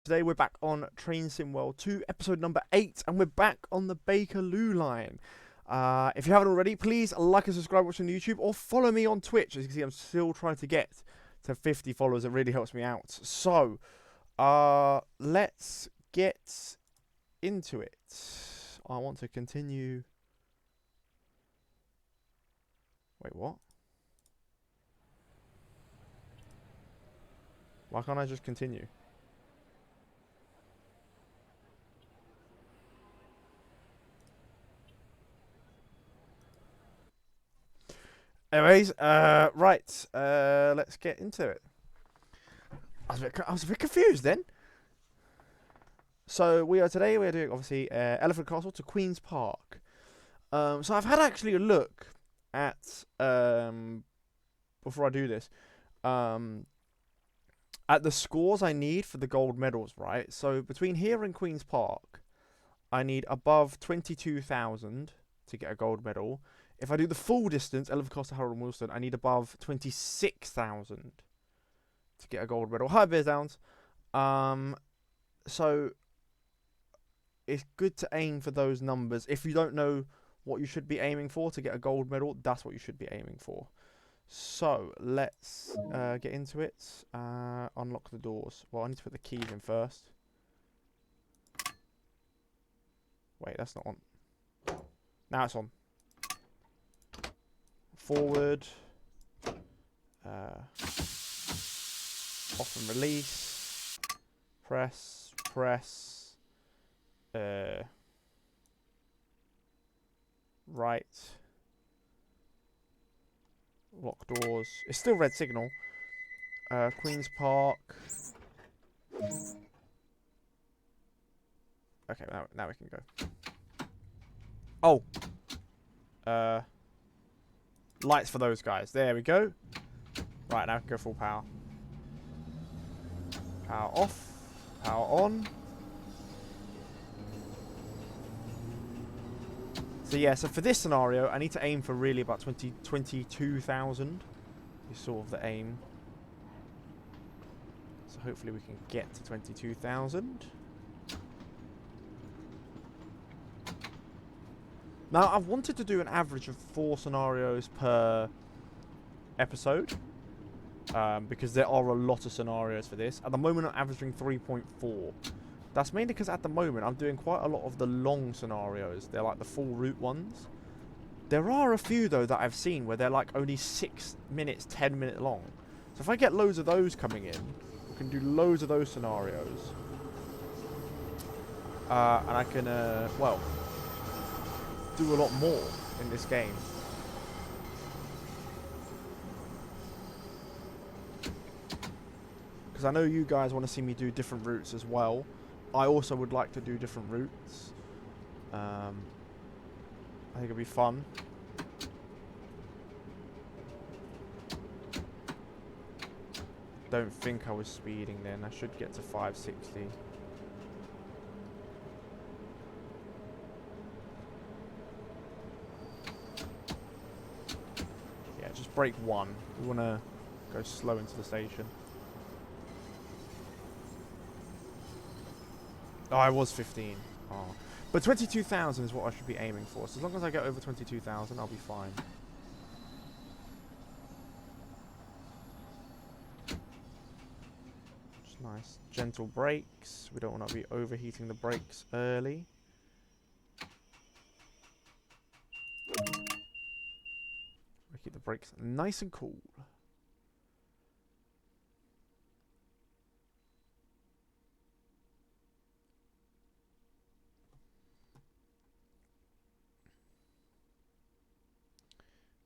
Today we're back on Train Sim World 2, episode number 8, and we're back on the Bakerloo line. If you haven't already, please like and subscribe watching on YouTube, or follow me on Twitch. As you can see, I'm still trying to get to 50 followers. It really helps me out. So, let's get into it. I want to continue. Wait, what? Why can't I just continue? Anyways, right, let's get into it. I was a bit confused then. So we are doing obviously Elephant Castle to Queen's Park. So I've had actually a look at before I do this, at the scores I need for the gold medals, right? So between here and Queen's Park, I need above 22,000 to get a gold medal. If I do the full distance, Elephant Castle, Harold and Wilson, I need above 26,000 to get a gold medal. Hi, Bears Downs. So it's good to aim for those numbers. If you don't know what you should be aiming for to get a gold medal, that's what you should be aiming for. So let's get into it. Unlock the doors. Well, I need to put the keys in first. Wait, that's not on. Now it's on. Forward. Off and release. Press. Press. Right. Lock doors. It's still red signal. Queen's Park. Okay, now we can go. Oh. Lights for those guys. There we go. Right, now we can go full power. Power off. Power on. So yeah, so for this scenario, I need to aim for really about 22,000. Is sort of the aim. So hopefully we can get to 22,000. Now, I've wanted to do an average of 4 scenarios per episode. Because there are a lot of scenarios for this. At the moment, I'm averaging 3.4. That's mainly because at the moment, I'm doing quite a lot of the long scenarios. They're like the full route ones. There are a few, though, that I've seen where they're like only 6 minutes, 10 minute long. So if I get loads of those coming in, we can do loads of those scenarios. And I can, well, do a lot more in this game. Because I know you guys want to see me do different routes as well. I also would like to do different routes. I think it'd be fun. Don't think I was speeding then. I should get to 560. Yeah, just brake 1. We want to go slow into the station. Oh, I was 15. Oh. But 22,000 is what I should be aiming for. So as long as I get over 22,000, I'll be fine. Just nice. Gentle brakes. We don't want to be overheating the brakes early. We keep the brakes nice and cool.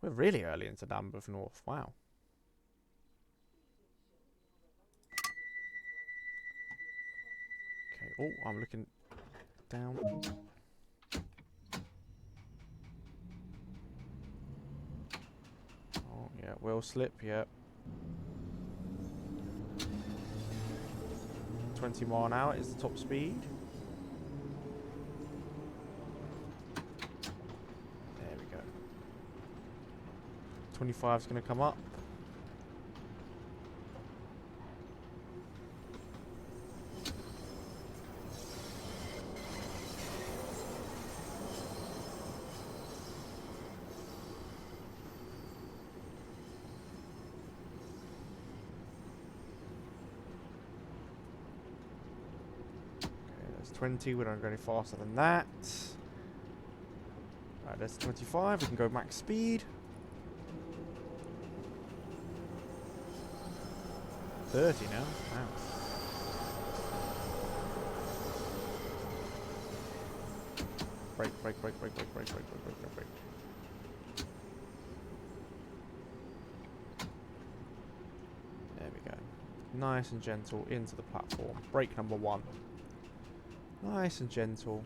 We're really early into Lambeth North. Wow. Okay. Oh, I'm looking down. Oh, yeah. Wheel slip. Yep. 20 mile an hour is the top speed. There we go. 25 is going to come up. 20. We don't go any faster than that. Alright, there's 25. We can go max speed. 30 now. Wow. Brake, brake, brake, brake, brake, brake, brake, brake, brake, brake, brake. There we go. Nice and gentle into the platform. Brake number 1. Nice and gentle.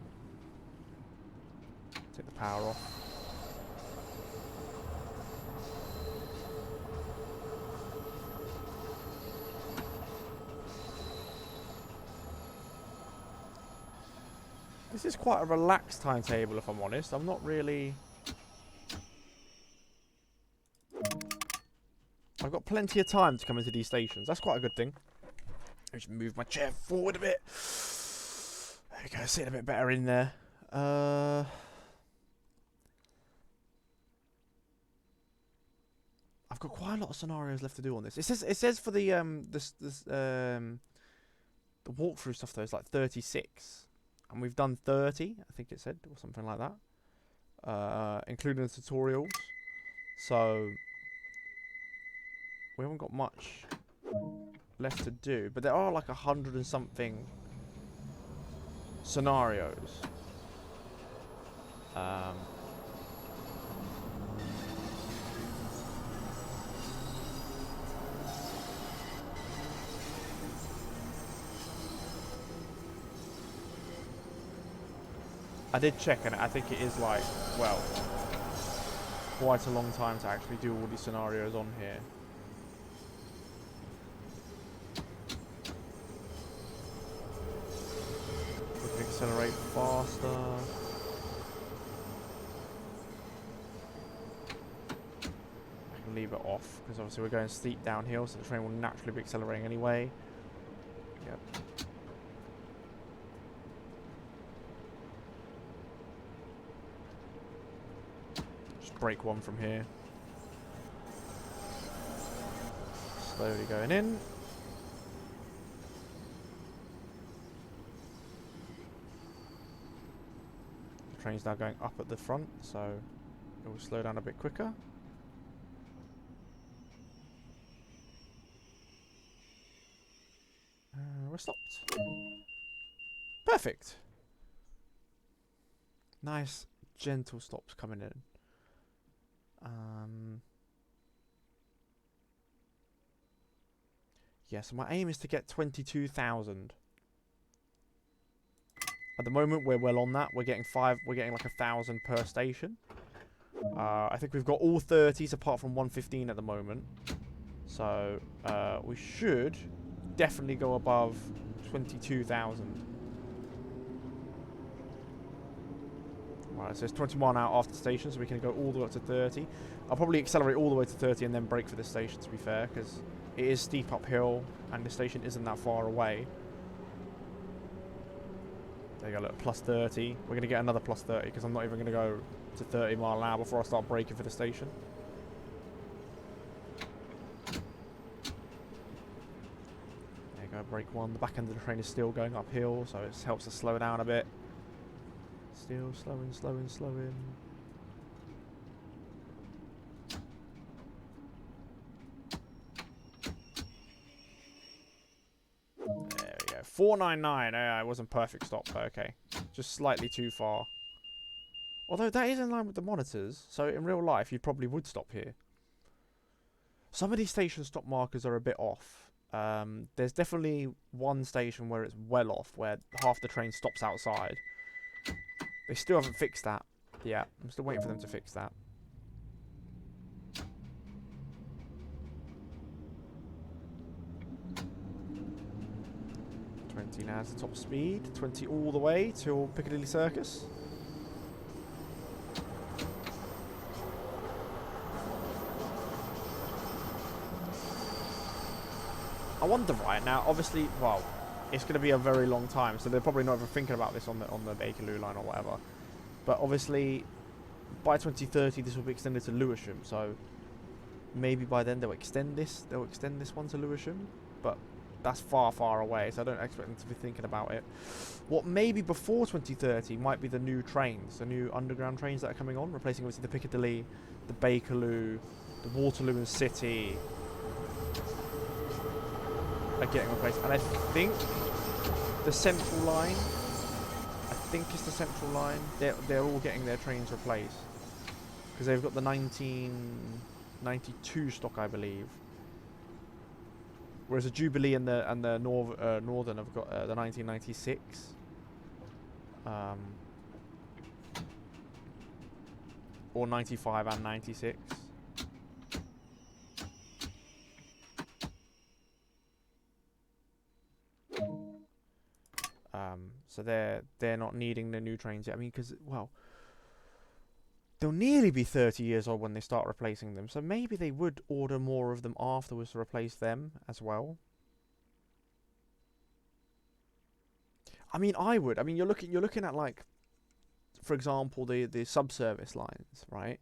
Take the power off. This is quite a relaxed timetable, if I'm honest. I'm not really... I've got plenty of time to come into these stations. That's quite a good thing. I should move my chair forward a bit. There we go, sitting a bit better in there. I've got quite a lot of scenarios left to do on this. It says for the walkthrough stuff though, it's like 36. And we've done 30, I think it said, or something like that. Including the tutorials. So we haven't got much left to do. But there are like 100 and something scenarios. I did check, and I think it is like, well, quite a long time to actually do all these scenarios on here. We can accelerate faster. I can leave it off, because obviously we're going steep downhill, so the train will naturally be accelerating anyway. Yep. Brake 1 from here. Slowly going in. The train's now going up at the front, so it will slow down a bit quicker. We're stopped. Perfect. Nice, gentle stops coming in. Yeah, so my aim is to get 22,000. At the moment, we're well on that. We're getting like 1,000 per station. I think we've got all 30s apart from 115 at the moment. So we should definitely go above 22,000. Right, so it's 20 mile an hour after the station, so we can go all the way up to 30. I'll probably accelerate all the way to 30 and then brake for this station, to be fair, because it is steep uphill and the station isn't that far away. There you go, look, plus 30. We're going to get another plus 30, because I'm not even going to go to 30 mile an hour before I start braking for the station. There you go, brake 1. The back end of the train is still going uphill, so it helps to slow down a bit. Still slowing, slowing, slowing. There we go. 499. It wasn't perfect stop, but okay. Just slightly too far. Although that is in line with the monitors, so in real life you probably would stop here. Some of these station stop markers are a bit off. There's definitely one station where it's well off, where half the train stops outside. They still haven't fixed that. Yeah, I'm still waiting for them to fix that. Now to top speed, 20 all the way till Piccadilly Circus. I wonder right now, obviously, well, it's going to be a very long time, so they're probably not even thinking about this on the Bakerloo line or whatever. But obviously, by 2030, this will be extended to Lewisham, so maybe by then they'll extend this one to Lewisham, but that's far, far away, so I don't expect them to be thinking about it. What maybe before 2030 might be the new trains, the new underground trains that are coming on, replacing obviously the Piccadilly, the Bakerloo, the Waterloo and City are getting replaced. And I think the Central Line, they're all getting their trains replaced. Because they've got the 1992 stock, I believe. Whereas the Jubilee and the Northern have got the 1996. Or 95 and 96. So they're not needing the new trains yet. I mean, because, well, they'll nearly be 30 years old when they start replacing them. So maybe they would order more of them afterwards to replace them as well. I mean, I would. I mean, you're looking at, like, for example, the subservice lines, right?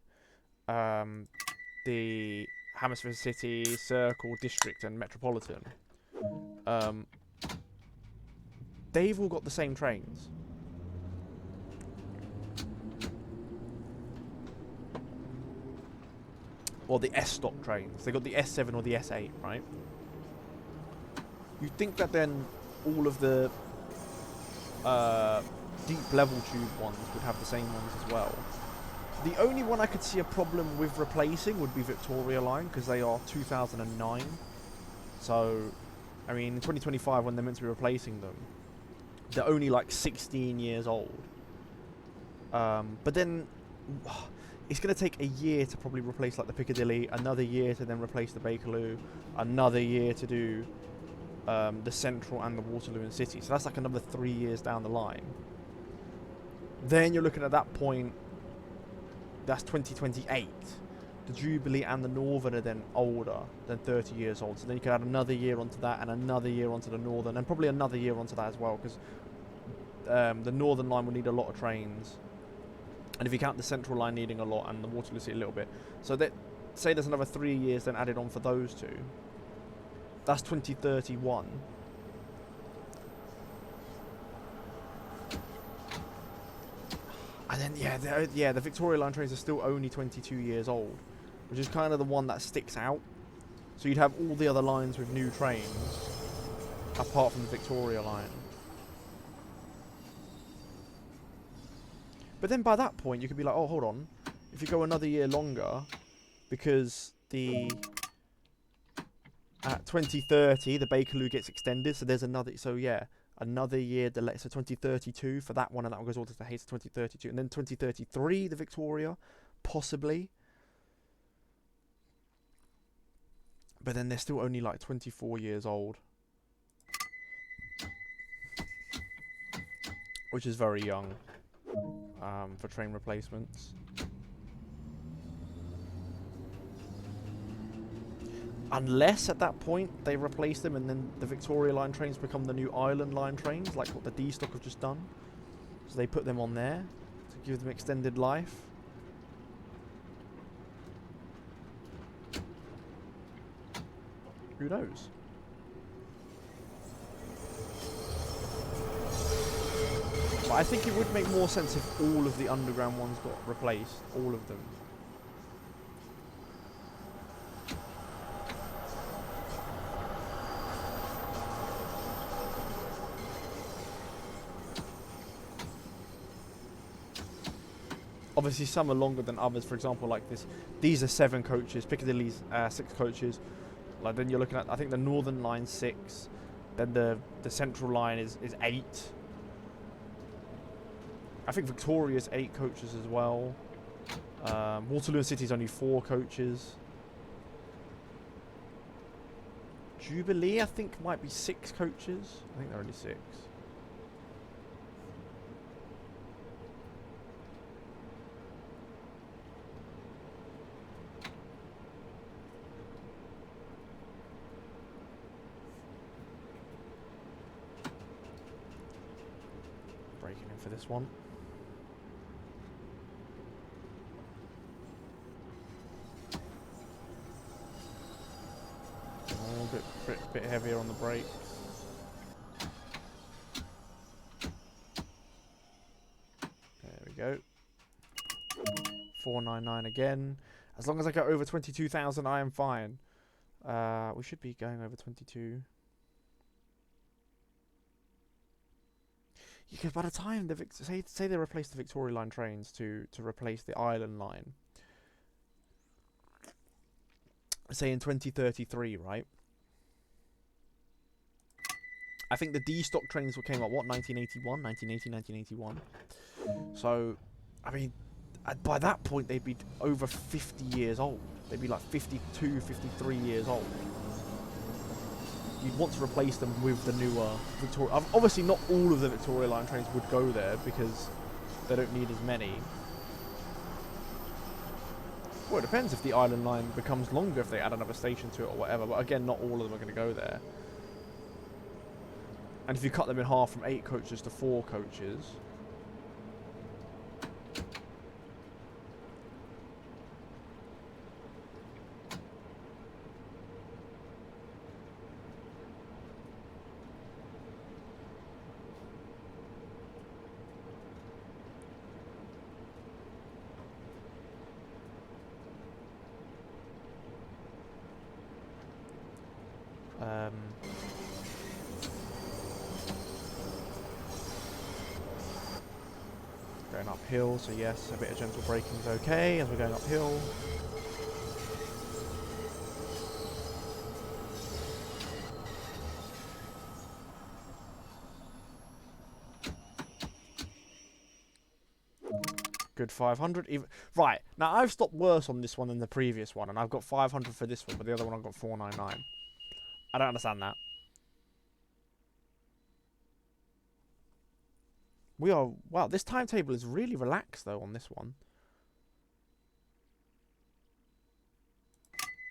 The Hammersmith City, Circle, District, and Metropolitan. They've all got the same trains. Or the S-stock trains. They got the S7 or the S8, right? You'd think that then all of the deep level tube ones would have the same ones as well. The only one I could see a problem with replacing would be Victoria Line, because they are 2009. So, I mean, in 2025 when they're meant to be replacing them, they're only like 16 years old. But then it's going to take a year to probably replace like the Piccadilly, another year to then replace the Bakerloo, another year to do the Central and the Waterloo and City. So that's like another 3 years down the line. Then you're looking at that point, that's 2028. The Jubilee and the Northern are then older than 30 years old. So then you could add another year onto that and another year onto the Northern and probably another year onto that as well, because the Northern line will need a lot of trains. And if you count the Central line needing a lot and the Waterloo City a little bit. So that, say there's another 3 years then added on for those two. That's 2031. And then, the Victoria Line trains are still only 22 years old, which is kind of the one that sticks out. So you'd have all the other lines with new trains, apart from the Victoria Line. But then by that point, you could be like, oh, hold on. If you go another year longer, because the... At 2030, the Bakerloo gets extended, so there's another... So, yeah, another year delay. So 2032 for that one, and that one goes all to the Hayes to 2032. And then 2033, the Victoria, possibly. But then they're still only like 24 years old. Which is very young for train replacements. Unless at that point they replace them and then the Victoria Line trains become the new Island Line trains, like what the D-Stock have just done. So they put them on there to give them extended life. Who knows? But I think it would make more sense if all of the underground ones got replaced. All of them. Obviously, some are longer than others. For example, like this, these are 7 coaches. Piccadilly's 6 coaches. Like then you're looking at, I think the Northern Line 6, then the Central Line is 8. I think Victoria's 8 coaches as well. Waterloo and City's only 4 coaches. Jubilee, I think, might be 6 coaches. I think they're only 6. Breaking in for this one. bit heavier on the brakes. There we go. 499 again. As long as I get over 22,000, I am fine. We should be going over 22. Because by the time the say they replace the Victoria Line trains to replace the Island Line, say in 2033, right? I think the D-stock trains came up, what, 1981? 1980, 1981. So, I mean, by that point, they'd be over 50 years old. They'd be like 52, 53 years old. You'd want to replace them with the newer Victoria... Obviously, not all of the Victoria Line trains would go there because they don't need as many. Well, it depends if the Island Line becomes longer, if they add another station to it or whatever. But again, not all of them are going to go there. And if you cut them in half from 8 coaches to 4 coaches... Going uphill, so yes, a bit of gentle braking is okay as we're going uphill. Good 500. Right, now I've stopped worse on this one than the previous one, and I've got 500 for this one, but the other one I've got 499. I don't understand that. We are... Wow, this timetable is really relaxed, though, on this one.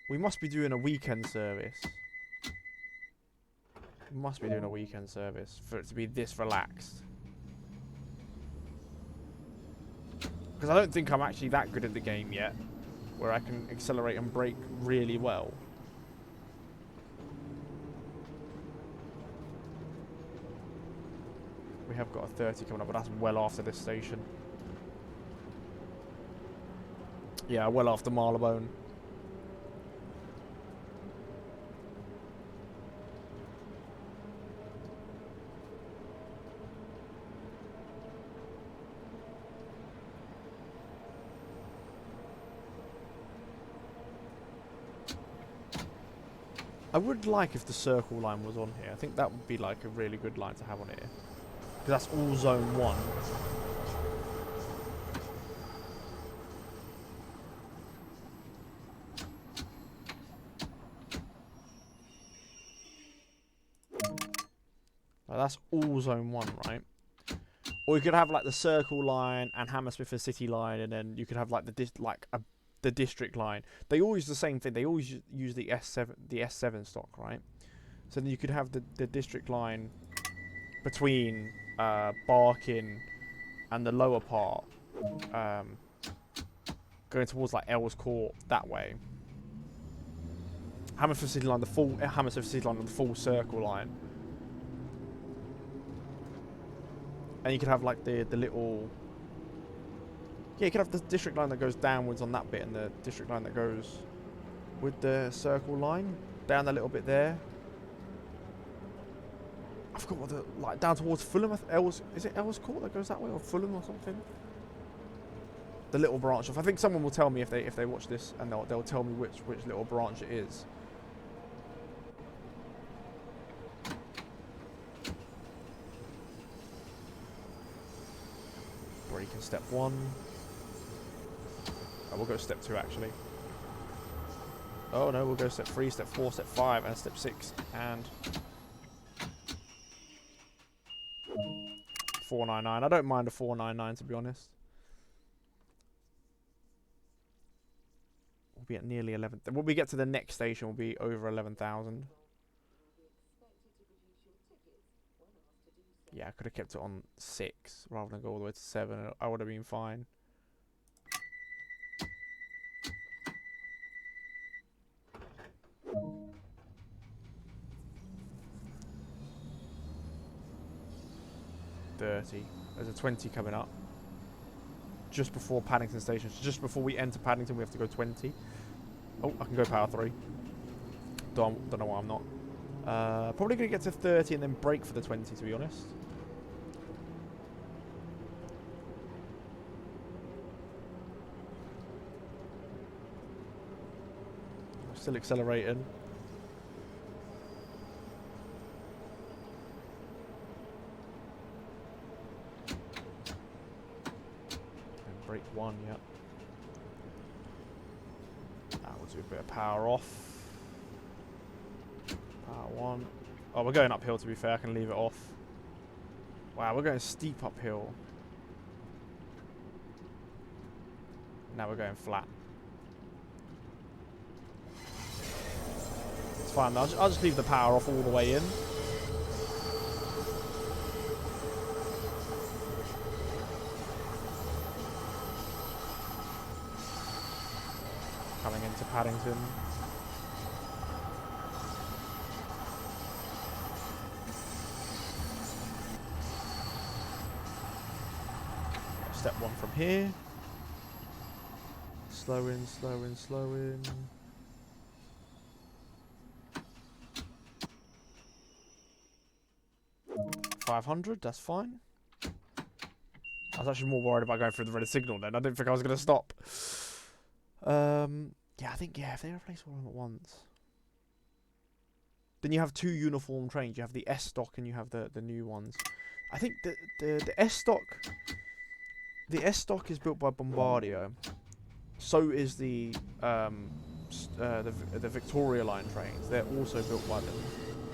We must be doing a weekend service. We must be doing a weekend service for it to be this relaxed. Because I don't think I'm actually that good at the game yet, where I can accelerate and brake really well. We have got a 30 coming up, but that's well after this station. Yeah, well after Marylebone. I would like if the circle line was on here. I think that would be like a really good line to have on here. Because that's all zone 1. That's all zone 1, right? Or you could have like the circle line and Hammersmith and City line, and then you could have like the district line. They all use the same thing. They always use the S7 stock, right? So then you could have the district line between Barking and the lower part, going towards like Earls Court that way. Hammersmith City line, the full Hammersmith City line, the full circle line. And you could have like the little... Yeah, you could have the district line that goes downwards on that bit, and the district line that goes with the circle line down a little bit there. I forgot what the... Like down towards Fulham. Is it Earls Court that goes that way, or Fulham or something? The little branch off. I think someone will tell me if they watch this, and they'll tell me which little branch it is. Braking step 1. Oh, we'll go step 2 actually. Oh no, we'll go step 3, step 4, step 5, and step 6, and 499. I don't mind a 499 to be honest. We'll be at nearly 11. When we get to the next station, we'll be over 11,000. Yeah, I could have kept it on 6 rather than go all the way to 7. I would have been fine. 30. There's a 20 coming up. Just before Paddington Station. So just before we enter Paddington, we have to go 20. Oh, I can go power 3. Don't know why I'm not. Probably going to get to 30 and then brake for the 20, to be honest. Still accelerating. And brake 1, yep. We'll do a bit of power off. Power 1. Oh, we're going uphill, to be fair. I can leave it off. Wow, we're going steep uphill. Now we're going flat. It's fine. I'll just leave the power off all the way in. Coming into Paddington. Step 1 from here. Slow in, slow in, slow in. $500, that's fine. I was actually more worried about going through the red signal then. I didn't think I was going to stop. Yeah, I think, if they replace all of them at once. Then you have 2 uniform trains. You have the S-Stock and you have the new ones. I think the S-Stock... The S-Stock is built by Bombardier. So is the Victoria Line trains. They're also built by them.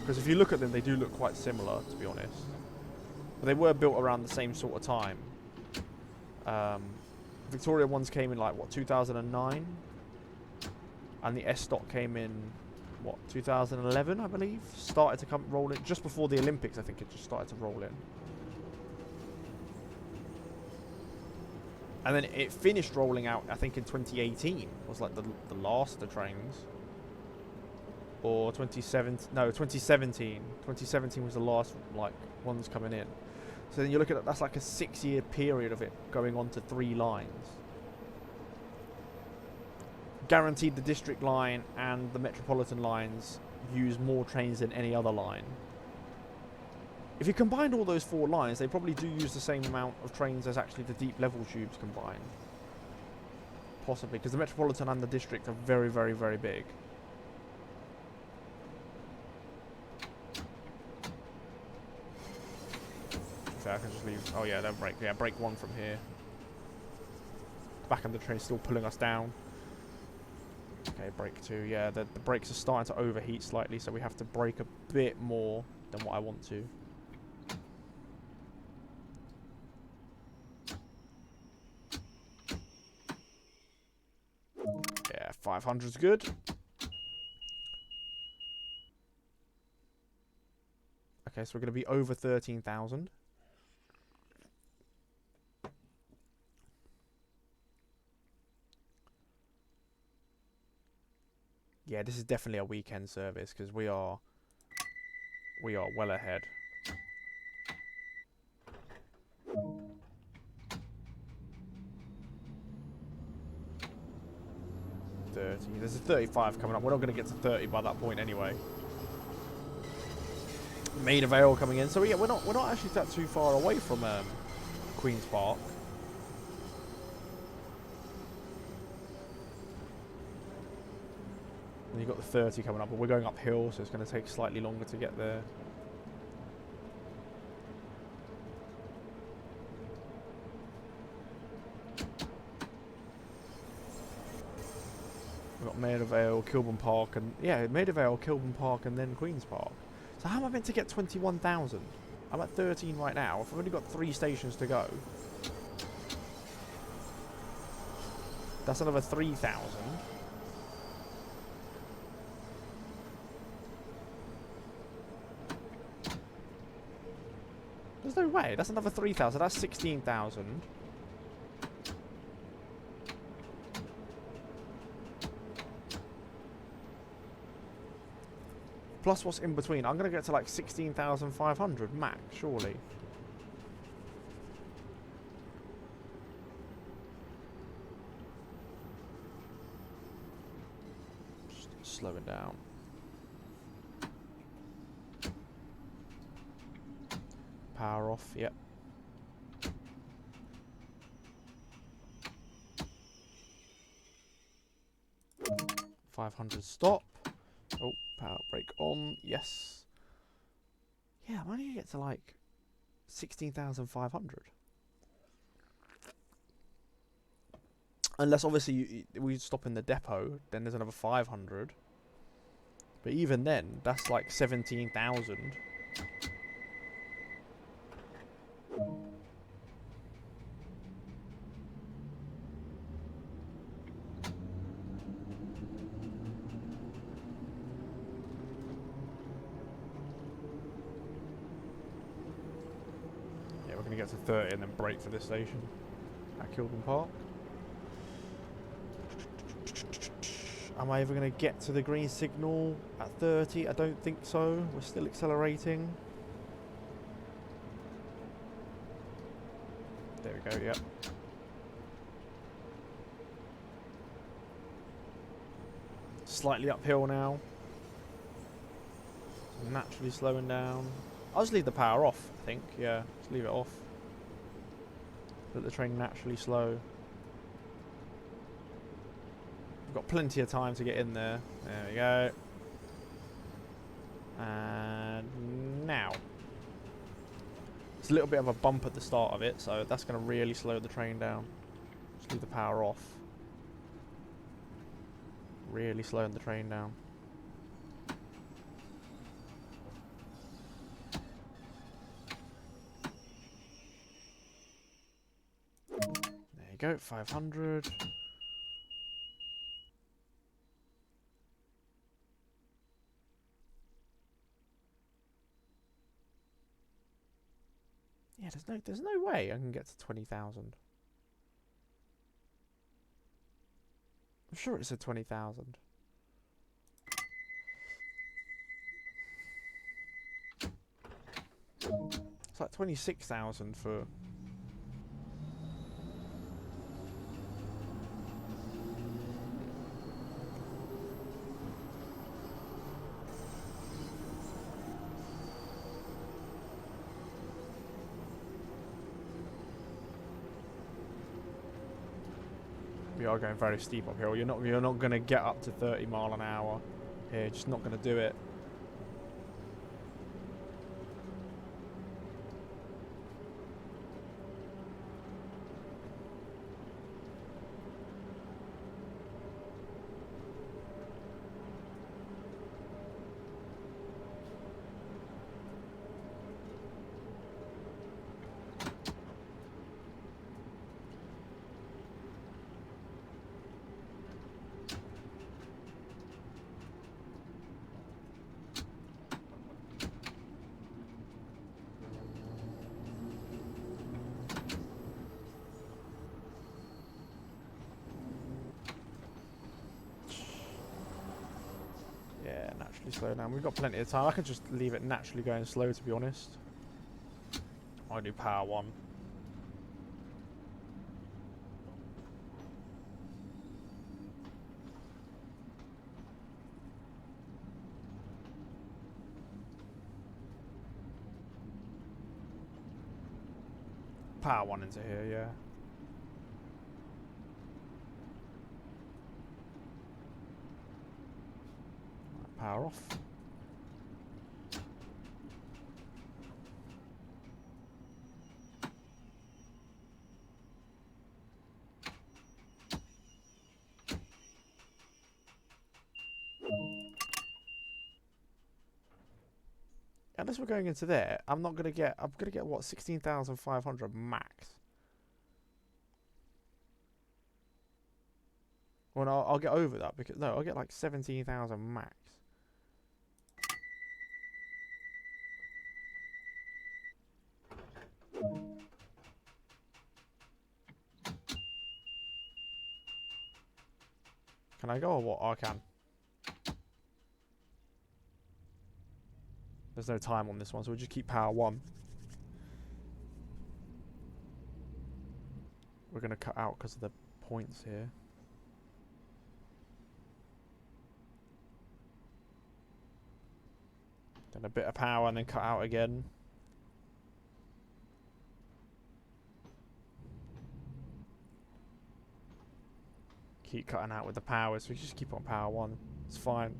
Because if you look at them, they do look quite similar, to be honest. But they were built around the same sort of time. Victoria ones came in, like, what, 2009? And the S-Stock came in, what, 2011, I believe? Started to come roll in. Just before the Olympics, I think it just started to roll in. And then it finished rolling out, I think, in 2018. Was like the last of the trains. Or 2017. No, 2017. 2017 was the last, like, ones coming in. So then you look at it, that's like a 6-year period of it going on to 3 lines. Guaranteed the District Line and the Metropolitan lines use more trains than any other line. If you combined all those 4 lines, they probably do use the same amount of trains as actually the deep level tubes combined. Possibly, because the Metropolitan and the District are very, very, very big. So I can just leave... Oh yeah, they'll brake. Yeah, brake 1 from here. Back end the train's still pulling us down. Okay, brake 2. Yeah, the brakes are starting to overheat slightly, so we have to brake a bit more than what I want to. Yeah, 500's good. Okay, so we're going to be over 13,000. Yeah, this is definitely a weekend service because we are well ahead. There's a 35 coming up. We're not going to get to 30 by that point anyway. Maida Vale coming in. So yeah, we're not actually that too far away from Queen's Park. And you've got the 30 coming up, but we're going uphill, so it's going to take slightly longer to get there. We've got Maida Vale, Kilburn Park, and yeah, Maida Vale, Kilburn Park, and then Queen's Park. So how am I meant to get 21,000? I'm at 13 right now. I've only got 3 stations to go. That's another 3,000. There's no way. That's another 3,000. That's 16,000. Plus what's in between. I'm going to get to like 16,500 max, surely. slowing down. Power off, yep. $500 stop. Oh, power brake on, yes. Yeah, I'm only gonna get to like 16,500. Unless obviously we stop in the depot, then there's another 500. But even then, that's like 17,000. Yeah, we're gonna get to 30 and then brake for this station at Kilburn Park. Am I ever going to get to the green signal at 30? I don't think so. We're still accelerating. There we go, yep. Slightly uphill now. Naturally slowing down. I'll just leave the power off, I think. Yeah, just leave it off. Let the train naturally slow. We've got plenty of time to get in there. There we go. And now. It's a little bit of a bump at the start of it, so that's going to really slow the train down. Just leave the power off. Really slowing the train down. There you go, 500. Yeah, there's no way I can get to 20,000. I'm sure it said 20,000. It's like 26,000 for... We are going very steep uphill. You're not going to get up to 30 mile an hour here. Just not going to do it. Yeah, naturally slow down. We've got plenty of time. I could just leave it naturally going slow, to be honest. I do power 1. Power 1 into here, yeah. Power off. Unless we're going into there, I'm gonna get what, 16,500 max. Well, no, I'll get over that because no, I'll get like 17,000 max. Can I go or what? Oh, I can. There's no time on this one, so we'll just keep power 1. We're gonna cut out because of the points here. Then a bit of power and then cut out again. Keep cutting out with the power, so we just keep on power 1. It's fine.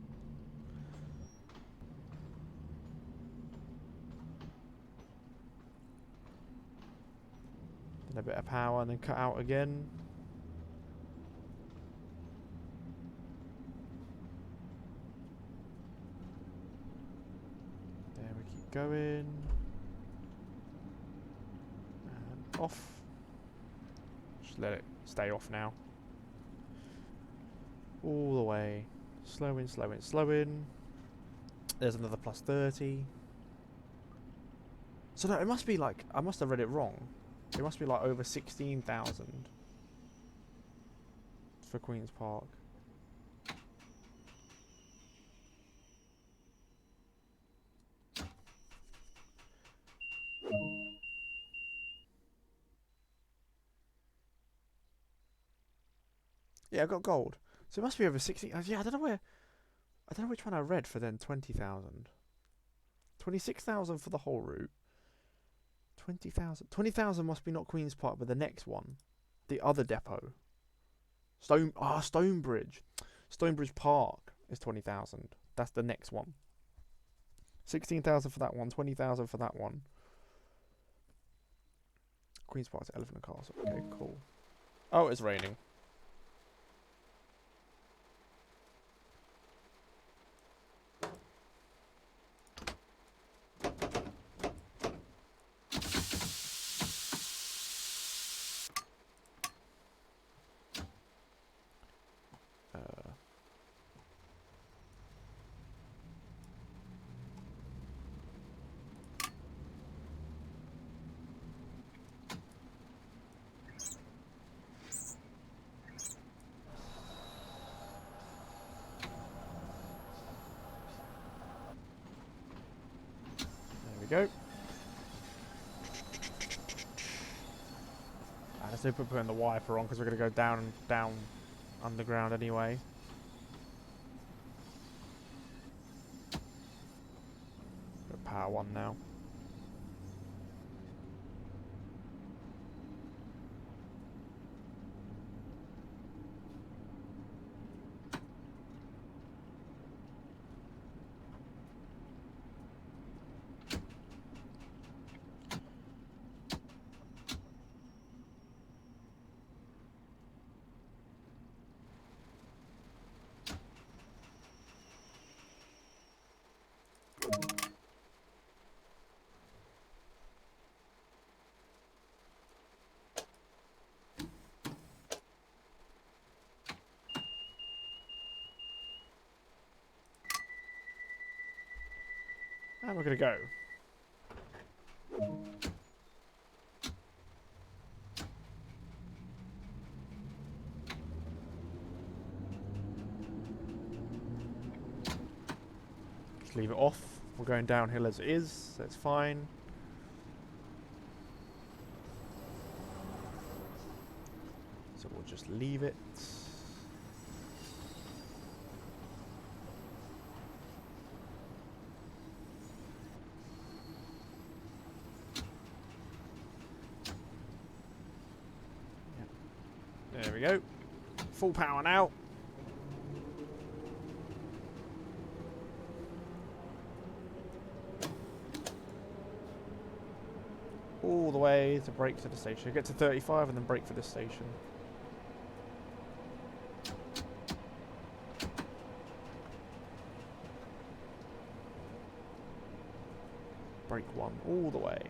Then a bit of power and then cut out again. There we keep going. And off. Just let it stay off now. All the way. Slow in, slow in, slow in. There's another plus 30. So no, it must be like, I must have read it wrong. It must be like over 16,000 for Queen's Park. Yeah, I got gold. So it must be over 60. Yeah, I don't know which one I read for then 20,000. 26,000 for the whole route. 20,000. 20,000 must be not Queen's Park, but the next one. The other depot. Stonebridge. Stonebridge Park is 20,000. That's the next one. 16,000 for that one. 20,000 for that one. Queen's Park's Elephant and Castle. Okay, cool. Oh, it's raining. Go. There's no point putting the wiper on because we're going to go down underground anyway. Got power 1 now. And we're going to go. Just leave it off. We're going downhill as it is. That's fine. So we'll just leave it. There we go. Full power now. All the way to brake to the station. Get to 35 and then brake for the station. Brake 1 all the way.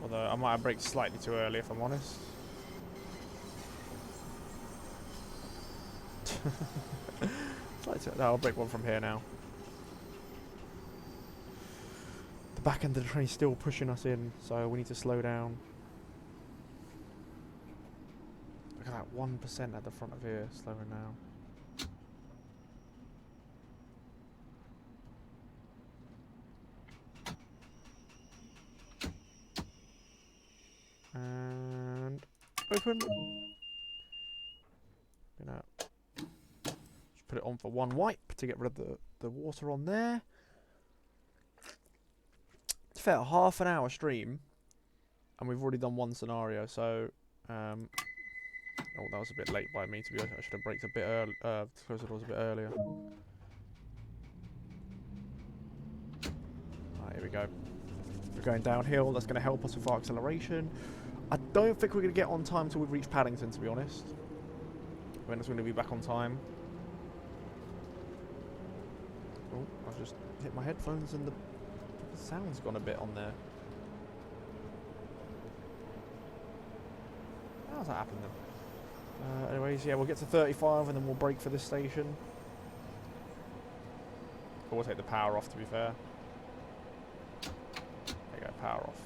Although I might have braked slightly too early if I'm honest. No, I'll brake 1 from here now. The back end of the train's still pushing us in, so we need to slow down. Look at that 1% at the front of here, slowing down. And open. Gonna just put it on for one wipe to get rid of the water on there. It's fair, half an hour stream, and we've already done one scenario. So, oh, that was a bit late by me. To be honest, I should have braked a bit early. Closed the doors a bit earlier. Right, here we go. We're going downhill. That's going to help us with our acceleration. I don't think we're going to get on time till we reach Paddington, to be honest. When it's going to be back on time. Oh, I just hit my headphones and the sound's gone a bit on there. How's that happened then? Anyways, yeah, we'll get to 35 and then we'll brake for this station. Or we'll take the power off, to be fair. There you go, power off.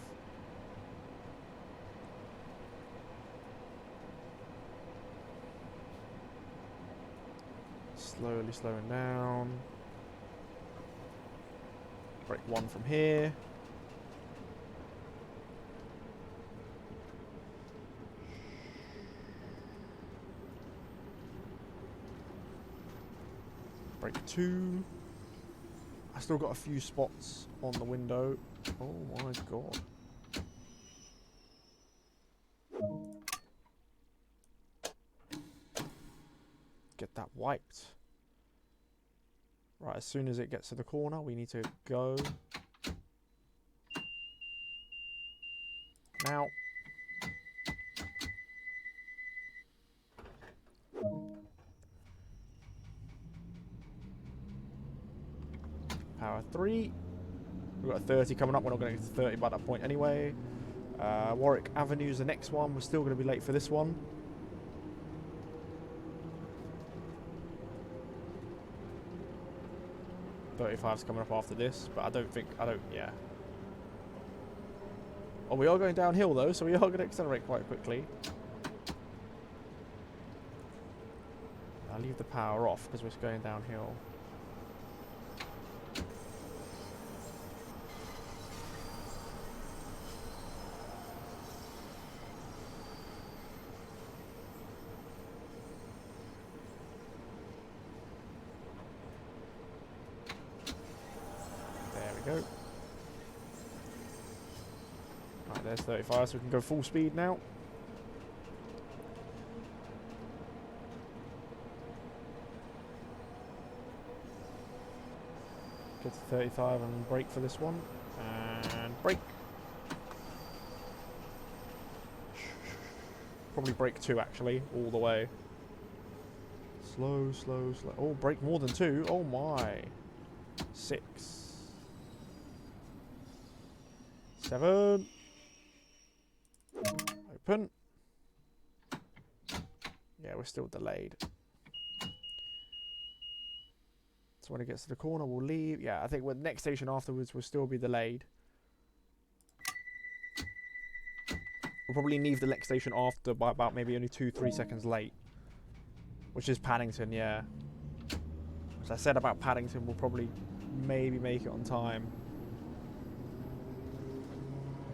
Slowly slowing down. Brake one from here. Brake two. I still got a few spots on the window. Oh my god. Get that wiped. Right, as soon as it gets to the corner, we need to go. Now. Power 3. We've got a 30 coming up. We're not going to get to 30 by that point anyway. Warwick Avenue is the next one. We're still going to be late for this one. .35's coming up after this, but yeah. Oh, we are going downhill though, so we are going to accelerate quite quickly. I'll leave the power off because we're going downhill. Go. Right, there's 35, so we can go full speed now. Get to 35 and brake for this one. And brake. Probably brake 2 actually, all the way. Slow, slow, slow. Oh, brake more than 2. Oh my. 6. 7. Open. Yeah, we're still delayed. So when it gets to the corner, we'll leave. Yeah, I think the next station afterwards will still be delayed. We'll probably leave the next station after by about maybe only 2-3 seconds late. Which is Paddington, yeah. As I said about Paddington, we'll probably maybe make it on time.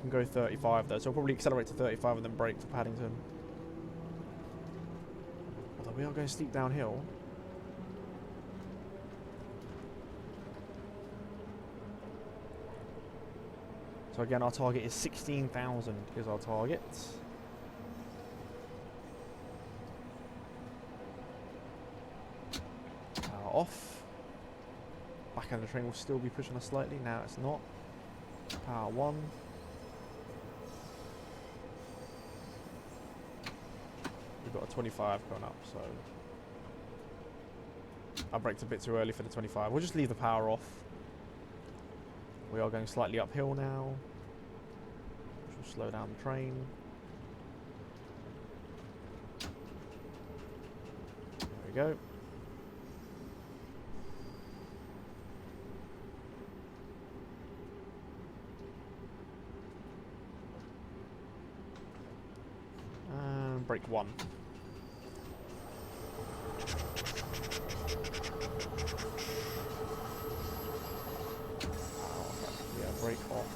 Go 35 though, so we'll probably accelerate to 35 and then brake for Paddington. Although we are going steep downhill. So again, our target is 16,000 is our target. Power off. Back end of the train will still be pushing us slightly. Now it's not. Power 1. We've got a 25 going up, so I braked a bit too early for the 25. We'll just leave the power off. We are going slightly uphill now, which will slow down the train. There we go. And brake 1. Brake off.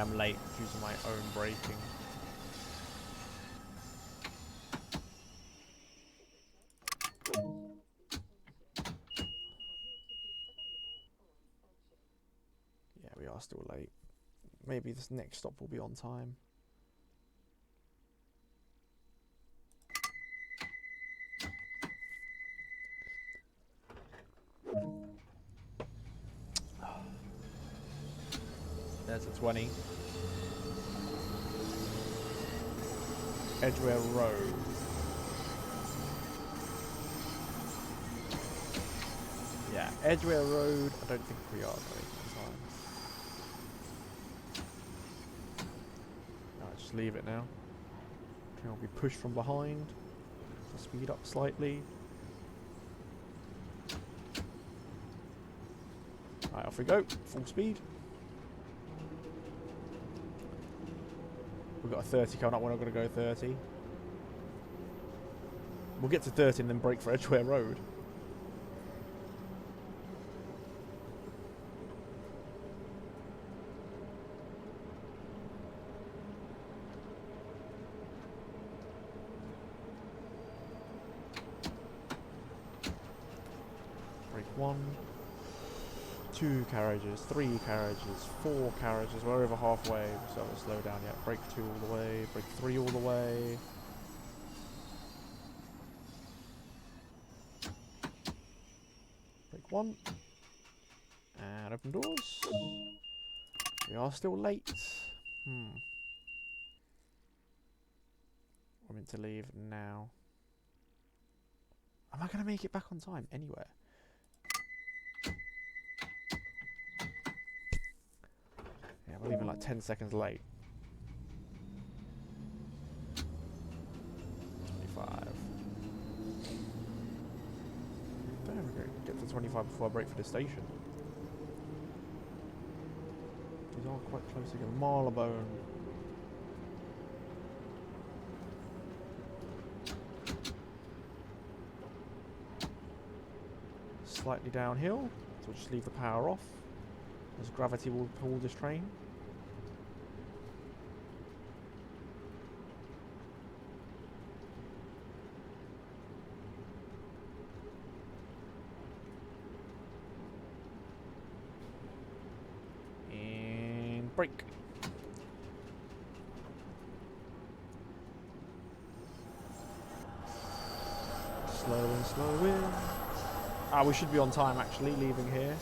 am late due to my own braking. Yeah, we are still late. Maybe this next stop will be on time. There's a 20. Edgware Road. Yeah, Edgware Road. I don't think we are going on time. Alright, just leave it now. I'll be pushed from behind. So speed up slightly. Alright, off we go. Full speed. We've got a 30 coming up. We're not going to go 30. We'll get to 30 and then brake for Edgware Road. Brake 1. 2 carriages, 3 carriages, 4 carriages, we're over halfway, so we'll slow down yet. Brake 2 all the way, brake 3 all the way. Brake 1. And open doors. We are still late. We're meant to leave now. Am I going to make it back on time anywhere? Yeah, we're leaving like 10 seconds late. 25. There we go. Get to 25 before I brake for the station. These are quite close together. Marylebone. Slightly downhill, so we'll just leave the power off, as gravity will pull this train. And brake. Slow and slow in. Ah, we should be on time actually, leaving here.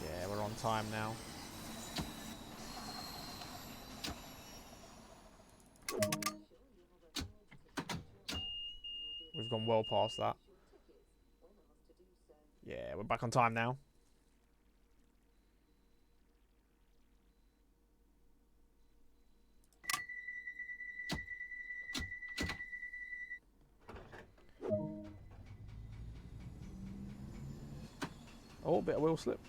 Yeah, we're on time now. We've gone well past that. Yeah, we're back on time now. Oh, bit of wheel slip.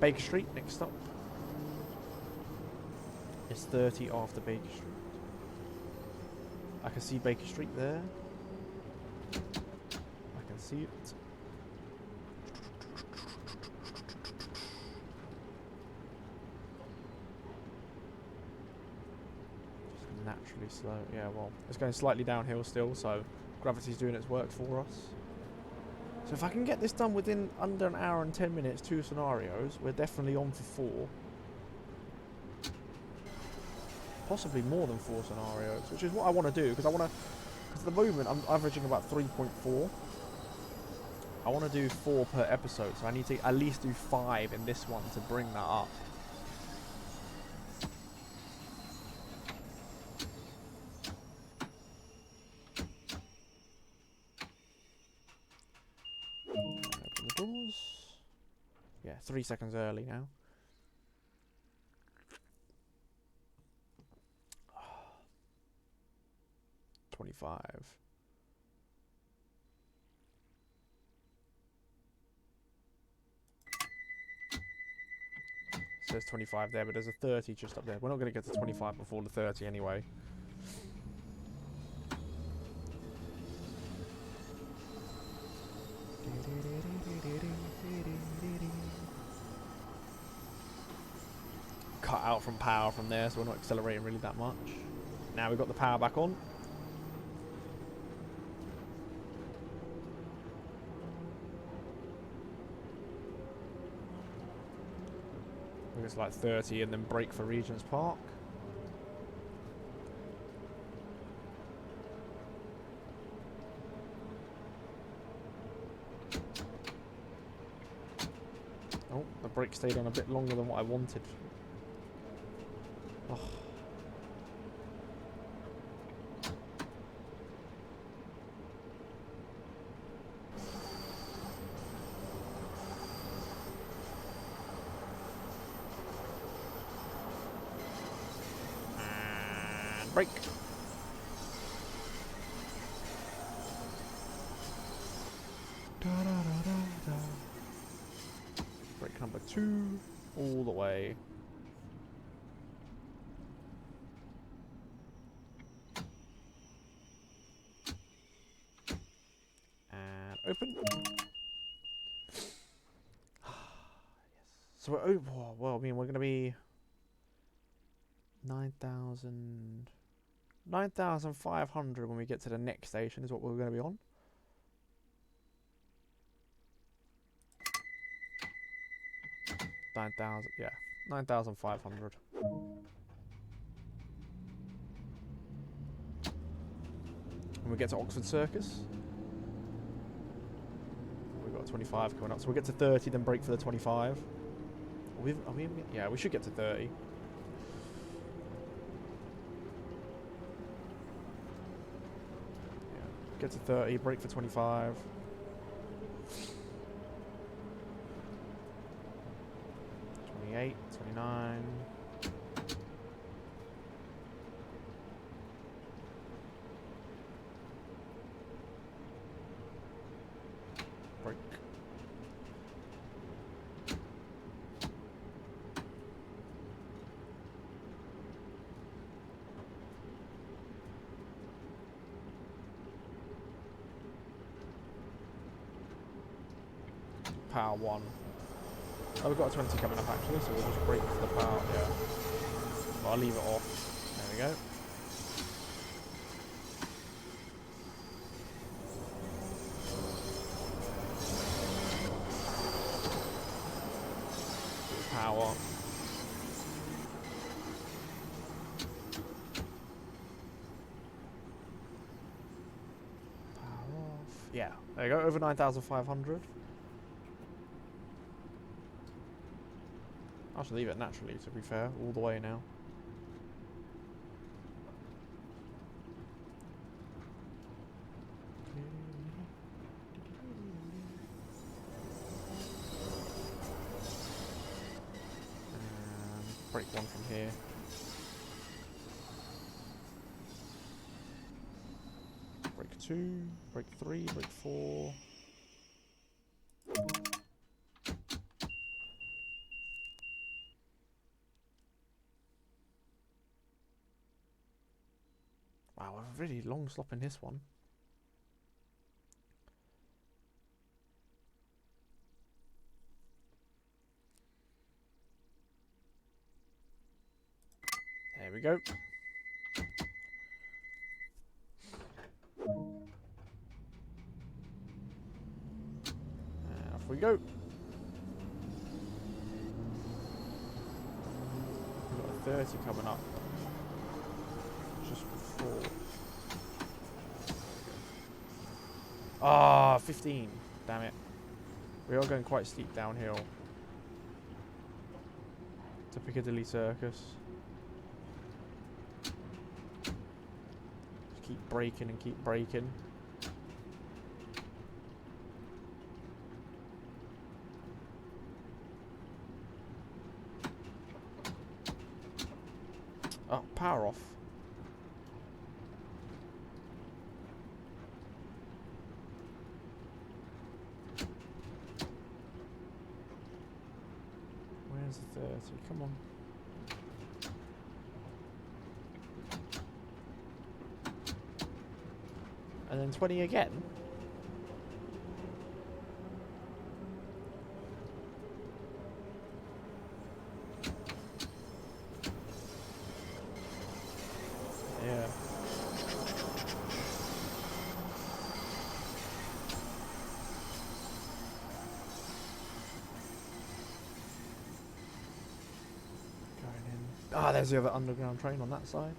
Baker Street, next stop. It's 30 after Baker Street. I can see Baker Street there. I can see it. Just naturally slow. Yeah, well, it's going slightly downhill still, so gravity's doing its work for us. So if I can get this done within under an hour and 10 minutes, 2 scenarios, we're definitely on for 4. Possibly more than 4 scenarios, which is what I want to do, because at the moment I'm averaging about 3.4. I want to do 4 per episode, so I need to at least do 5 in this one to bring that up. Open the doors. Yeah, 3 seconds early now. $25. Says 25 there, but there's a 30 just up there. We're not going to get to 25 before the 30 anyway. out from power from there, so we're not accelerating really that much. Now we've got the power back on. It's like 30 and then brake for Regent's Park. Oh, the brake stayed on a bit longer than what I wanted. Oh. And brake. Brake number 2, all the way. And open. Yes. So we're over. Well, I mean, we're going to be 9,500 when we get to the next station is what we're going to be on. Yeah, 9,500. When we get to Oxford Circus, we've got 25 coming up. So we'll get to 30, then brake for the 25. Yeah, we should get to 30. Yeah, get to 30, brake for 25. $28, $29. Brake. Power 1. Oh, we've got a 20 coming up actually, so we'll just brake for the power, yeah. Well, I'll leave it off. There we go. Power. Power off. Yeah, there you go, over 9,500. I should leave it naturally, to be fair, all the way now. And brake 1 from here. Brake 2, brake 3, brake 4. Wow, a really long slop in this one. There we go. And off we go. We've got a 30 coming up. Just before. Ah, 15. Damn it. We are going quite steep downhill to Piccadilly Circus. Just keep braking and keep braking. Oh, power off. Where's the 30? Come on. And then 20 again. Ah, there's the other underground train on that side.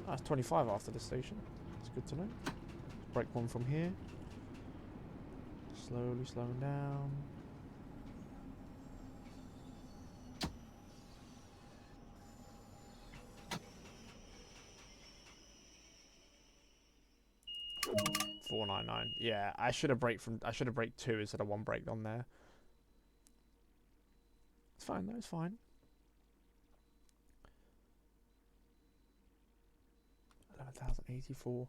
That's 25 after the station. It's good to know. Break one from here. Slowly slowing down. $4.99. Yeah, I should have break 2 instead of one break on there. It's fine though. It's fine. 11,084.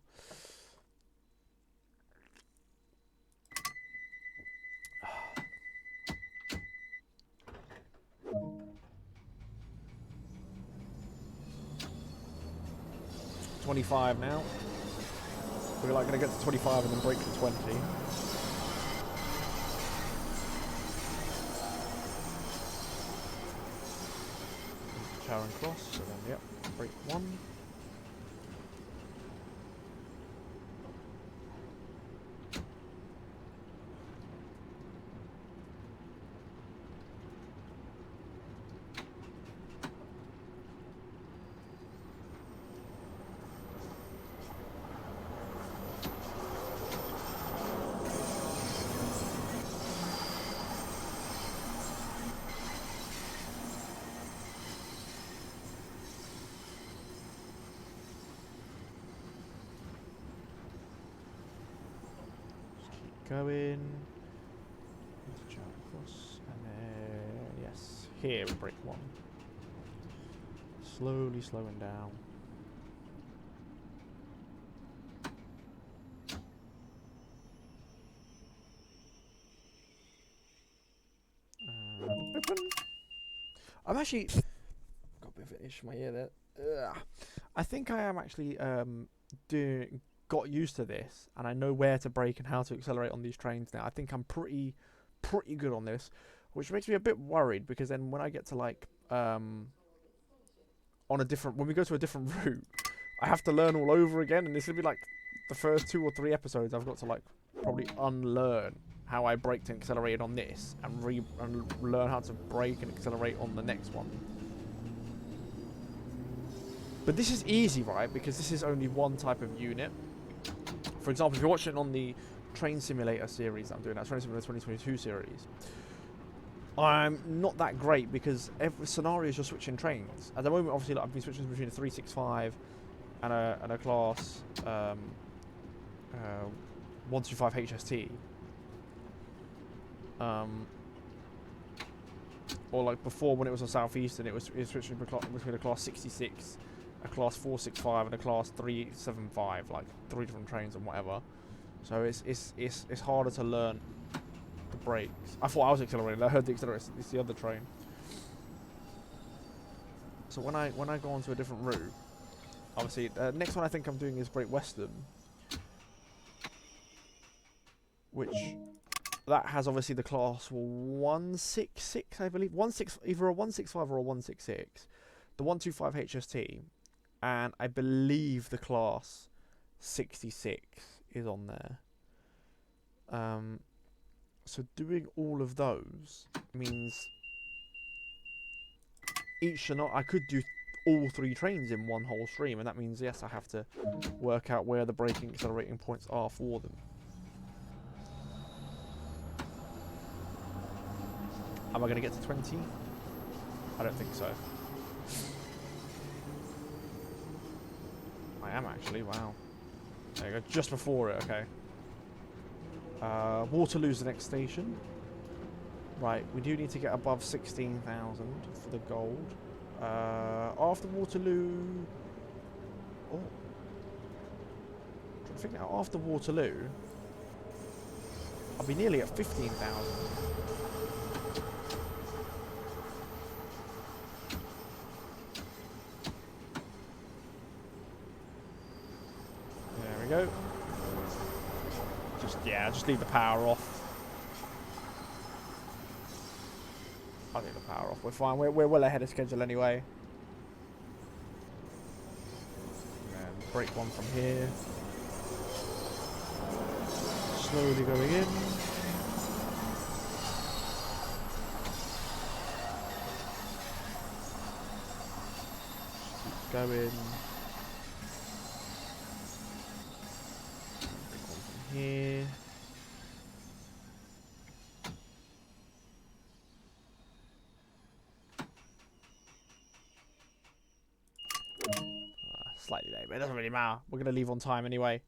$25 now. We're like gonna get to 25 and then break to 20. Charing Cross, so then yep, break 1. Going into Charing Cross, and then yes, here we break 1. Slowly slowing down. Open. I'm actually got a bit of an itch in my ear there. Ugh. I think I am actually got used to this, and I know where to brake and how to accelerate on these trains now. I think I'm pretty good on this, which makes me a bit worried, because then when I get to like when we go to a different route, I have to learn all over again, and this will be like the first 2 or 3 episodes I've got to like probably unlearn how I braked and accelerated on this, and learn how to brake and accelerate on the next one. But this is easy, right? Because this is only one type of unit. For example, if you're watching on the Train Simulator series I'm doing, that Train Simulator 2022 series, I'm not that great because every scenario is just switching trains. At the moment, obviously, like, I've been switching between a 365 and a class 125 HST. Or like before, when it was on Southeastern, it was switching between a class 66, a class 465, and a class 375, like 3 different trains and whatever. So it's harder to learn the brakes. I thought I was accelerating. I heard the accelerator. It's the other train. So when I go onto a different route, obviously the next one I think I'm doing is Great Western, which that has obviously the class 166, I believe, either a 165 or a 166, the 125 HST, and I believe the class 66 is on there. So doing all of those means each I could do all 3 trains in one whole stream, and that means yes, I have to work out where the braking accelerating points are for them. Am I going to get to 20? I don't think so. I am actually, wow. There you go, just before it, okay. Waterloo's the next station. Right, we do need to get above 16,000 for the gold. After Waterloo... Oh. I'm trying to figure out, after Waterloo, I'll be nearly at 15,000. There we go. Just leave the power off. I'll leave the power off. We're fine. We're well ahead of schedule anyway. And then break one from here. Slowly going in. Keep going. Break one from here. Slightly late, but it doesn't really matter. We're going to leave on time anyway.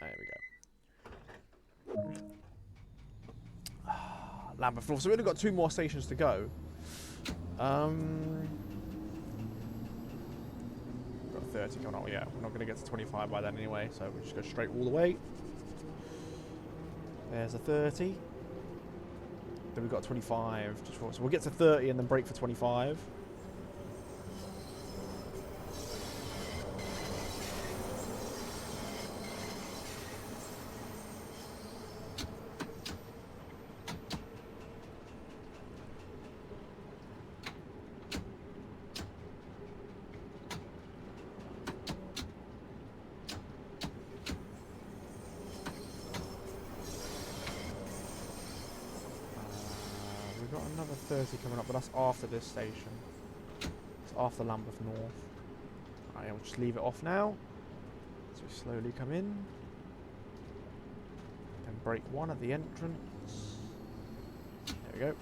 There we go. Lambeth floor. So we've only got 2 more stations to go. Got 30 coming on. Yeah, we're not going to get to 25 by then anyway, so we'll just go straight all the way. There's a 30. Then we've got 25. So we'll get to 30 and then break for 25. Got another 30 coming up, but that's after this station. It's after Lambeth North. Alright, we'll just leave it off now. So we slowly come in. Then break one at the entrance. There we go.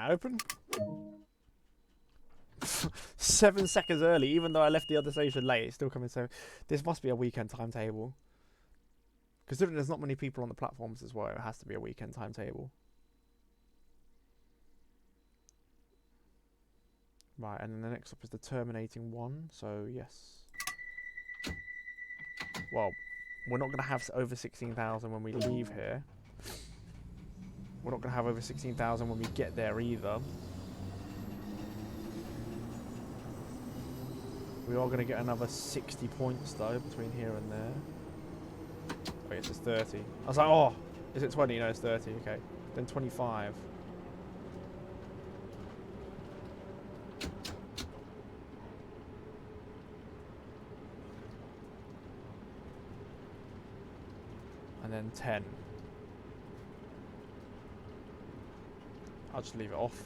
Open. 7 seconds early, even though I left the other station late, it's still coming. So this must be a weekend timetable. Considering there's not many people on the platforms as well, it has to be a weekend timetable. Right, and then the next up is the terminating one. So yes. Well, we're not going to have over 16,000 when we leave here. We're not going to have over 16,000 when we get there either. We are going to get another 60 points though between here and there. Wait, it's just 30. I was like, oh, is it 20? No, it's 30. Okay. Then 25. And then 10. I'll just leave it off.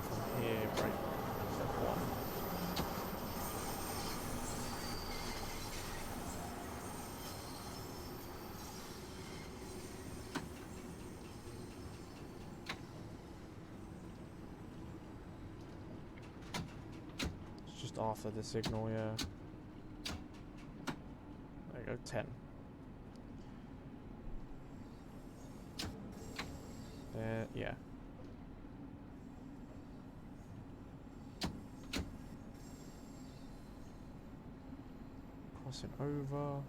From here, break step 1. It's just after the signal, yeah. 10. There, yeah. Crossing over.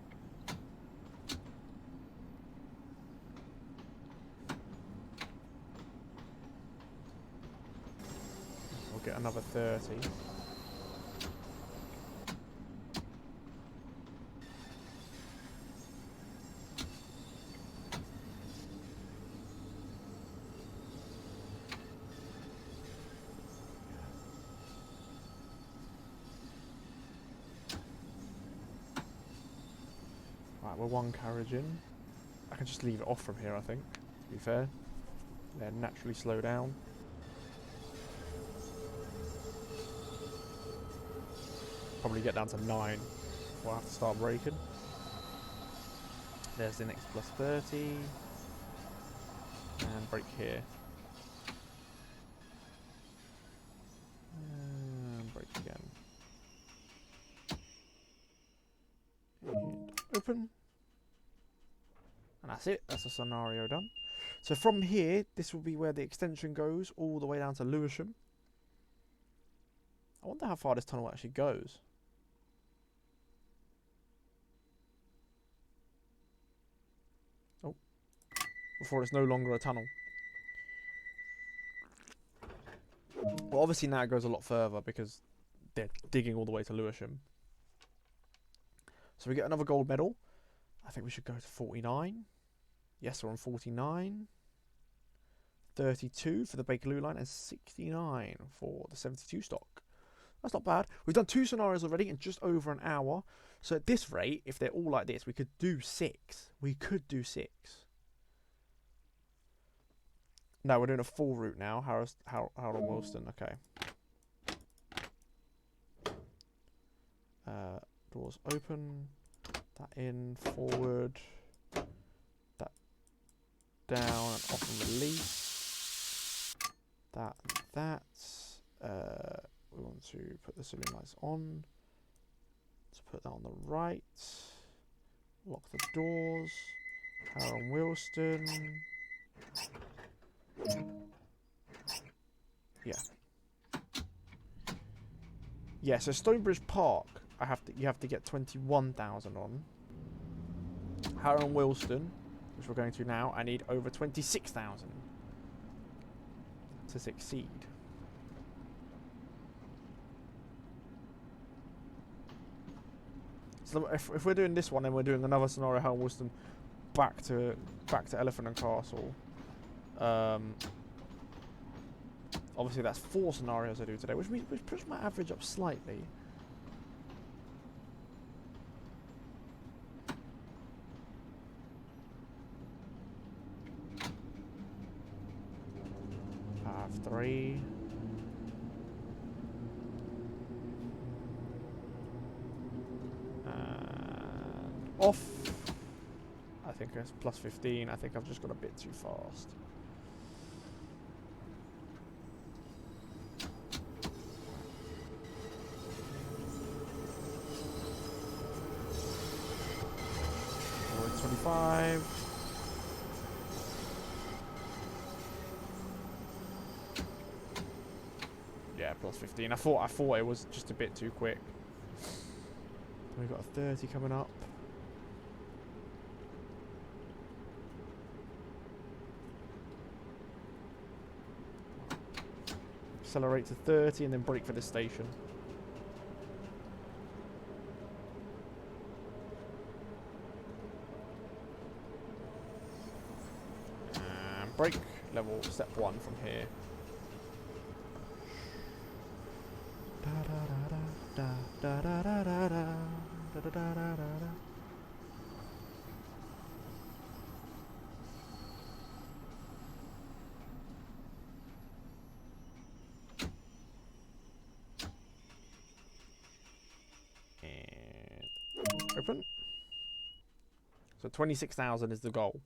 We'll get another 30. Right, we're 1 carriage in. I can just leave it off from here, I think, to be fair. Then naturally slow down. Probably get down to 9 before I have to start braking. There's the next plus 30. And brake here. And brake again. And open. And that's it. That's a scenario done. So from here, this will be where the extension goes, all the way down to Lewisham. I wonder how far this tunnel actually goes. Oh. Before it's no longer a tunnel. Well, obviously now it goes a lot further because they're digging all the way to Lewisham. So we get another gold medal. I think we should go to 49. Yes, we're on 49. 32 for the Bakerloo line and 69 for the 72 stock. That's not bad. We've done 2 scenarios already in just over an hour. So at this rate, if they're all like this, we could do 6. We could do 6. No, we're doing a full route now. Harold and Wilston. Okay. Doors open. That in, forward. That down and off and release. That and that. We want to put the ceiling lights on. Let's put that on the right. Lock the doors. Harold and Wilston. Yeah. Yeah, so Stonebridge Park, you have to get 21,000 on. Harold and Wilston, which we're going to now, I need over 26,000 to succeed. So if we're doing this one, then we're doing another scenario, Harold and Wilston back to Elephant and Castle. Obviously that's 4 scenarios I do today, which puts my average up slightly. I have 3. And off. I think it's plus 15. I think I've just got a bit too fast. Or 25. Yeah, plus 15. I thought it was just a bit too quick. We've got a 30 coming up. Accelerate to 30 and then brake for the station. And brake level step 1 from here. Open. So 26,000 is the goal.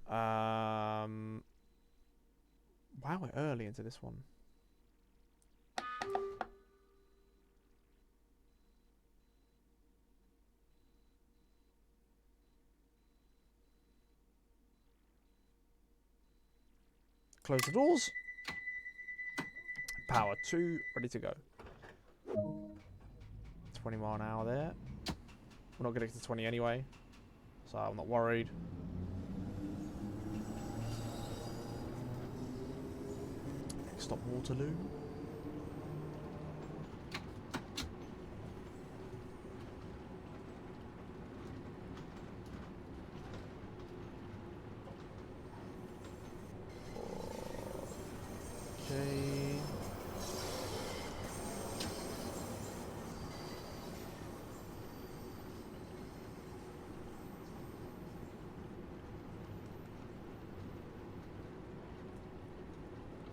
Wow, we're early into this one. Close the doors. Power 2, ready to go. 20 mile an hour there. We're not going to get to 20 anyway, so I'm not worried. Next stop, Waterloo. Okay.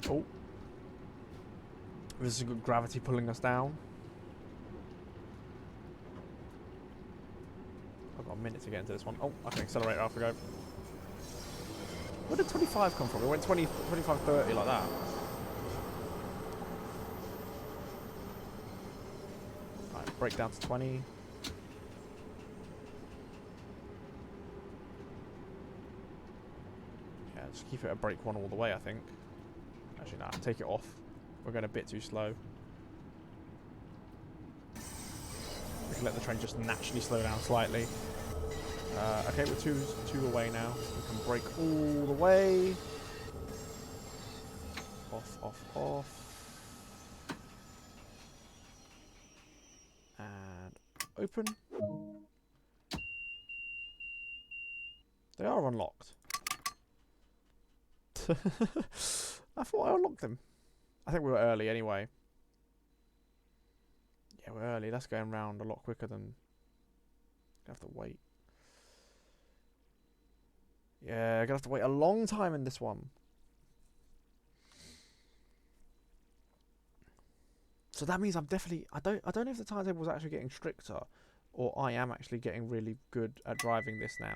Oh. This is a good gravity pulling us down. I've got a minute to get into this one. Oh, I can accelerate after go. Where did 25 come from? It went 20, 25, 30 like that. Right, brake down to 20. just keep it at break 1 all the way, I think. Actually, nah, take it off. We're going a bit too slow. We can let the train just naturally slow down slightly. Okay, we're two away now. We can brake all the way. Off, off, off. And open. They are unlocked. I thought I unlocked them. I think we were early anyway. Yeah, we're early. That's going round a lot quicker than... Gonna have to wait. Yeah, gonna have to wait a long time in this one. So that means I'm definitely... I don't know if the timetable was actually getting stricter, or I am actually getting really good at driving this now.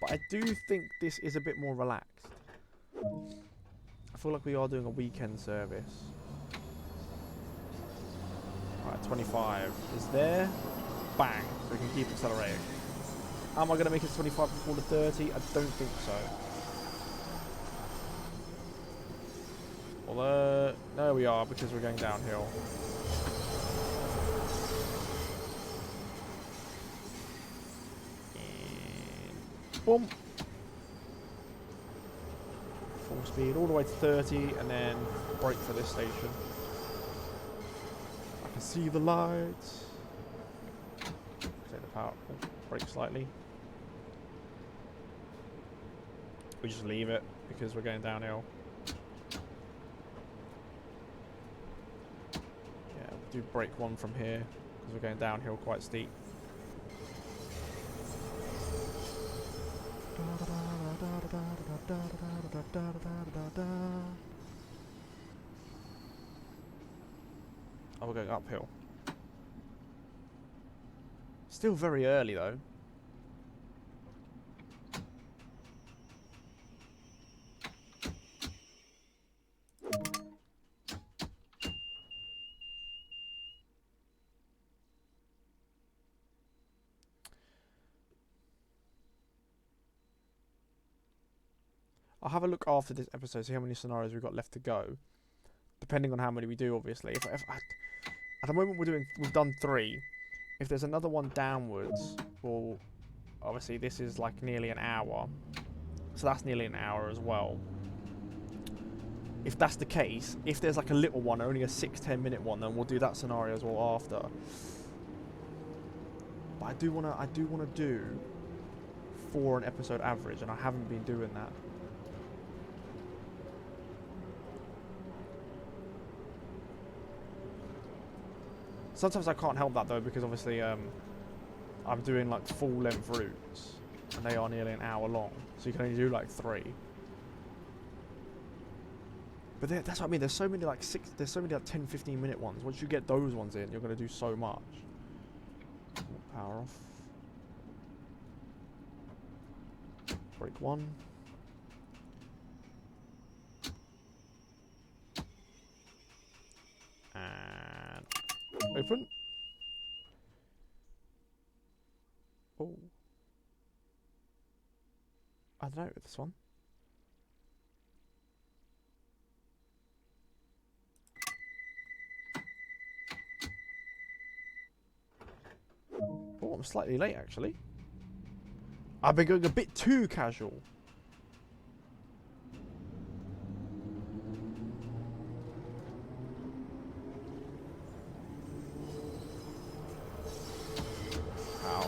But I do think this is a bit more relaxed. I feel like we are doing a weekend service. Alright, 25 is there. Bang. So we can keep accelerating. Am I going to make it 25 before the 30? I don't think so. Although, there we are, because we're going downhill. And boom. Full speed all the way to 30, and then brake for this station. I can see the lights. Take the power. Brake slightly. We just leave it because we're going downhill. Yeah, we'll do brake 1 from here because we're going downhill quite steep. Oh, we're going uphill. Still very early though. I'll have a look after this episode, see how many scenarios we've got left to go. Depending on how many we do, obviously. At the moment we've done 3. If there's another one downwards, well, obviously this is like nearly an hour. So that's nearly an hour as well. If that's the case, if there's like a little one, only a 6-10 minute one, then we'll do that scenario as well after. But I do wanna do 4 an episode average, and I haven't been doing that. Sometimes I can't help that though, because obviously I'm doing like full length routes, and they are nearly an hour long, so you can only do like 3. But that's what I mean. There's so many like 10-15 minute ones. Once you get those ones in, you're gonna do so much. Power off. Brake 1. And open. Oh. I don't know with this one. Oh, I'm slightly late actually. I've been going a bit too casual.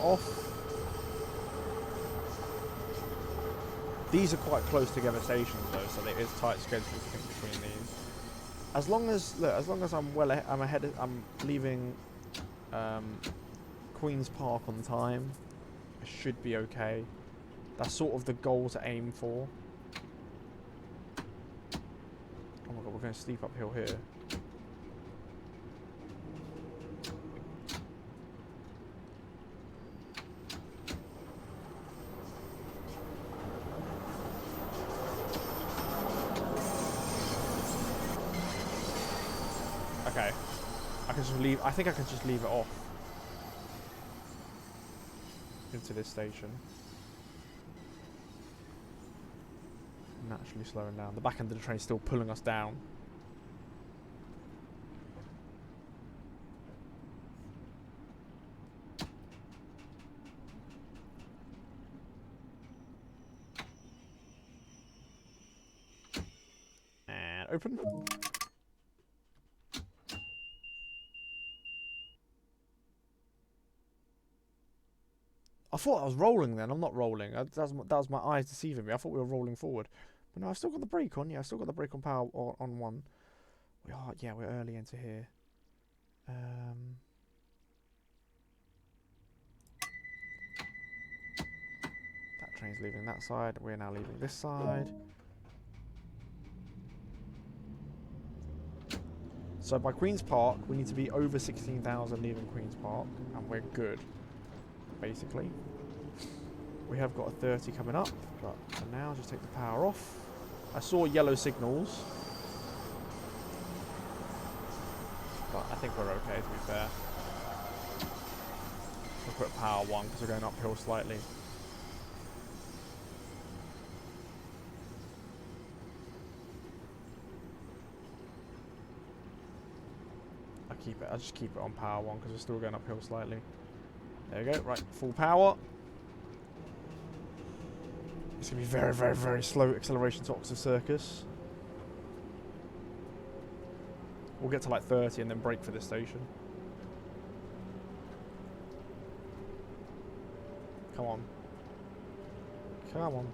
Off. These are quite close together stations though, so there is tight schedules between these. As long as I'm leaving Queen's Park on time, I should be okay. That's sort of the goal to aim for. Oh my god, we're going steep uphill here. Okay. I think I can just leave it off. Into this station. Naturally slowing down. The back end of the train is still pulling us down. And open. I thought I was rolling then. I'm not rolling. That was my eyes deceiving me. I thought we were rolling forward. But no, I've still got the brake on. Yeah, I've still got the brake on power on one. We are, yeah, we're early into here. That train's leaving that side. We're now leaving this side. So by Queen's Park, we need to be over 16,000 leaving Queen's Park, and we're good, basically. We have got a 30 coming up, but for now, just take the power off. I saw yellow signals, but I think we're okay, to be fair. We'll put power 1 because we're going uphill slightly. I'll just keep it on power 1 because we're still going uphill slightly. There we go, right, full power. It's going to be very, very, very slow acceleration to Oxford Circus. We'll get to like 30 and then brake for this station. Come on. Come on.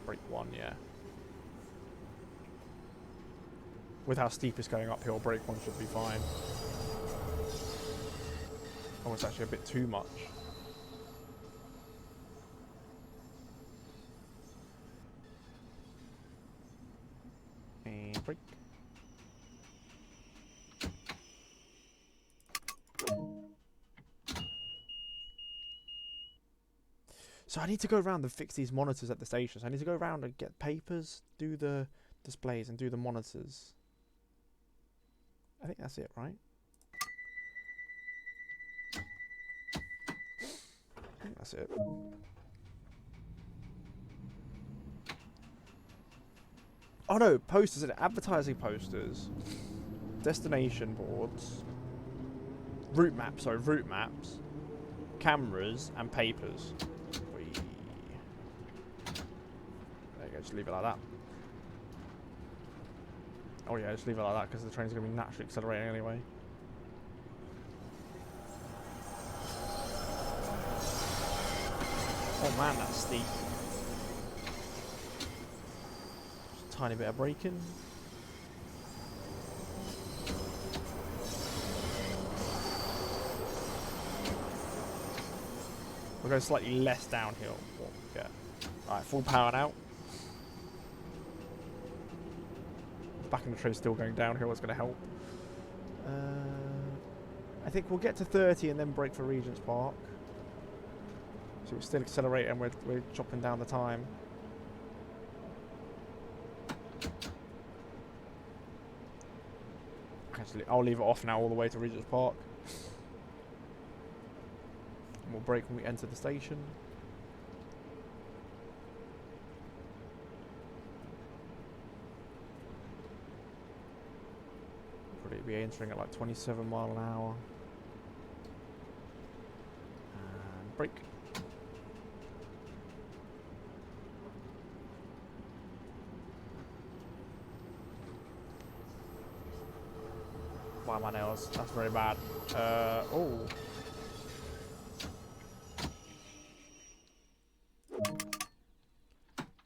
Brake 1, yeah. With how steep it's going uphill, brake 1 should be fine. Oh, it's actually a bit too much. And brake. So I need to go around and fix these monitors at the stations. I need to go around and get papers, do the displays, and do the monitors. I think that's it, right? I think that's it. Oh no, posters, advertising posters, destination boards, route maps, cameras, and papers. There you go, just leave it like that. Oh yeah, just leave it like that because the train's going to be naturally accelerating anyway. Oh man, that's steep. Just a tiny bit of braking. We'll go slightly less downhill. Yeah. Alright, full power now. Back in the train still going downhill, it's going to help. I think we'll get to 30 and then brake for Regent's Park. So we're still accelerating and we're chopping down the time. Actually, I'll leave it off now all the way to Regent's Park. And we'll brake when we enter the station. Be entering at like 27 miles an hour. And brake. Wow, my nails. That's very bad. Oh.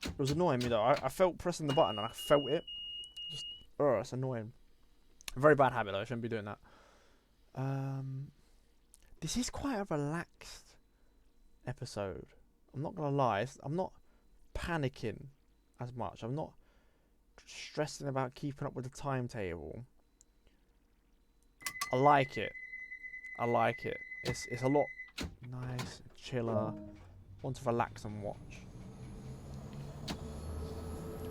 It was annoying me though. I felt pressing the button and I felt it. Just, oh, it's annoying. Very bad habit though, I shouldn't be doing that. This is quite a relaxed episode. I'm not gonna lie, I'm not panicking as much. I'm not stressing about keeping up with the timetable. I like it. I like it. It's a lot nice, chiller. Want to relax and watch.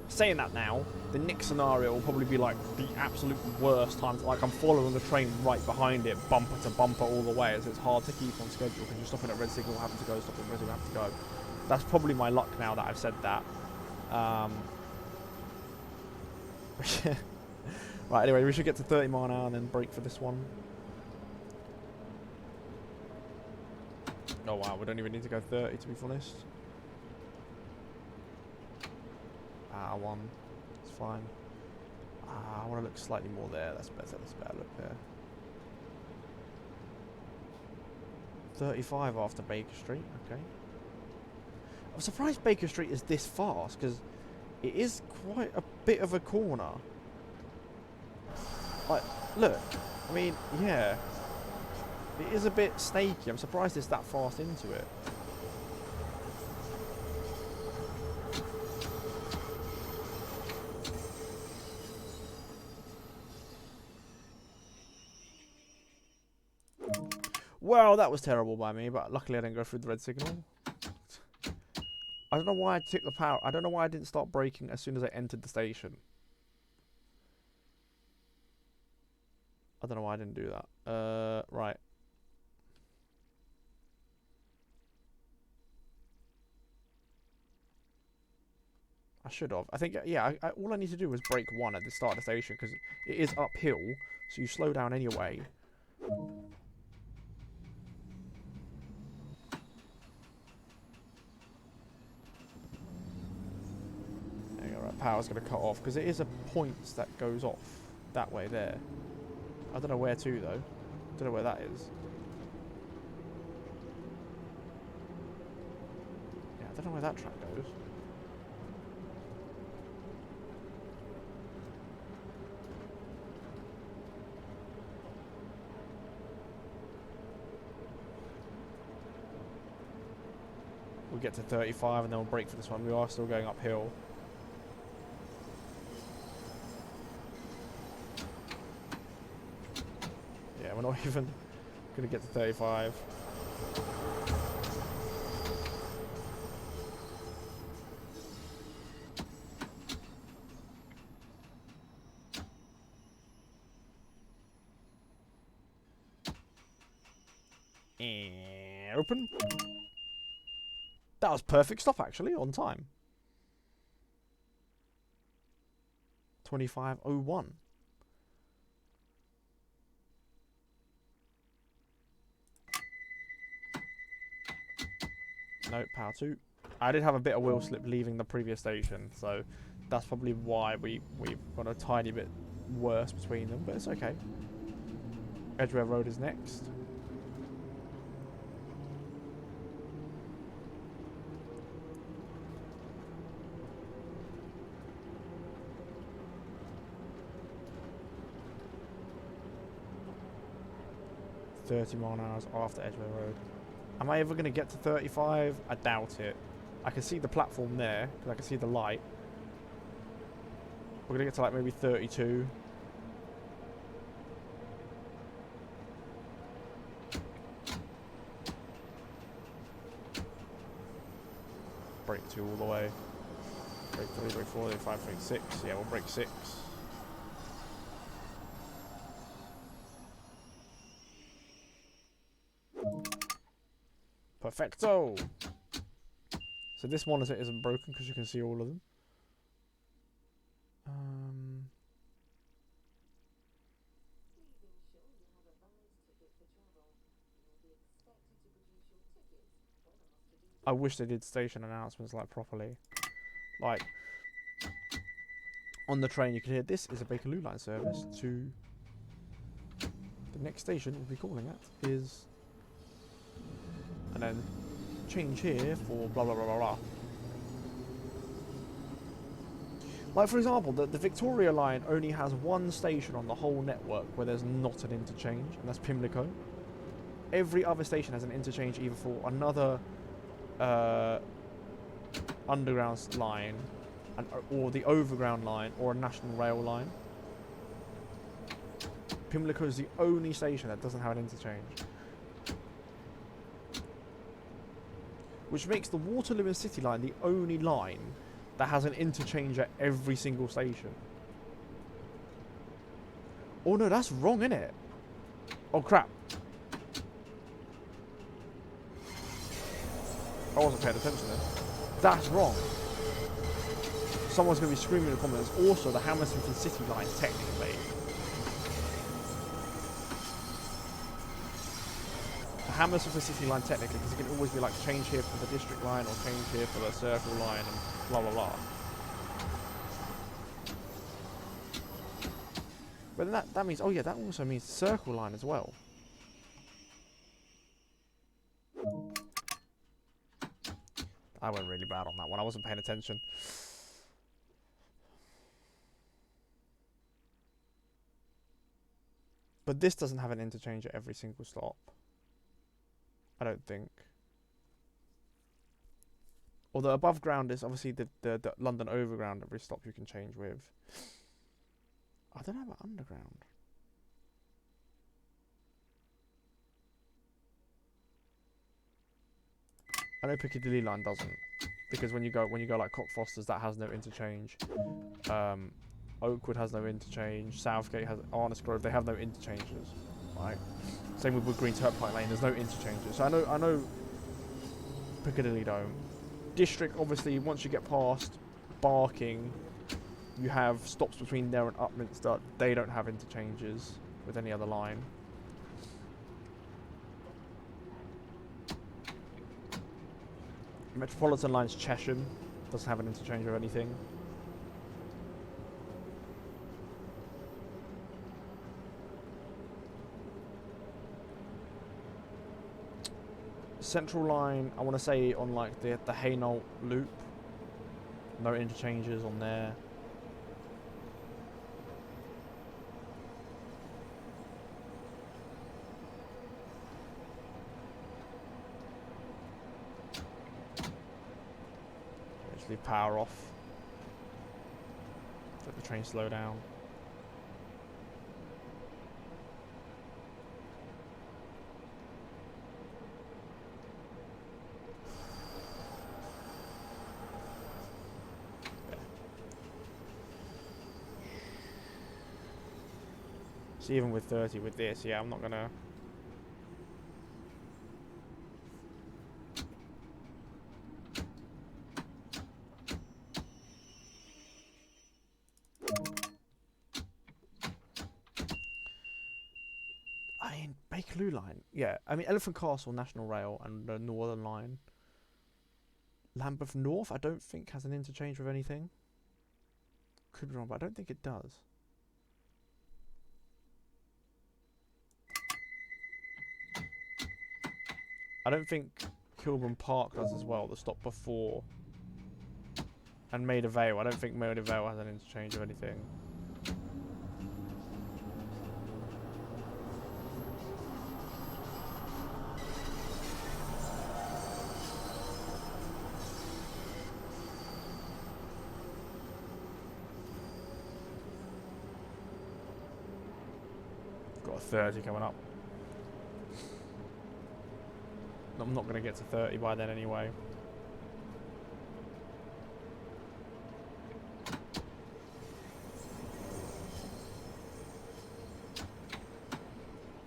Saying that now, the next scenario will probably be like the absolute worst time. Like I'm following the train right behind it, bumper to bumper all the way, so it's hard to keep on schedule because you're stopping at red signal, having to go, stopping at red signal, having to go. That's probably my luck now that I've said that. Right, anyway, we should get to 30 mile an hour and then brake for this one. Oh wow, we don't even need to go 30 to be honest. One. It's fine. I want to look slightly more there. That's better. That's better. Look there. 35 after Baker Street. Okay. I'm surprised Baker Street is this fast because it is quite a bit of a corner. Like, look. I mean, yeah. It is a bit snaky. I'm surprised it's that fast into it. Well, that was terrible by me, but luckily I didn't go through the red signal. I don't know why I took the power. I don't know why I didn't start braking as soon as I entered the station. I don't know why I didn't do that. Right. I should have. I think, yeah, all I need to do was brake one at the start of the station because it is uphill, so you slow down anyway. There you go, right, power's going to cut off because it is a point that goes off that way there. I don't know where to, though. I don't know where that is. Yeah, I don't know where that track goes. We'll get to 35 and then we'll brake for this one. We are still going uphill. Yeah, we're not even going to get to 35. And open. That was perfect stop, actually, on time. 25:01. Nope, power 2. I did have a bit of wheel slip leaving the previous station, so that's probably why we've got a tiny bit worse between them, but it's okay. Edgware Road is next. .30 mile an hour after Edgware Road. Am I ever going to get to 35? I doubt it. I can see the platform there, because I can see the light. We're going to get to like maybe 32. Brake 2 all the way. Brake 3, brake 4, brake 5, brake 6. Yeah, we'll brake 6. Perfecto! So this monitor isn't broken because you can see all of them. I wish they did station announcements like properly. Like, on the train you can hear this is a Bakerloo line service to the next station we'll be calling at is, and then change here for blah blah blah blah blah. Like for example, the Victoria line only has one station on the whole network where there's not an interchange, and that's Pimlico. Every other station has an interchange either for another underground line, or the overground line, or a national rail line. Pimlico is the only station that doesn't have an interchange. which makes the Waterloo and City line the only line that has an interchange at every single station. Oh no, that's wrong, innit? Oh crap. I wasn't paying attention then. That's wrong. Someone's going to be screaming in the comments. Also, the Hammersmith and City line, technically. The Hammersmith and City line, technically, because it can always be like change here for the district line or change here for the circle line and blah blah blah. But then that means, oh yeah, that also means circle line as well. I went really bad on that one. I wasn't paying attention. But this doesn't have an interchange at every single stop. I don't think. Although above ground is obviously the London Overground, every stop you can change with. I don't know about underground. I know Piccadilly line doesn't, because when you go like Cockfosters, that has no interchange. Oakwood has no interchange. Southgate has Arnos Grove. They have no interchanges, right? Same with Wood Green Turnpike Lane. There's no interchanges. So I know Piccadilly don't. District, obviously, once you get past Barking, you have stops between there and Upminster. They don't have interchanges with any other line. Metropolitan line's Chesham. Doesn't have an interchange or anything. Central line, I want to say on like the Hainault loop. No interchanges on there. Just leave power off. Let the train slow down. So even with 30 with this, yeah, I'm not gonna. I mean, Bakerloo line, yeah. I mean, Elephant Castle, National Rail, and the Northern Line. Lambeth North, I don't think has an interchange with anything. Could be wrong, but I don't think it does. I don't think Kilburn Park does as well, the stop before. And Maida Vale, I don't think Maida Vale has an interchange or anything. Got a 30 coming up. I'm not going to get to 30 by then anyway.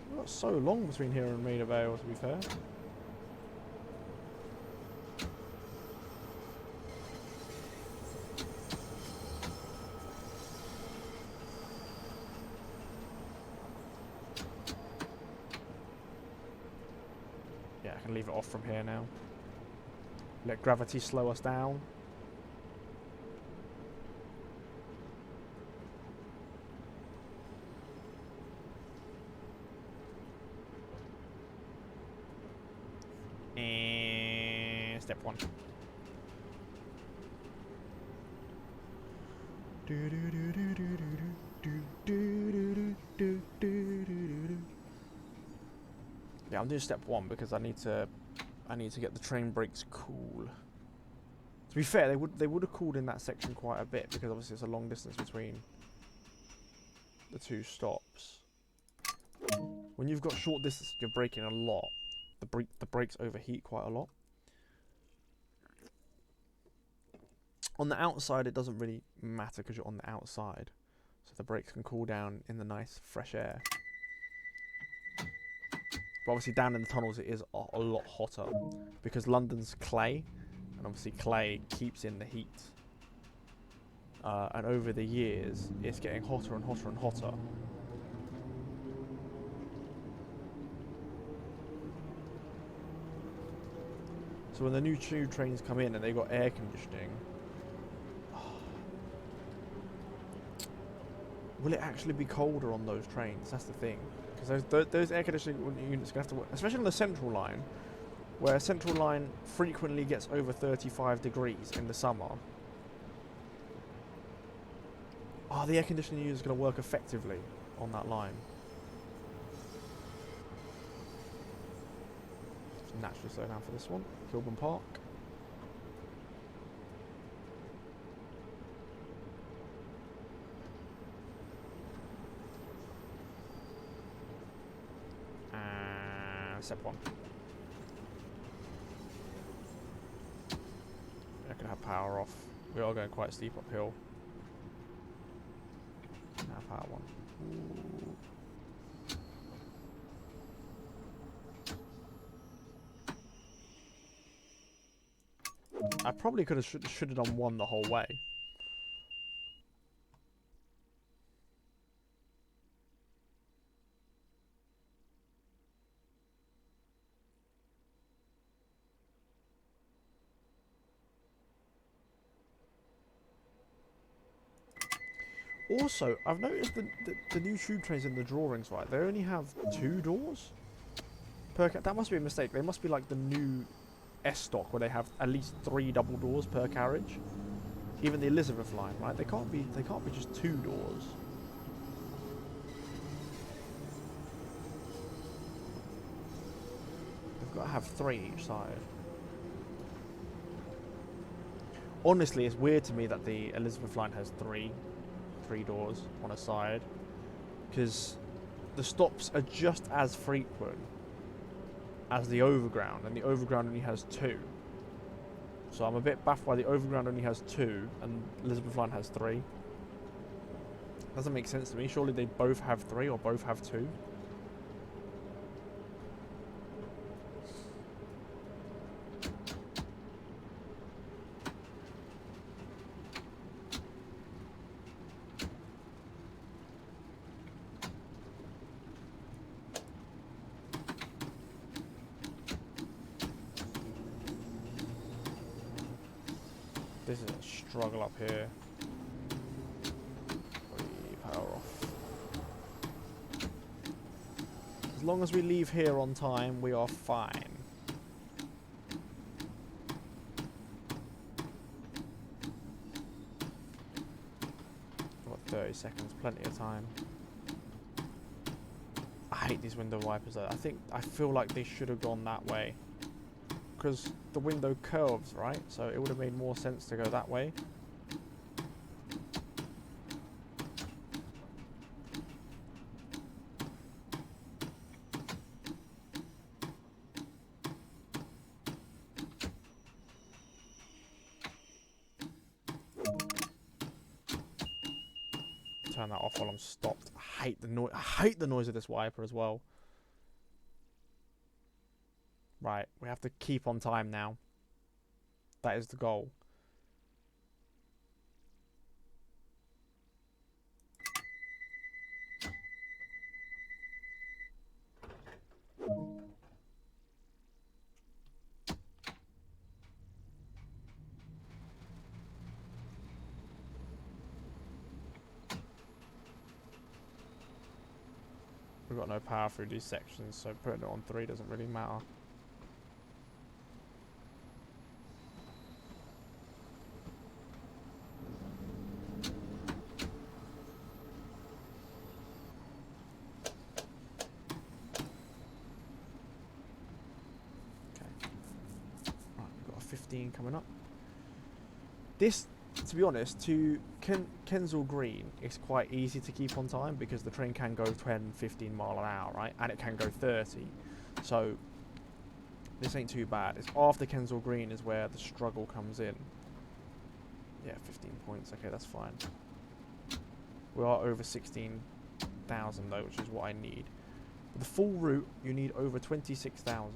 We've got so long between here and Maida Vale, to be fair. Yeah, I can leave it off from here now. Let gravity slow us down. And step one. Yeah, I'm doing step one because I need to get the train brakes cool. To be fair, they would have cooled in that section quite a bit because obviously it's a long distance between the two stops. When you've got short distance, you're braking a lot. The brakes overheat quite a lot. On the outside, it doesn't really matter because you're on the outside. So the brakes can cool down in the nice fresh air. But obviously down in the tunnels it is a lot hotter because London's clay, and obviously clay keeps in the heat. And over the years, it's getting hotter and hotter and hotter. So when the new tube trains come in and they've got air conditioning, will it actually be colder on those trains? That's the thing. Because those air conditioning units are going to have to work, especially on the Central Line, where Central Line frequently gets over 35 degrees in the summer. Are the air conditioning units going to work effectively on that line? Just naturally slow down for this one. Kilburn Park. Step one. I can have power off. We are going quite steep uphill. Now power one. Ooh. I probably could have should have done one the whole way. Also, I've noticed the new tube trains in the drawings, right? They only have 2 doors per. That must be a mistake. They must be like the new S stock where they have at least 3 double doors per carriage. Even the Elizabeth line, right? They can't be just 2 doors. They've got to have 3 each side. Honestly, it's weird to me that the Elizabeth line has 3 doors on a side, because the stops are just as frequent as the overground, and the overground only has 2. So I'm a bit baffled why the overground only has 2 and Elizabeth line has 3. Doesn't make sense to me. Surely they both have 3 or both have 2. This is a struggle up here. Power off. As long as we leave here on time, we are fine. Got 30 seconds, plenty of time. I hate these window wipers though. I feel like they should have gone that way. Because the window curves, right? So it would have made more sense to go that way. Turn that off while I'm stopped. I hate the noise. I hate the noise of this wiper as well. Right, we have to keep on time now. That is the goal. We've got no power through these sections, so putting it on 3 doesn't really matter. Coming up. This, to be honest, to Kensal Green, it's quite easy to keep on time because the train can go 10, 15 mile an hour, right? And it can go 30. So this ain't too bad. It's after Kensal Green is where the struggle comes in. Yeah, 15 points. Okay, that's fine. We are over 16,000 though, which is what I need. For the full route, you need over 26,000.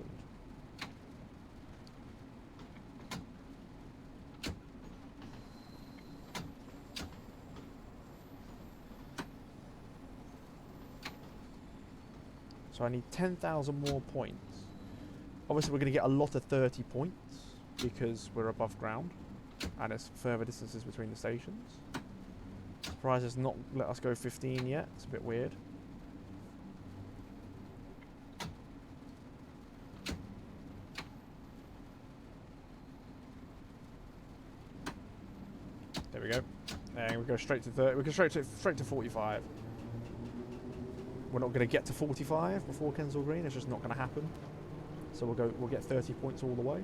So I need 10,000 more points. Obviously, we're going to get a lot of 30 points because we're above ground and there's further distances between the stations. Surprised it's not let us go 15 yet. It's a bit weird. There we go. And we go straight to 30. We go straight to 45. We're not going to get to 45 before Kensal Green. It's just not going to happen. So we'll get 30 points all the way.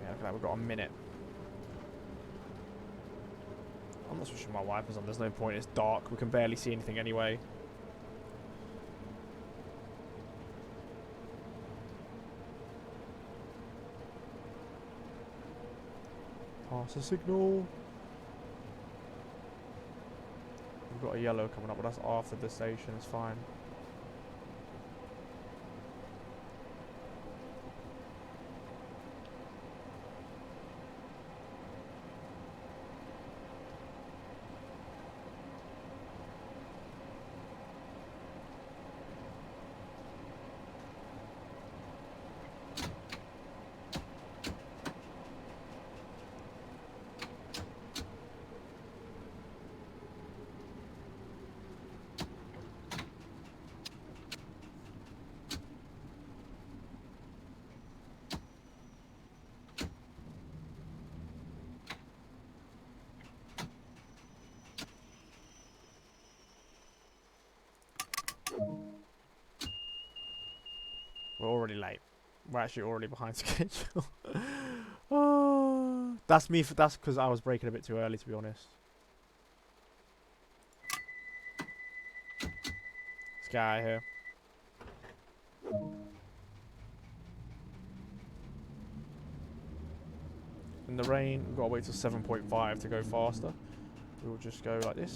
Yeah, look at that. We've got a minute. I'm not switching my wipers on. There's no point. It's dark. We can barely see anything anyway. Pass the signal. We've got a yellow coming up, but that's after the station. It's fine. We're already late. We're actually already behind schedule. Oh, that's me. That's because I was breaking a bit too early, to be honest. Let's get out of here. In the rain, we've got to wait till 7.5 to go faster. We'll just go like this.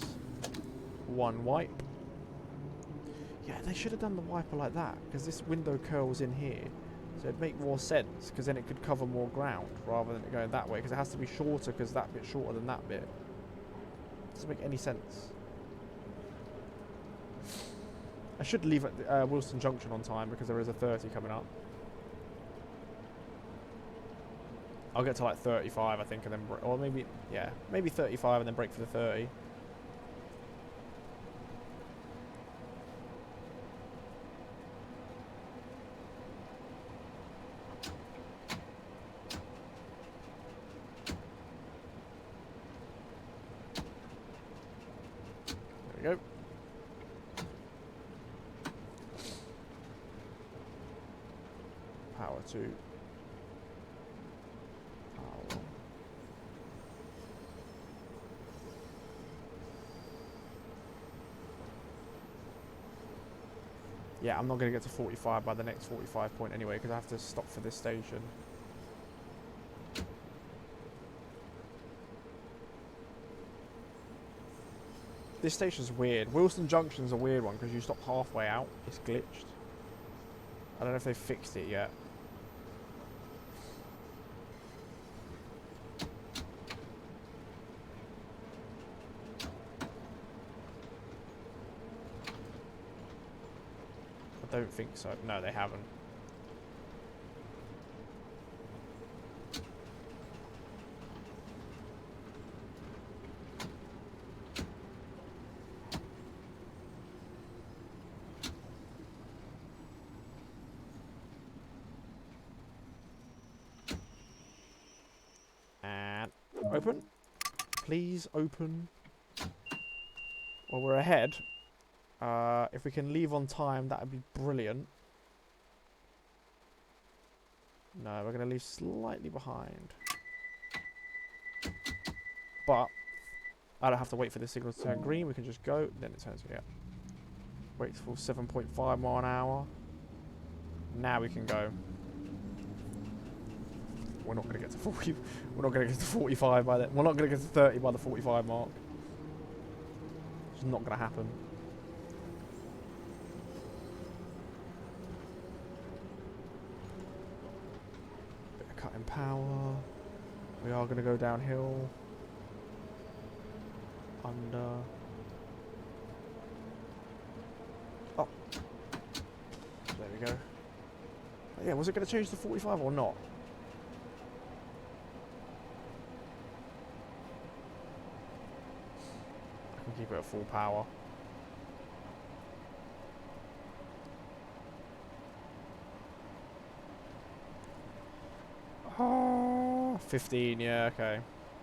One wipe. Yeah, they should have done the wiper like that, because this window curls in here. So it'd make more sense, because then it could cover more ground, rather than it going that way, because it has to be shorter, because that bit's shorter than that bit. Doesn't make any sense. I should leave at Wilson Junction on time, because there is a 30 coming up. I'll get to like 35, I think, and then... Or maybe... Yeah, maybe 35 and then break for the 30. There we go. Power 2. Power 1. Yeah, I'm not going to get to 45 by the next 45 point anyway, because I have to stop for this station. This station's weird. Wilson Junction's a weird one, because you stop halfway out. It's glitched. I don't know if they've fixed it yet. I don't think so. No, they haven't. And open. Please open. Well, we're ahead. If we can leave on time, that would be brilliant. No, we're going to leave slightly behind. But I don't have to wait for the signal to turn green. We can just go. Then it turns green. Wait for 7.5 mile an hour. Now we can go. we're not going to get to 40. We're not going to get to 45 by that. We're not going to get to 30 by the 45 mark. It's not going to happen. Bit of cutting power. We are going to go downhill. Under. Oh. There we go. But yeah, was it going to change to 45 or not? I can keep it at full power. Oh, 15, yeah, okay.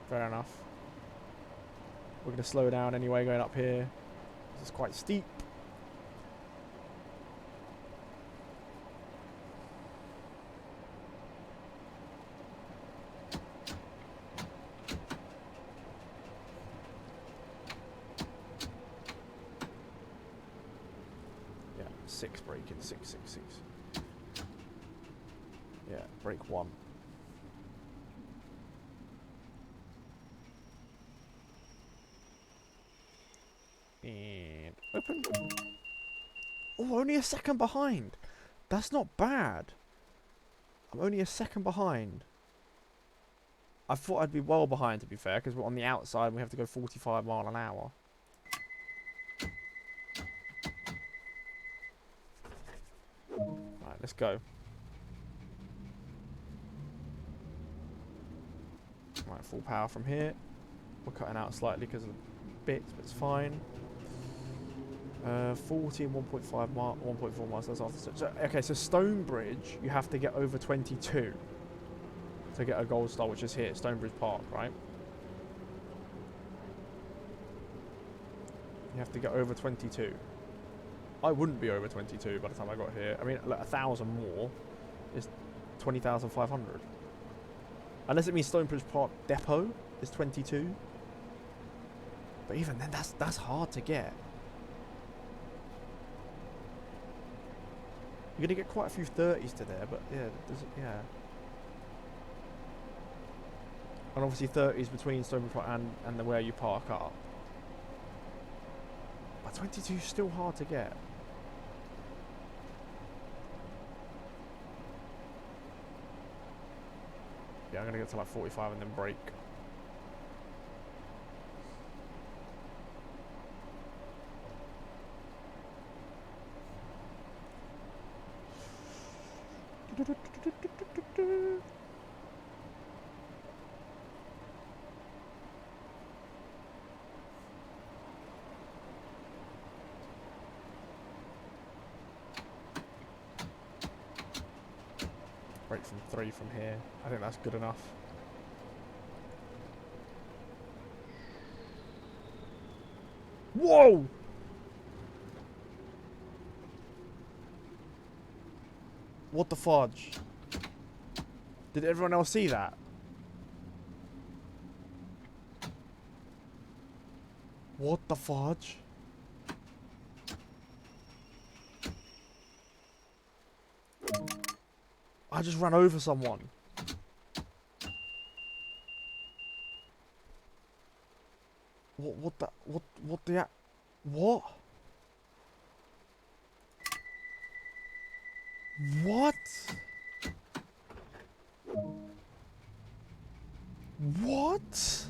Fair enough. We're going to slow down anyway going up here. This is quite steep. Yeah, 6 braking, 6, 6, 6. Yeah, brake 1. And open. Oh, only a second behind. That's not bad. I'm only a second behind. I thought I'd be well behind, to be fair, because we're on the outside and we have to go 45 mile an hour. Right, let's go. Right, full power from here. We're cutting out slightly because of the bits, but it's fine. 40 and 1.5 mile, 1.4 miles. That's after. So, okay, so Stonebridge, you have to get over 22 to get a gold star, which is here, Stonebridge Park, right? You have to get over 22. I wouldn't be over 22 by the time I got here. I mean, like 1,000 more is 20,500. Unless it means Stonebridge Park Depot is 22. But even then, that's hard to get. You're gonna get quite a few 30s to there, but yeah, yeah. And obviously 30s between Stonebridge Park and where you park up. But 22 is still hard to get. Yeah, I'm gonna get to like 45 and then brake. Brake from 3 from here. I think that's good enough. Whoa! What the fudge? Did everyone else see that? What the fudge? I just ran over someone. What the what? What? What?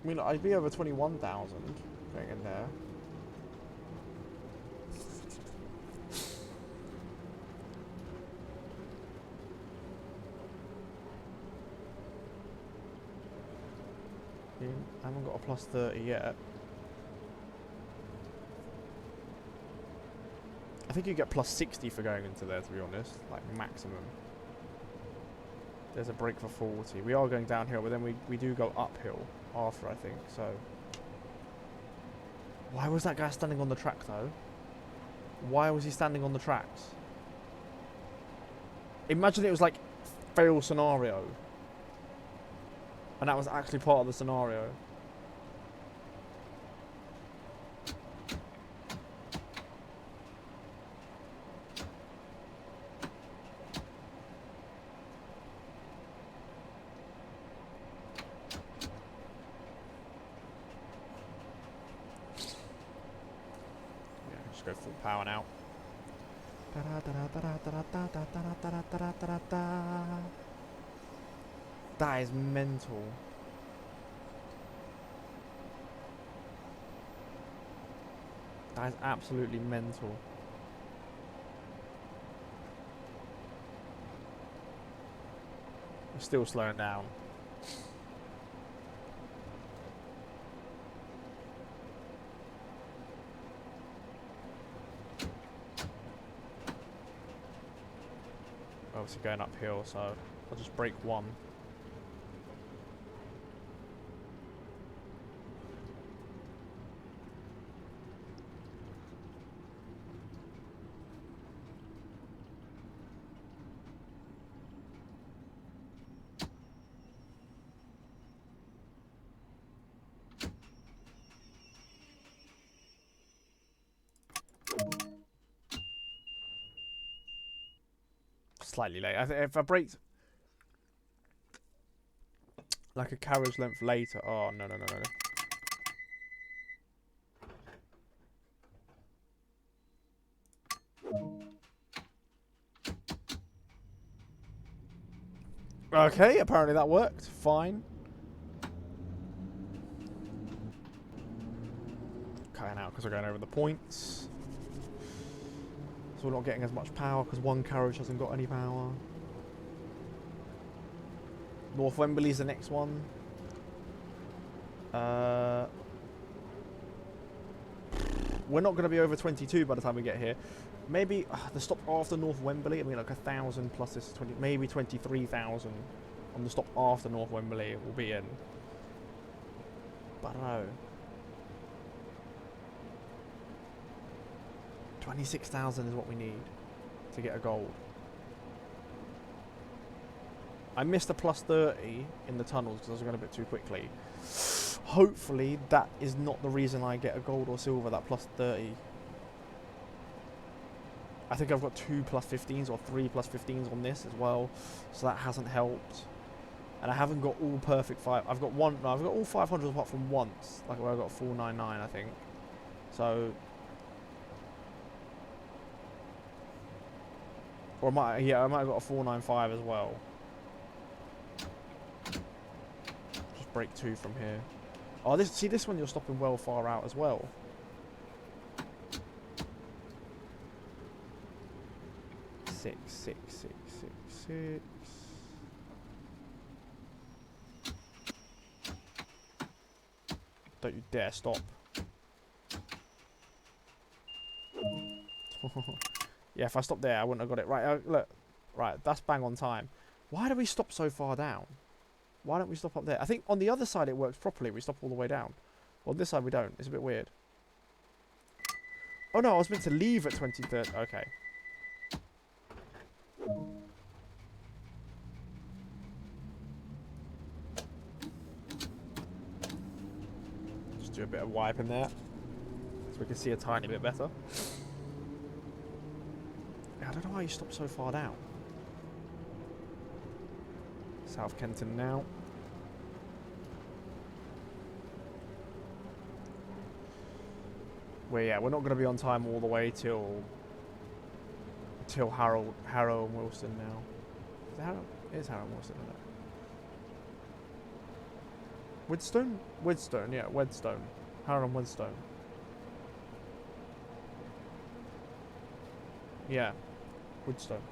I mean, I'd be over 21,000 going in there. I haven't got a plus 30 yet. I think you get plus 60 for going into there, to be honest. Like, maximum. There's a brake for 40. We are going downhill, but then we do go uphill after, I think, so. Why was that guy standing on the track, though? Why was he standing on the tracks? Imagine it was, like, fail scenario. And that was actually part of the scenario. Just go full power now. That is mental. That is absolutely mental. We're still slowing down. Obviously going uphill, so I'll just break one. Slightly late. If I braked like a carriage length later. Oh, no. Okay, apparently that worked. Fine. Cutting out because we're going over the points. So we're not getting as much power because one carriage hasn't got any power. North Wembley's the next one. We're not going to be over 22 by the time we get here. Maybe the stop after North Wembley, I mean like 1,000 plus this 20, maybe 23,000 on the stop after North Wembley will be in. But I don't know. 26,000 is what we need to get a gold. I missed a plus 30 in the tunnels because I was going a bit too quickly. Hopefully that is not the reason I get a gold or silver, that plus 30. I think I've got 2 plus 15s or 3 plus 15s on this as well, so that hasn't helped. And I haven't got all perfect 5. I've got one. No, I've got all 500s apart from once, like where I got 499, I think. So, or I might have got a 495 as well. Just break 2 from here. Oh, this one you're stopping well far out as well. Six. Don't you dare stop. Yeah, if I stopped there, I wouldn't have got it. Right, look. Right, that's bang on time. Why do we stop so far down? Why don't we stop up there? I think on the other side it works properly. We stop all the way down. On this side we don't. It's a bit weird. Oh no, I was meant to leave at 23rd. Okay. Just do a bit of wiping there, so we can see a tiny bit better. I don't know why you stopped so far down. South Kenton now. We're not going to be on time all the way till Harrow and Wilston now. Is it Harrow? It is Harrow and Wilston, isn't it? Widstone? Widstone, yeah, Wedstone. Harrow and Wedstone. Yeah. Woodstone.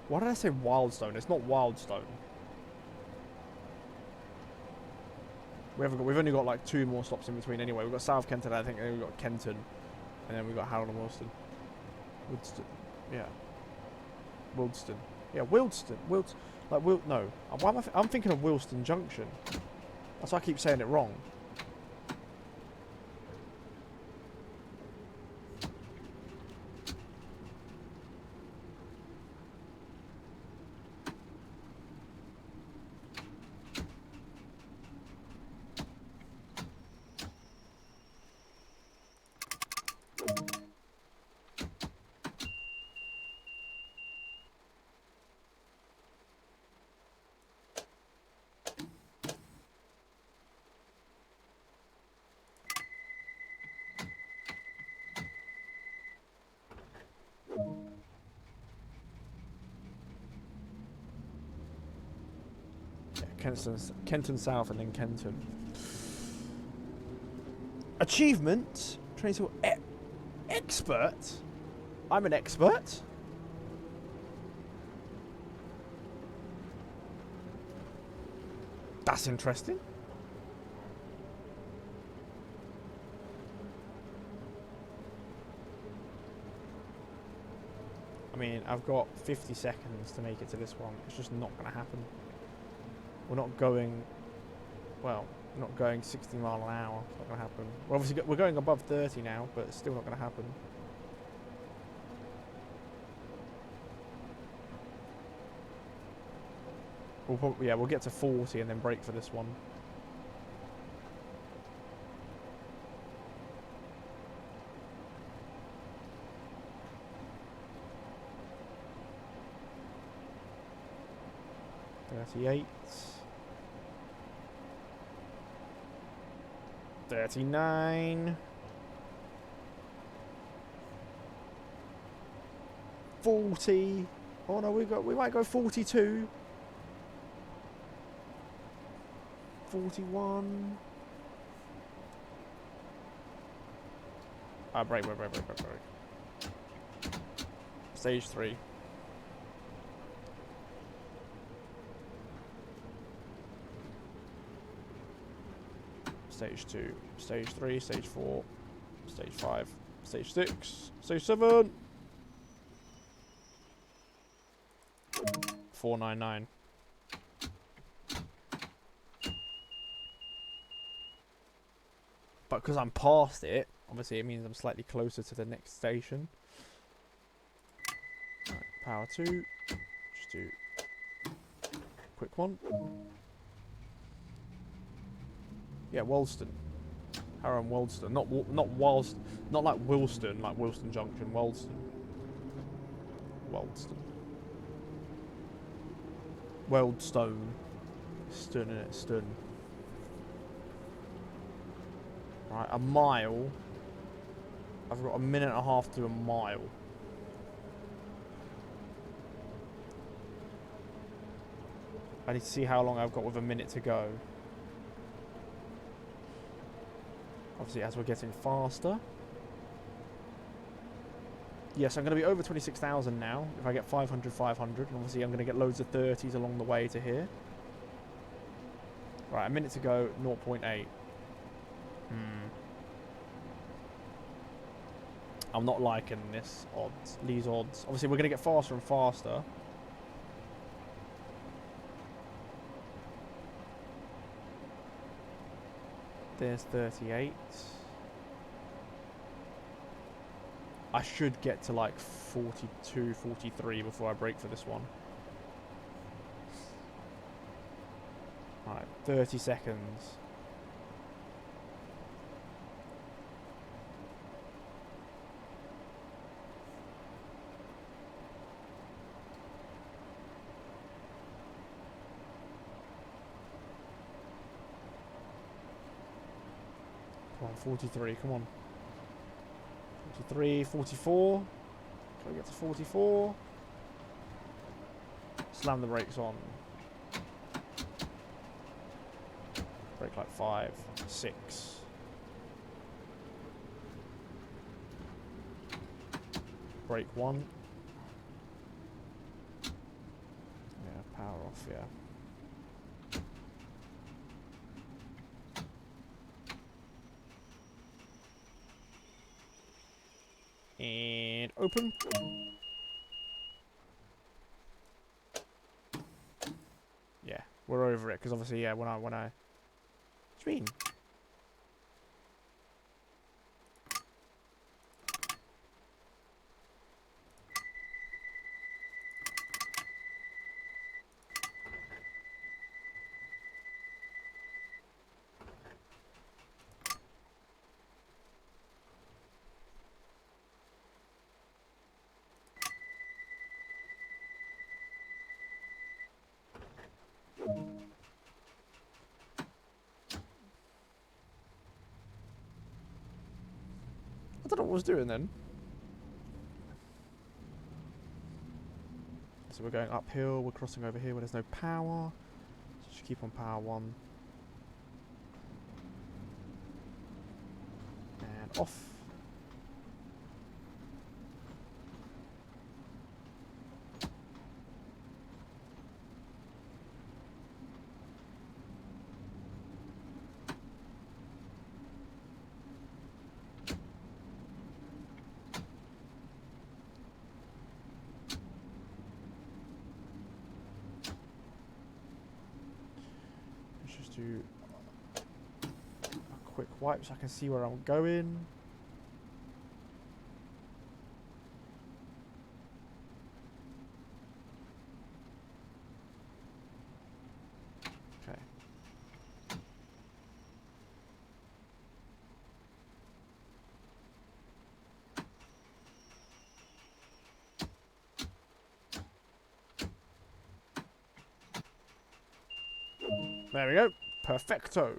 Why did I say Wildstone? It's not Wildstone. We've only got like 2 more stops in between anyway. We've got South Kenton, I think, and then we've got Kenton. And then we've got Harrow and Wilston. Wilston. Yeah. Wilston. Yeah, Wilston. No. Why am I'm thinking of Wilston Junction. That's why I keep saying it wrong. Kenton South and then Kenton. Achievement. Training to expert. I'm an expert. That's interesting. I mean, I've got 50 seconds to make it to this one. It's just not going to happen. We're not going, well, we're not going 60 mile an hour. It's not going to happen. We're obviously we're going above 30 now, but it's still not going to happen. We'll probably, yeah, we'll get to 40 and then break for this one. $38. $39. $40. Oh no, we might go 42. 41. Break. Stage 3. Stage 2, Stage 3, Stage 4, Stage 5, Stage 6, Stage 7. 499. But because I'm past it, obviously it means I'm slightly closer to the next station. Right, power 2. Just do quick one. Yeah, Wolston. Harrow and Wolston. Not like Wilston, like Wilston Junction. Wolston. Weldstone. Stun in it, stun. Right, a mile. I've got a minute and a half to a mile. I need to see how long I've got with a minute to go. Obviously, as we're getting faster. Yes, I'm going to be over 26,000 now. If I get 500, 500. And obviously, I'm going to get loads of 30s along the way to here. Right, a minute to go, 0.8. I'm not liking these odds. Obviously, we're going to get faster and faster. There's 38. I should get to like 42, 43 before I break for this one. Alright, 30 seconds. Come on, 43, come on. 43, 44. Can we get to 44? Slam the brakes on. Brake like 5, 6. Brake 1. Yeah, power off, yeah. And open. Yeah, we're over it because obviously, yeah, when I. What do you mean? I don't know what I was doing then. So we're going uphill, we're crossing over here where there's no power. Just keep on power 1. And off. Let's just do a quick wipe so I can see where I'm going. Okay. There we go. Perfecto.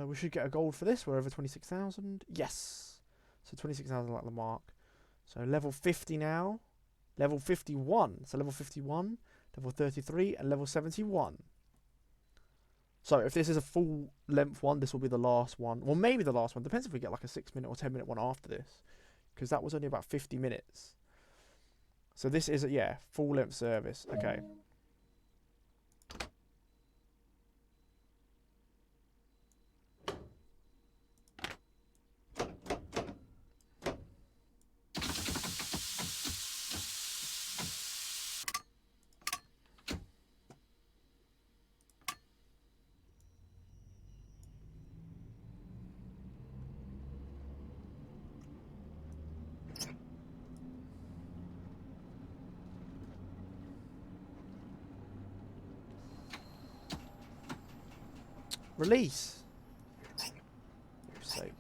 We should get a gold for this. We're over 26,000. Yes. So 26,000 like the mark. So level 50 now. Level 51. So level 51, level 33, and level 71. So if this is a full length one, this will be the last one. Well, maybe the last one. Depends if we get like a 6-minute or 10-minute one after this. Because that was only about 50 minutes. So this is, yeah, full length service. Okay. Release. For sake.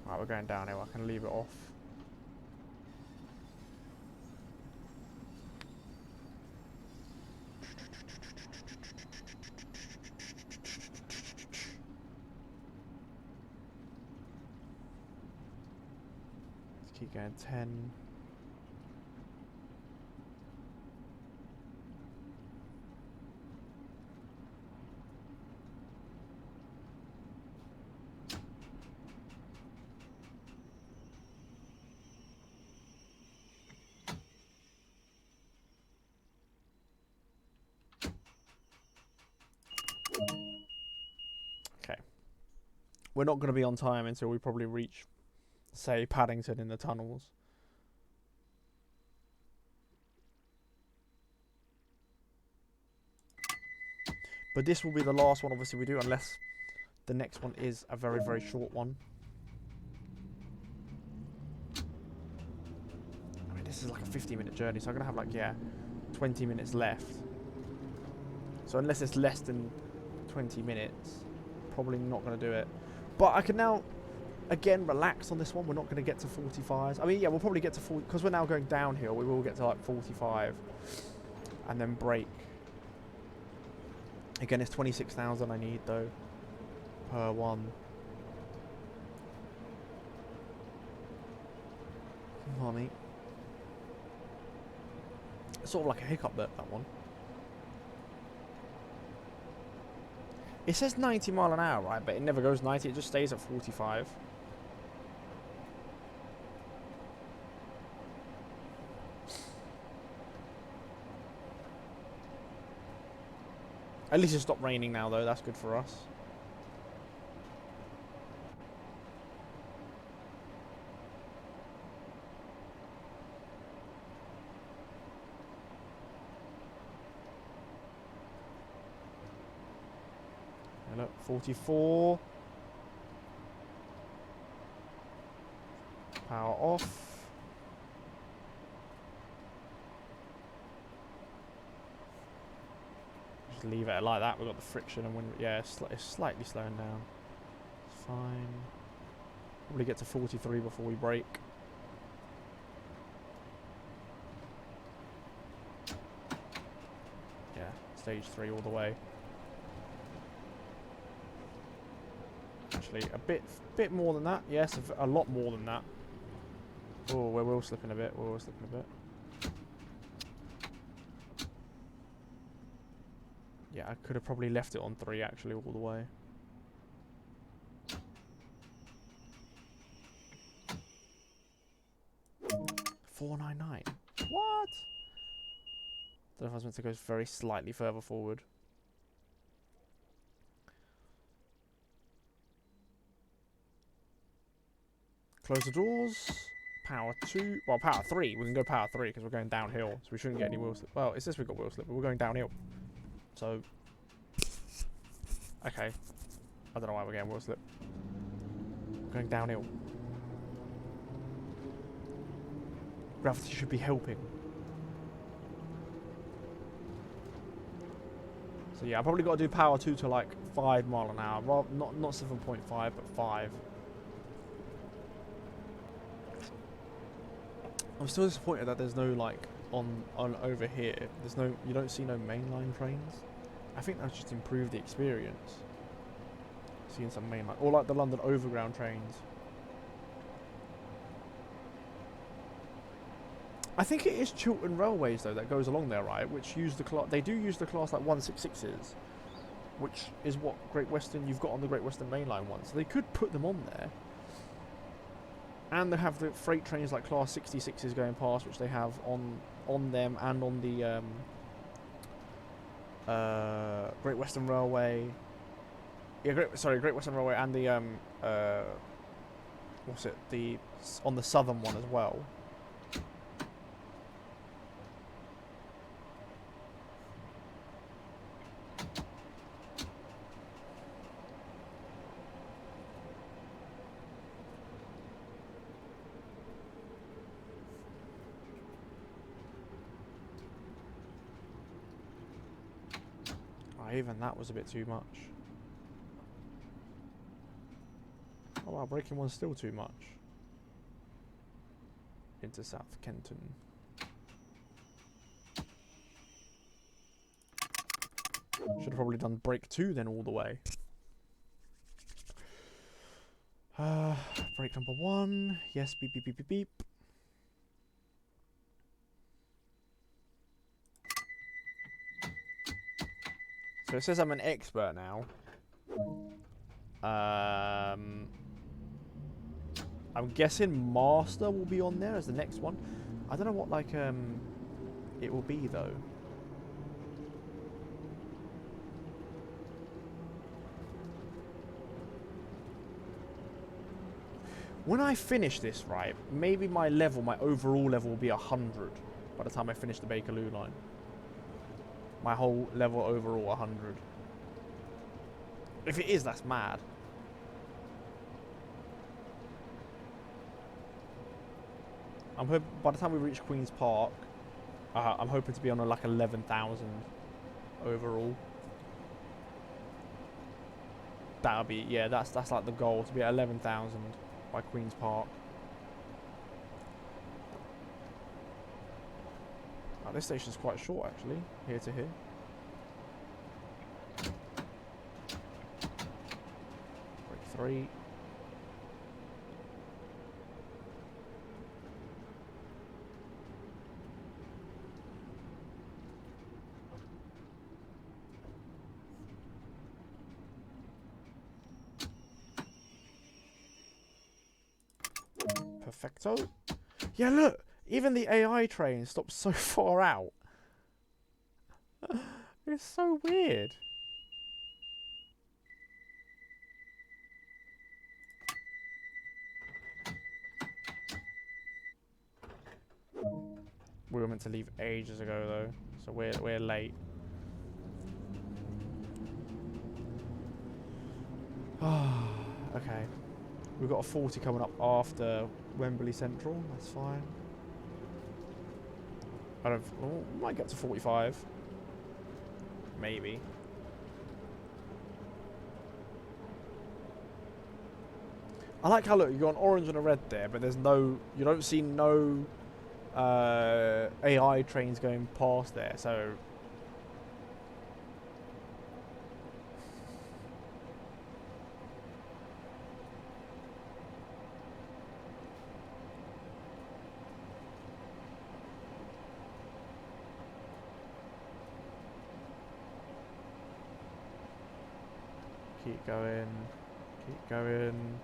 Right, we're going down here. I can leave it off. Let's keep going 10. Okay. We're not going to be on time until we probably reach, say, Paddington in the tunnels. But this will be the last one, obviously, we do, unless the next one is a very, very short one. I mean, this is like a 50-minute journey, so I'm going to have, like, yeah, 20 minutes left. So unless it's less than 20 minutes, probably not going to do it. But I can now, again, relax on this one. We're not going to get to 45s. I mean, yeah, we'll probably get to 40, because we're now going downhill, we will get to, like, 45. And then break. Again, it's 26,000 I need, though, per one. Come on, mate. It's sort of like a hiccup, that one. It says 90 mile an hour, right? But it never goes 90. It just stays at 45. At least it stopped raining now, though. That's good for us. Hey, look, 44. Power off. Just leave it like that. We've got the friction and wind. Yeah, it's slightly slowing down. It's fine. Probably get to 43 before we break. Yeah, stage 3 all the way. actually. A bit more than that. Yes, a lot more than that. Oh, we're wheel slipping a bit. We're wheel slipping a bit. Yeah, I could have probably left it on 3 actually all the way. $4.99. What? Don't know if I was meant to go very slightly further forward. Close the doors. Power 2. Well, power 3. We can go power 3 because we're going downhill. So we shouldn't get any wheel slip. Well, it says we've got wheel slip, but we're going downhill. So. Okay. I don't know why we're getting wheel slip. We're going downhill. Gravity should be helping. So yeah, I probably got to do power 2 to like 5 mile an hour. Well, not 7.5, but 5. I'm still disappointed that there's no like on over here. There's no, you don't see no mainline trains. I think that's just improved the experience. Seeing some mainline, or like the London Overground trains. I think it is Chiltern Railways though that goes along there, right? Which use the class. They do use the class like 166s, which is what Great Western you've got on the Great Western Mainline one. So they could put them on there. And they have the freight trains like class 66s going past, which they have on them and on the Great Western Railway. Yeah, Great Western Railway and the what's it? On the Southern one as well. Even that was a bit too much. Oh wow, braking one's still too much. Into South Kenton. Should have probably done brake 2 then all the way. Brake number 1. Yes, beep beep beep beep beep. So it says I'm an expert now. I'm guessing Master will be on there as the next one. I don't know what like it will be though. When I finish this, right, maybe my overall level will be 100 by the time I finish the Bakerloo line. My whole level overall 100. If it is, that's mad. I'm hoping by the time we reach Queen's Park, I'm hoping to be on like 11,000 overall. That'll be, yeah, that's like the goal, to be at 11,000 by Queen's Park. Oh, this station's quite short actually, here to here. Break 3. Perfecto. Yeah, look! Even the AI train stops so far out. It's so weird. We were meant to leave ages ago though, so we're late. Okay. We've got a 40 coming up after Wembley Central, that's fine. I don't. Oh, we might get to 45. Maybe. I like how, look, you got an orange and a red there, but there's no, you don't see no AI trains going past there, so. Keep going. Keep going.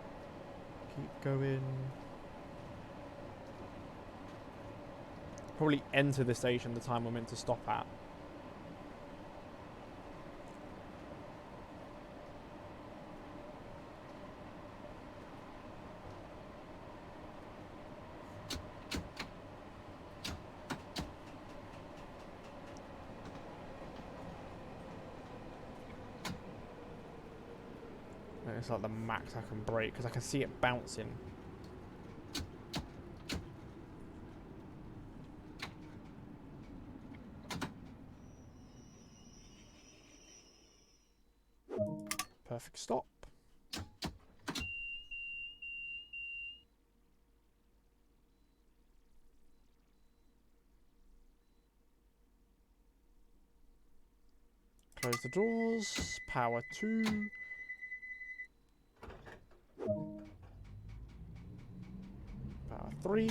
Keep going. Probably enter the station the time we're meant to stop at. It's like the max I can break because I can see it bouncing. Perfect stop. Close the doors. Power 2. Power 3.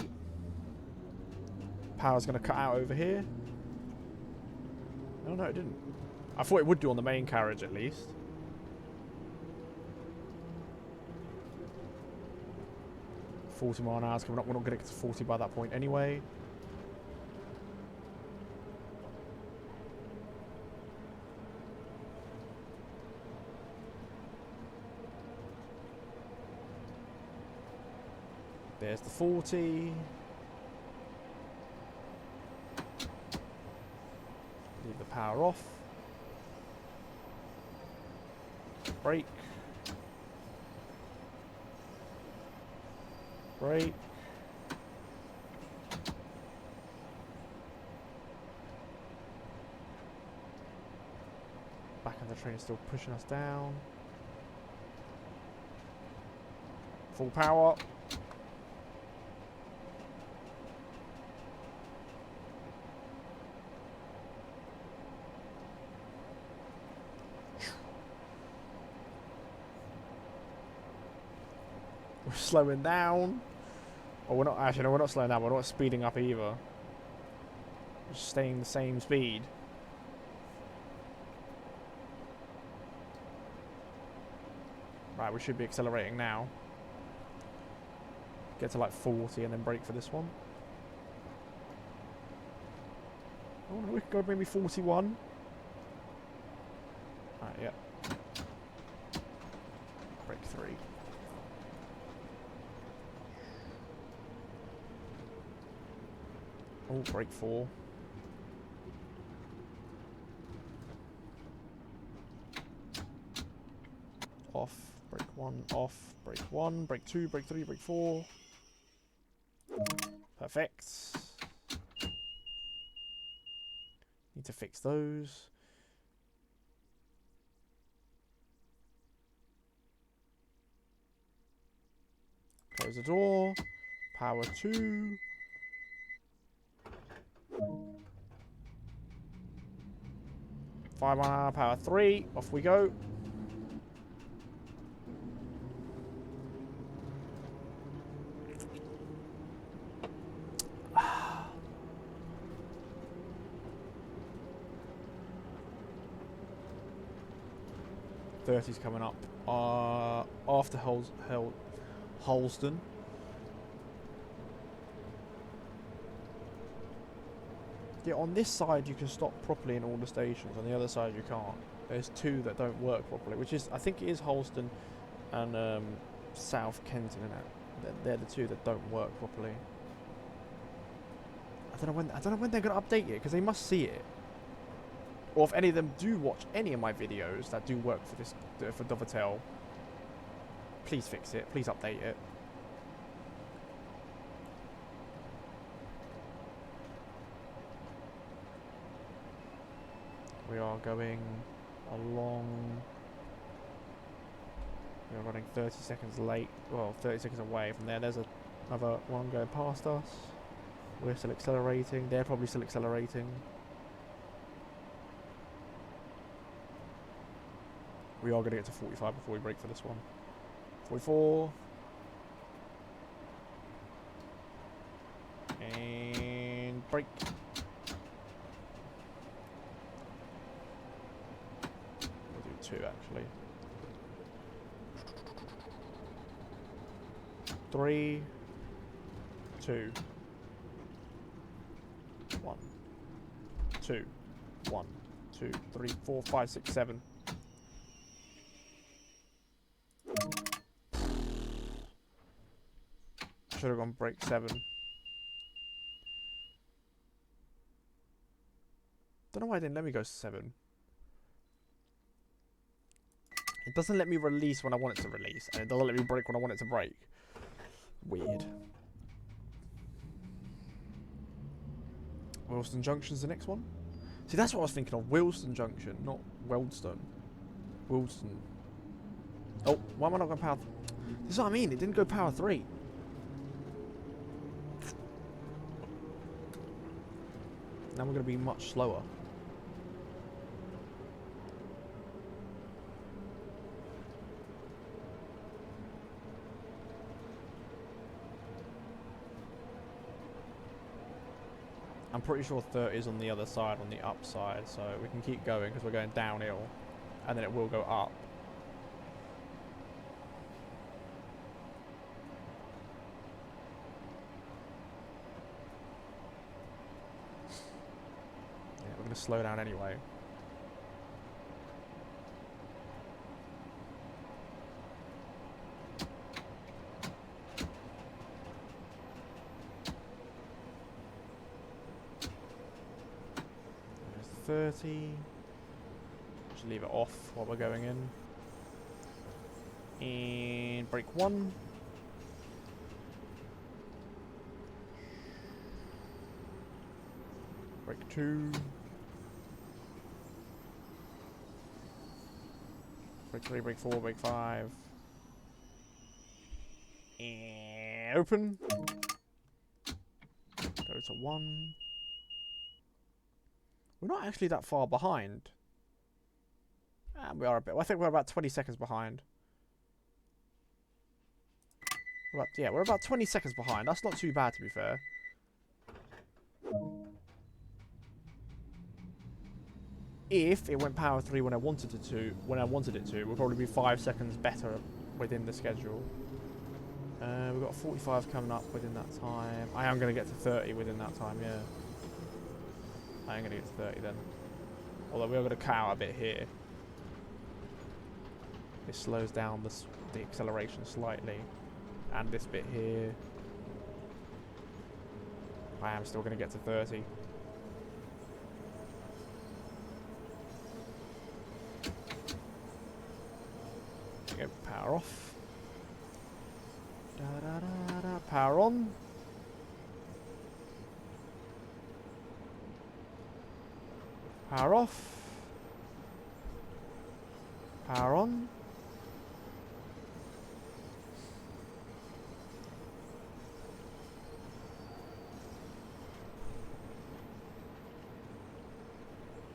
Power's going to cut out over here. Oh, no, it didn't. I thought it would do on the main carriage, at least. $40 miles an hour coming up. We're not going to get to 40 by that point anyway. There's the 40. Leave the power off. Brake. Brake. Back of the train is still pushing us down. Full power. We're slowing down. Oh, we're not actually. No, we're not slowing down. We're not speeding up either. We're just staying the same speed. Right, we should be accelerating now. Get to like 40 and then brake for this one. Oh, no, we could go maybe 41. Alright, yeah. Brake 3. Oh, brake 4. Off, brake 1, off, brake 1, brake 2, brake 3, brake 4. Perfect. Need to fix those. Close the door. Power 2. $5 power 3. Off we go. $30's coming up. After Holston. Yeah, on this side you can stop properly in all the stations. On the other side you can't. There's two that don't work properly, which is, I think it is Holston and South Kenton, and they're the two that don't work properly. I don't know when they're gonna update it, because they must see it. Or if any of them do watch any of my videos that do work for this for Dovatel, please fix it. Please update it. We are going along. We are running 30 seconds late. Well, 30 seconds away from there. There's another one going past us. We're still accelerating. They're probably still accelerating. We are going to get to 45 before we brake for this one. 44. And brake. We'll do 2 actually. 3, 2, 1, 2, 1, 2, 3, 4, 5, 6, 7. Should have gone break 7. Don't know why it didn't let me go 7. It doesn't let me release when I want it to release, and it doesn't let me break when I want it to break. Weird. Wilston Junction's the next one? See, that's what I was thinking of. Wilston Junction, not Weldstone. Wilston. Oh, why am I not going power... This is what I mean, it didn't go power 3. Now we're going to be much slower. I'm pretty sure 30 is on the other side, on the upside, so we can keep going because we're going downhill, and then it will go up. Yeah, we're going to slow down anyway. There's 30. Just leave it off while we're going in. And break 1. Break 2. Break 3, break 4, break 5. And open. Go to 1. We're not actually that far behind. We are a bit. I think we're about 20 seconds behind. We're about 20 seconds behind. That's not too bad, to be fair. If it went power 3 when I wanted it to, we'll probably be 5 seconds better within the schedule. We've got 45 coming up within that time. I am going to get to 30 within that time, yeah. I am going to get to 30 then. Although we are going to cut out a bit here. This slows down the acceleration slightly. And this bit here. I am still going to get to 30. There we go, power off. Da, da, da, da. Power on. Power off. Power on.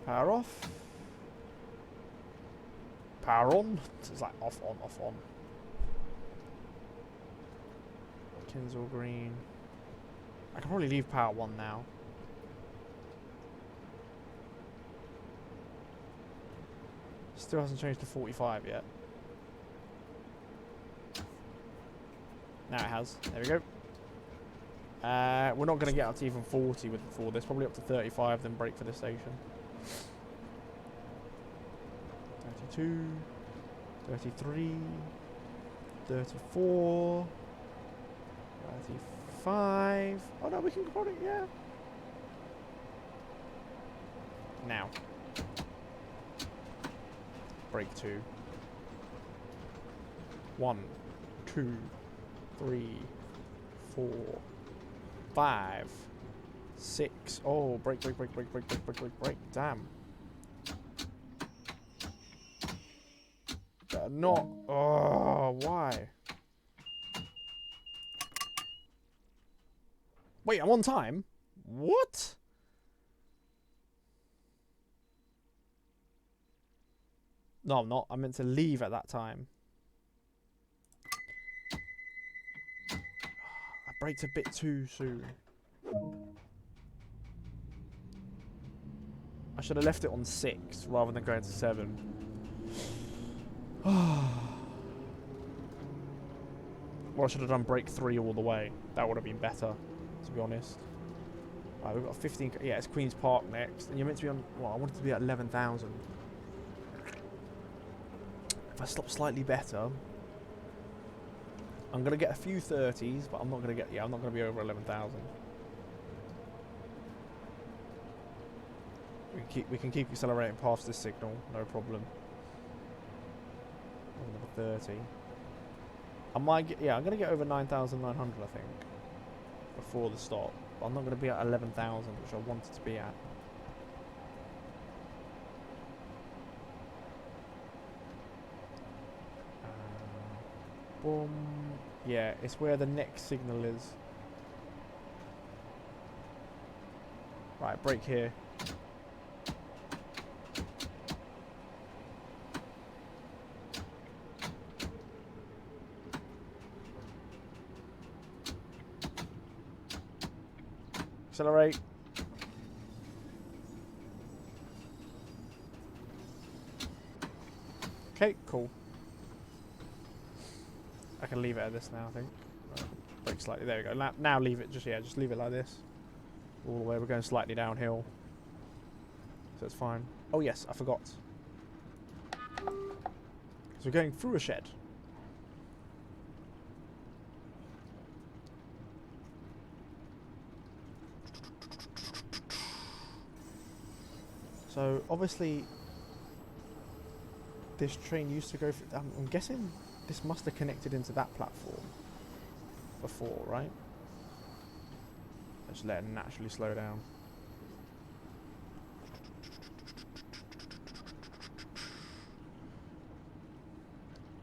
Power off. Power on. It's like off, on, off, on. Kinsale Green. I can probably leave power 1 now. Still hasn't changed to 45 yet. Now it has. There we go. We're not going to get up to even 40 for this. Probably up to 35, then brake for this station. 32, 33, 34, 35. Oh no, we can probably, yeah. Now. Break 2. 1, 2, 3, 4, 5, 6. Oh, break. Damn. Not. Oh, why? Wait, I'm on time? What? No, I'm not. I meant to leave at that time. I braked a bit too soon. I should have left it on 6 rather than going to 7. Or I should have done brake 3 all the way. That would have been better, to be honest. Alright, we've got 15... Yeah, it's Queen's Park next. And you're meant to be on... Well, I wanted to be at 11,000. If I stop slightly better... I'm going to get a few 30s, but I'm not going to get... Yeah, I'm not going to be over 11,000. We can keep accelerating past this signal, no problem. Another 30. I might get... Yeah, I'm going to get over 9,900, I think. Before the stop. But I'm not going to be at 11,000, which I wanted to be at. Boom. Yeah, it's where the next signal is. Right, brake here. Accelerate. Okay, cool. I can leave it at this now, I think. Brake slightly. There we go. Now leave it. Just leave it like this. All the way. We're going slightly downhill, so it's fine. Oh yes, I forgot. So we're going through a shed. So obviously, this train used to go through. I'm guessing this must have connected into that platform before, right? Just let it naturally slow down.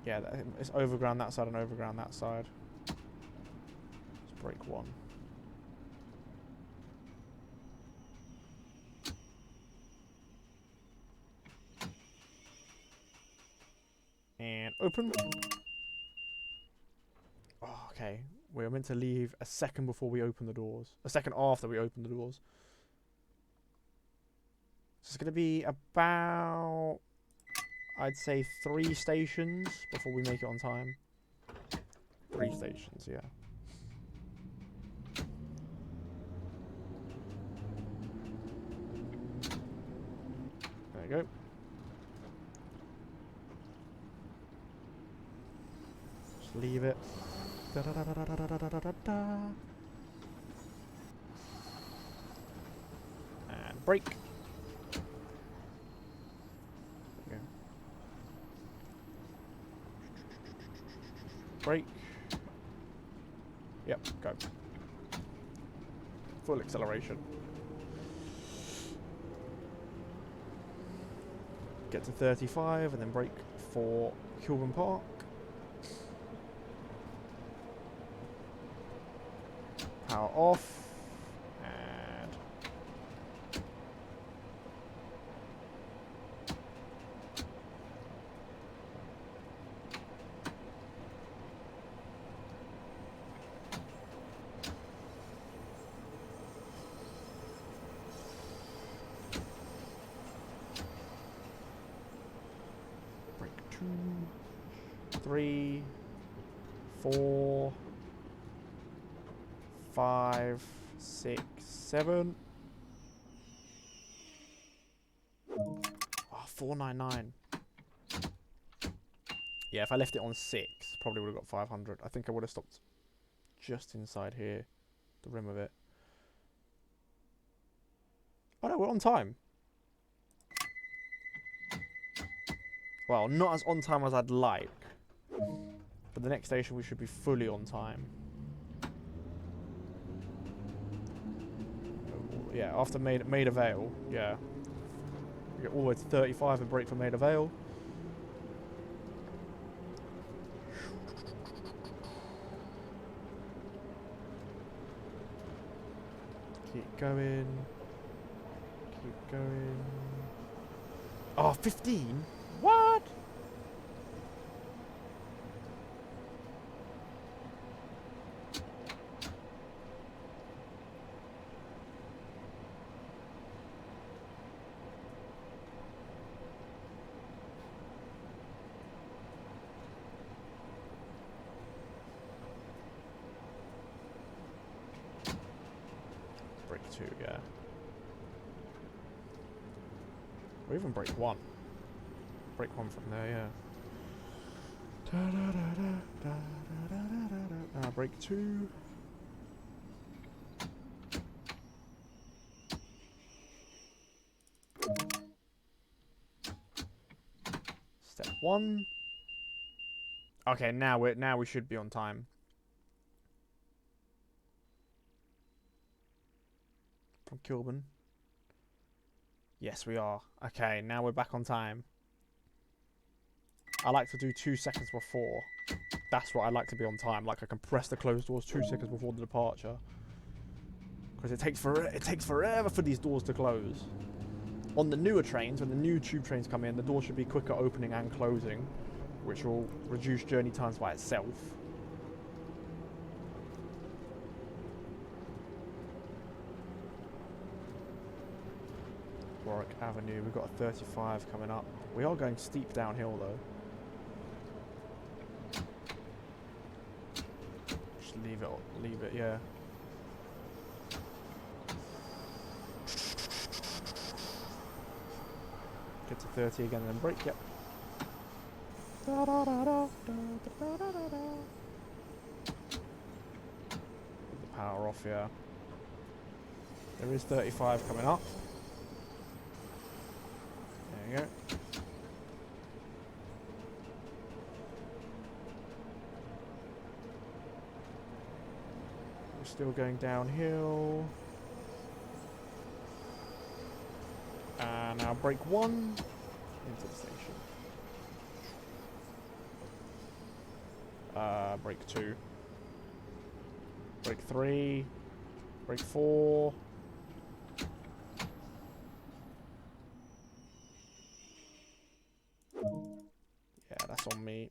Yeah, it's overground that side and overground that side. Let's break one. And open. Oh, okay. We were meant to leave a second before we open the doors. A second after we open the doors. So it's going to be about, I'd say, 3 stations before we make it on time. 3 stations, yeah. There you go. Just leave it. Da da da da da da da da da da. And brake. Okay. Brake. Yep, go. Full acceleration. Get to 35 and then brake for Kilburn Park. Power off. And brake 2, 3, 4, 5, 6, 7. Oh, 499. Yeah, if I left it on 6, probably would have got 500. I think I would have stopped just inside here, the rim of it. Oh no, we're on time. Well, not as on time as I'd like, but the next station we should be fully on time. Yeah, after Maida Vale, yeah. We get all the way to 35 and brake for Maida Vale. Keep going. Keep going. Oh, 15? What? Or even break one. Break one from there, yeah. Break two. Step one. Okay, now we should be on time. From Kilburn. Yes, we are. Okay, now we're back on time. I like to do 2 seconds before. That's what I like to be on time. Like I can press the closed doors 2 seconds before the departure. Because it takes forever for these doors to close. On the newer trains, when the new tube trains come in, the door should be quicker opening and closing, which will reduce journey times by itself. Warwick Avenue, we've got a 35 coming up. We are going steep downhill though. Just leave it, yeah. Get to 30 again and then brake, yep. Da, da, da, da, da, da, da, da, da. Put the power off, yeah. There is 35 coming up. There you go. We're still going downhill. And now brake one into the station. Brake two. Brake three. Brake four. Yeah, that's on me.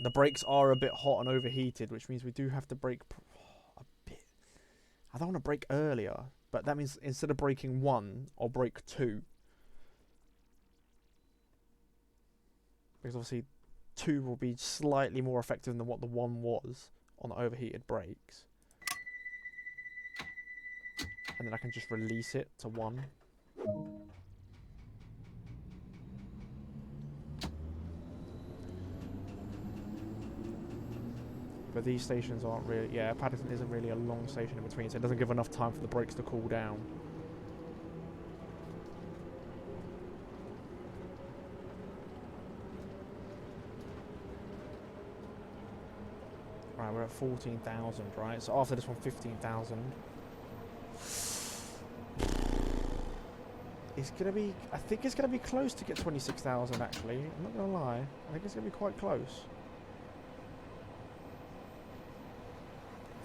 The brakes are a bit hot and overheated, which means we do have to brake a bit. I don't want to brake earlier, but that means instead of braking one, I'll brake two. Because obviously 2 will be slightly more effective than what the 1 was on the overheated brakes. And then I can just release it to 1. But these stations aren't really... Yeah, Paddington isn't really a long station in between, so it doesn't give enough time for the brakes to cool down. Right, we're at 14,000, right? So after this one, 15,000. It's gonna be... I think it's gonna be close to get 26,000, actually. I'm not gonna lie. I think it's gonna be quite close.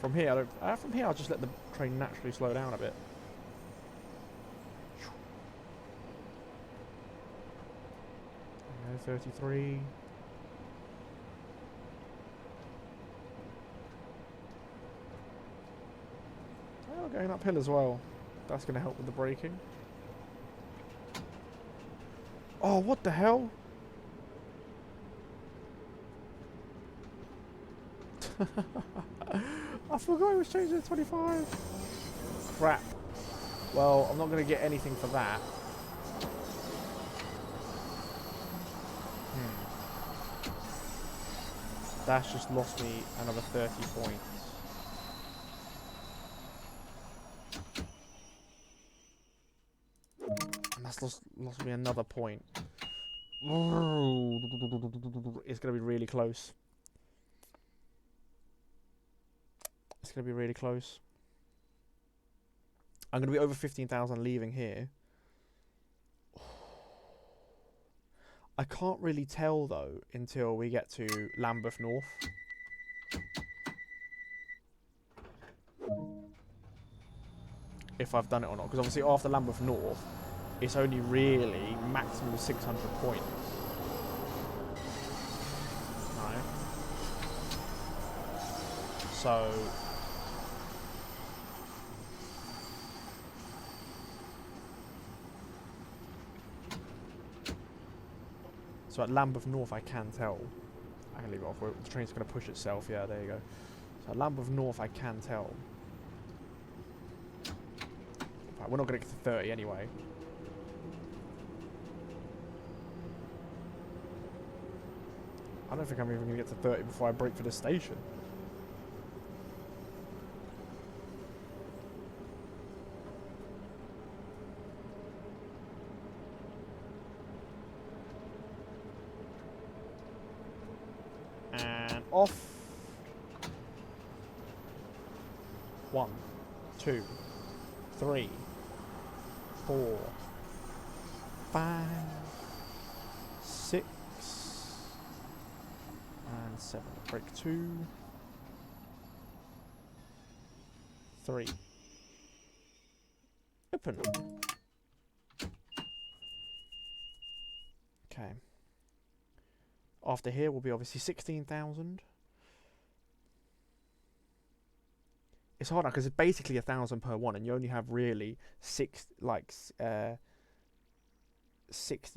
From here, I'll just let the train naturally slow down a bit. Okay, 33. Oh, going uphill as well. That's going to help with the braking. Oh, what the hell? I forgot it was changing to 25. Crap. Well, I'm not going to get anything for that. That's just lost me another 30 points. And that's lost me another point. It's going to be really close. It's going to be really close. I'm going to be over 15,000 leaving here. I can't really tell, though, until we get to Lambeth North. If I've done it or not. Because obviously after Lambeth North, it's only really maximum 600 points. Right. So at Lambeth North I can tell. I can leave it off. The train's going to push itself. Yeah, there you go. So at Lambeth North I can tell. Right, we're not going to get to 30 anyway. I don't think I'm even going to get to 30 before I break for the station. And off. 1, 2, 3, 4, 5, 6, and 7. Break 2, 3. Open. Okay. After here will be obviously 16,000. It's hard now because it's basically 1,000 per one, and you only have really 60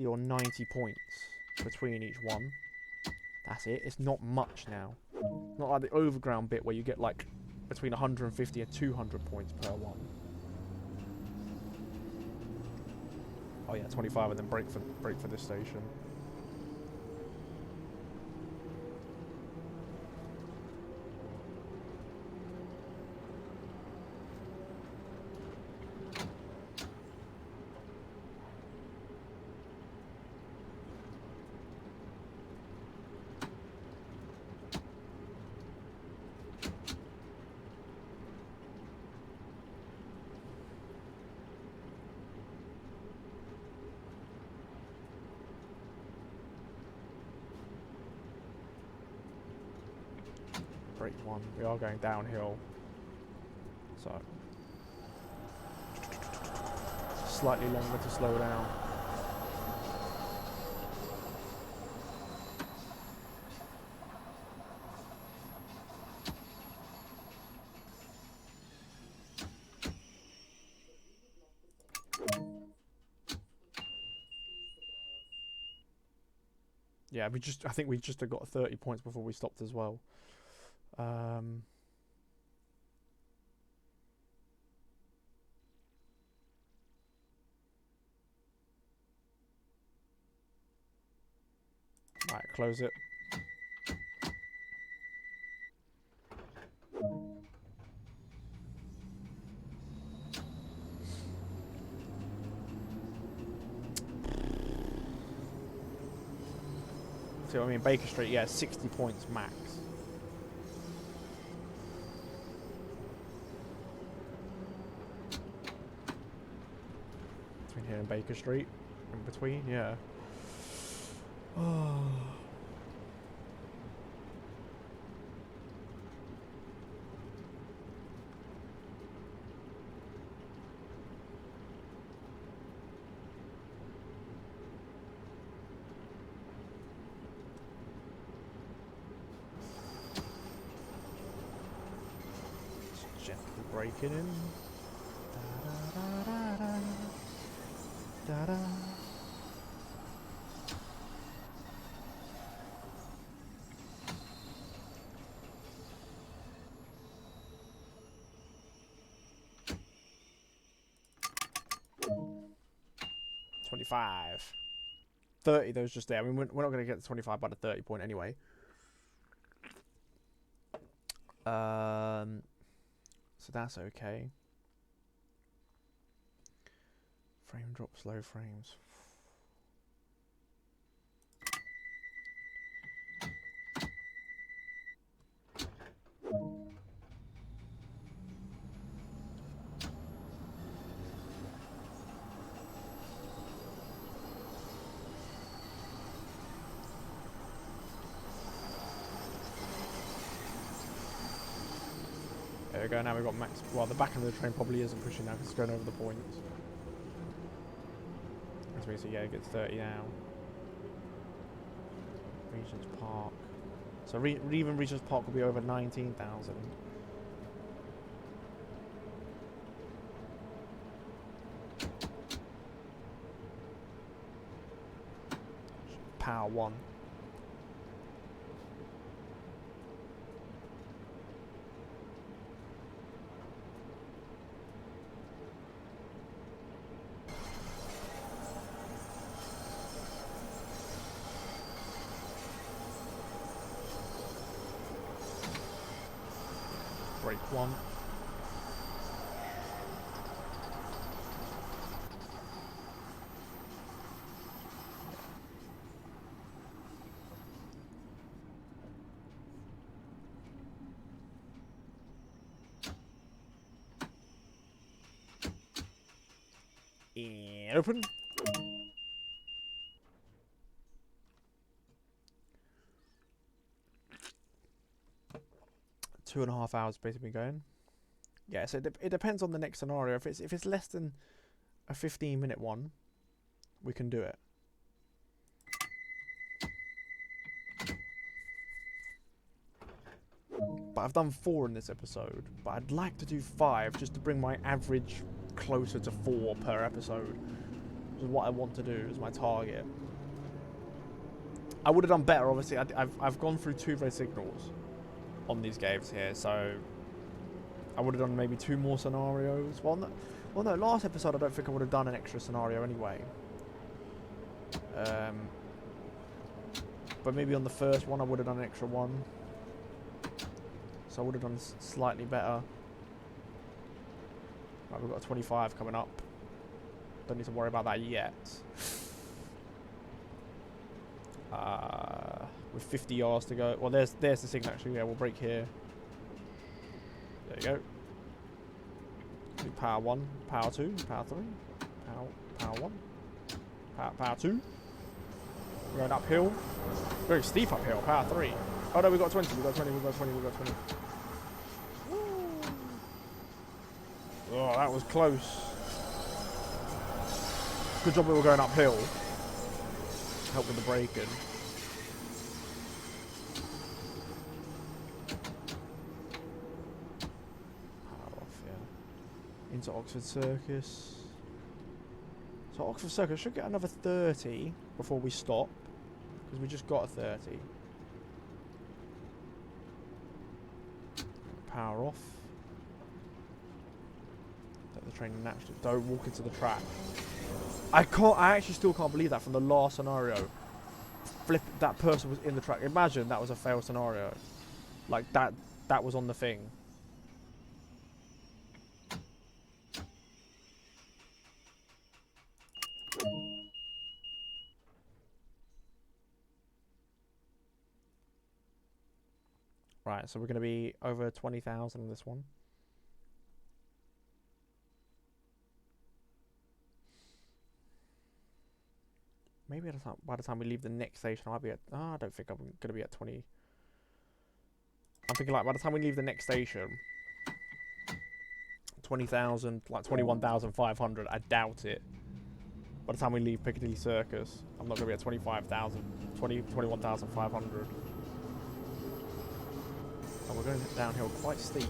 or 90 points between each one. That's it. It's not much now. Not like the overground bit where you get like between 150 and 200 points per one. Oh yeah, 25 and then break for this station. Break 1. We are going downhill. So slightly longer to slow down. Yeah, I think we just got 30 points before we stopped as well. Right, close it. See what I mean? Baker Street, yeah, 60 points max. Between here and Baker Street. In between, yeah. Oh. Gently breaking in. Da, da, da, da, da. 25. 30, those just there. I mean, we're not going to get the 25 by the 30 point anyway. So that's okay. Frame drop, slow frames. There we go, now we've got max. Well, the back of the train probably isn't pushing now because it's going over the points. As we see, yeah, it gets 30 now. Regent's Park. So even Regent's Park will be over 19,000. Power 1. break one. And open. Two and a half hours basically going. Yeah, so it depends on the next scenario. If it's less than a 15-minute one, we can do it. But I've done 4 in this episode, but I'd like to do 5 just to bring my average closer to 4 per episode. Which is what I want to do as my target. I would have done better, obviously. I've gone through 2 red signals on these games here, so I would have done maybe 2 more scenarios. Well, no, last episode I don't think I would have done an extra scenario anyway. But maybe on the first one I would have done an extra one. So I would have done slightly better. Right, we've got a 25 coming up. Don't need to worry about that yet. With 50 yards to go. Well, there's the signal actually. Yeah, we'll brake here. There you go. Do power 1, power 2, power 3, power 1, power 2. We're going uphill. Very steep uphill, power 3. Oh no, we got 20, we got 20, we got 20, we got 20. Oh, that was close. Good job we were going uphill. Help with the braking. Power off, yeah. Into Oxford Circus. So Oxford Circus should get another 30 before we stop. Because we just got a 30. Power off. Let the train naturally. Don't walk into the track. I actually still can't believe that from the last scenario. That person was in the track. Imagine that was a fail scenario. Like that was on the thing. Right, so we're going to be over 20,000 on this one. Maybe by the time we leave the next station, I might be at... Oh, I don't think I'm going to be at 20. I'm thinking like by the time we leave the next station, 20,000, like 21,500. I doubt it. By the time we leave Piccadilly Circus, I'm not going to be at 25,000, 21,500. And we're going downhill quite steep.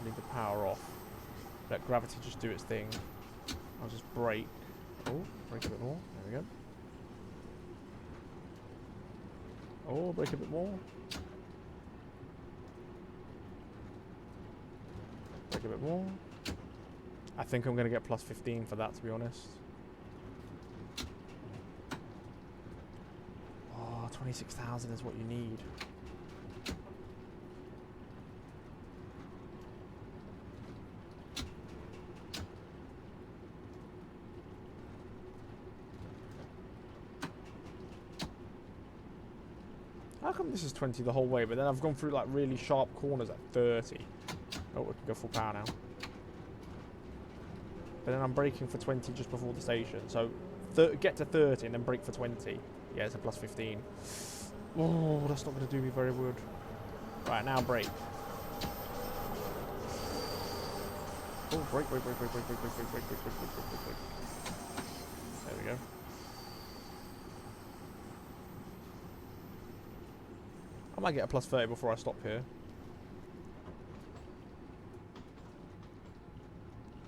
I need the power off. Let gravity just do its thing. I'll just brake. Oh, brake a bit more. There we go. Oh, brake a bit more. Brake a bit more. I think I'm going to get plus 15 for that, to be honest. Oh, 26,000 is what you need. How come this is 20 the whole way, but then I've gone through like really sharp corners at 30? Oh, we can go full power now. But then I'm braking for 20 just before the station. So get to 30 and then brake for 20. Yeah, it's a plus 15. Oh, that's not going to do me very good. Right, now brake. Oh, brake. There we go. I might get a plus 30 before I stop here.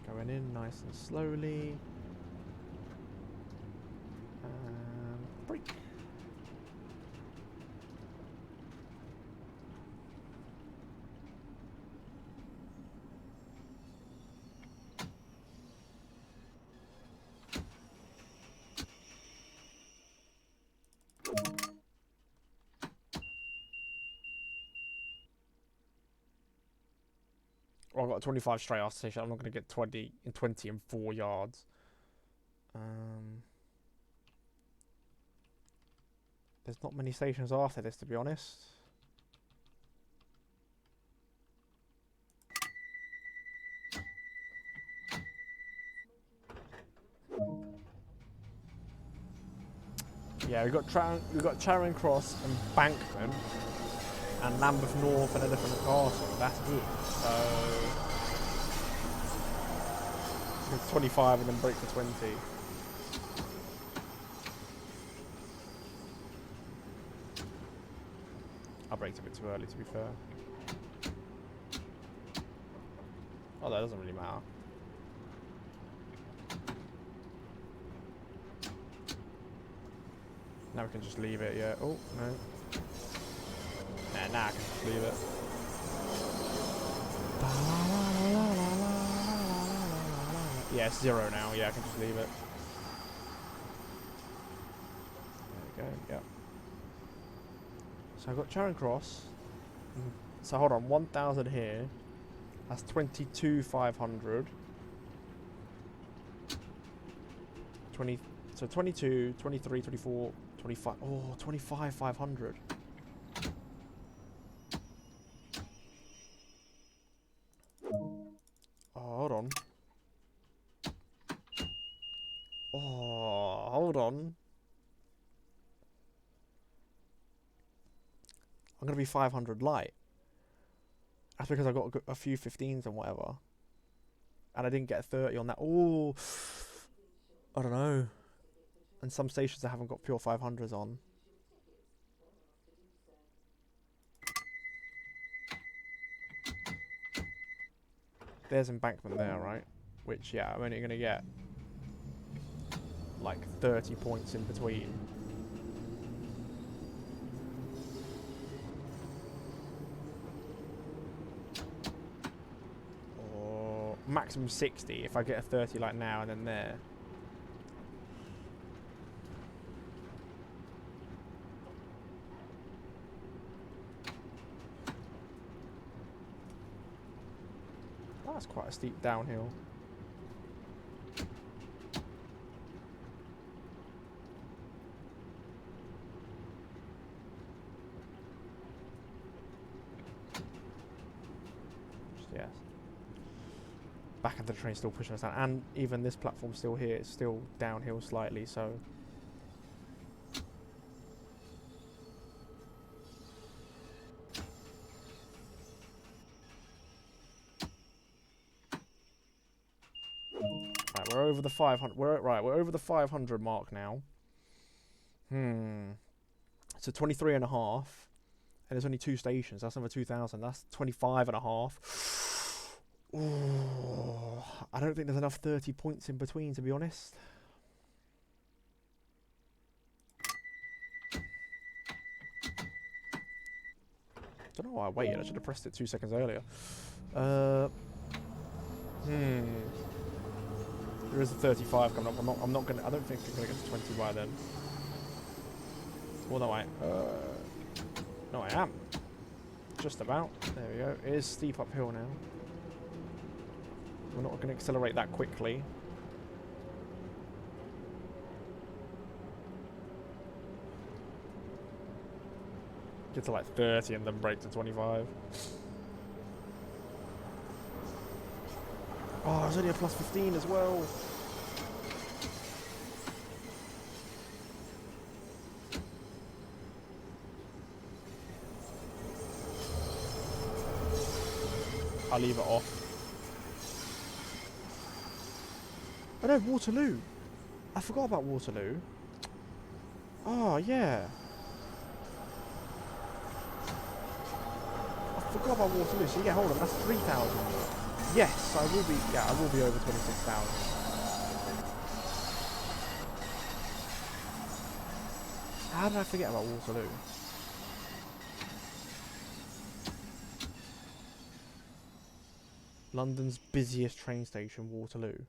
Going in nice and slowly. Brake. Well, I've got 25 straight after station. I'm not going to get 20 in 4 yards. There's not many stations after this, to be honest. Yeah, we've got Charing Cross and Bankman and Lambeth North and Elephant and Castle. That's it. So it's 25 and then break for 20. I braked a bit too early, to be fair. Oh, that doesn't really matter. Now we can just leave it, yeah. Oh, no. Nah, I can just leave it. Yeah, it's 0 now. Yeah, I can just leave it. There we go, yeah. So I've got Charing Cross. So hold on, 1,000 here. That's 22,500. 20, so 22, 23, 24, 25. Oh, 25,500. Oh, hold on. Oh, hold on. I'm going to be 500 light. That's because I got a few 15s and whatever. And I didn't get 30 on that. Oh, I don't know. And some stations I haven't got pure 500s on. There's Embankment there, right? Which, yeah, I'm only going to get like 30 points in between. Or maximum 60 if I get a 30 like now and then there. That's quite a steep downhill. Yes. Back of the train still pushing us down, and even this platform still here, it's still downhill slightly, so. Right, we're over the 500. We're over the 500 mark now. So 23 and a half, and there's only 2 stations. That's another 2,000. That's 25 and a half. Ooh, I don't think there's enough 30 points in between, to be honest. Don't know why I waited. I should have pressed it 2 seconds earlier. There is a 35 coming up. I'm not gonna. I don't think I'm gonna get to 20 by then. Well, no, no, I am. Just about. There we go. It is steep uphill now. We're not gonna accelerate that quickly. Get to like 30 and then break to 25. Oh, there's only a plus 15 as well. I'll leave it off. Oh no, Waterloo. I forgot about Waterloo. Oh, yeah. I forgot about Waterloo. So yeah, hold on, that's 3,000. Yes, I will be. Yeah, I will be over 26,000. How did I forget about Waterloo? London's busiest train station, Waterloo.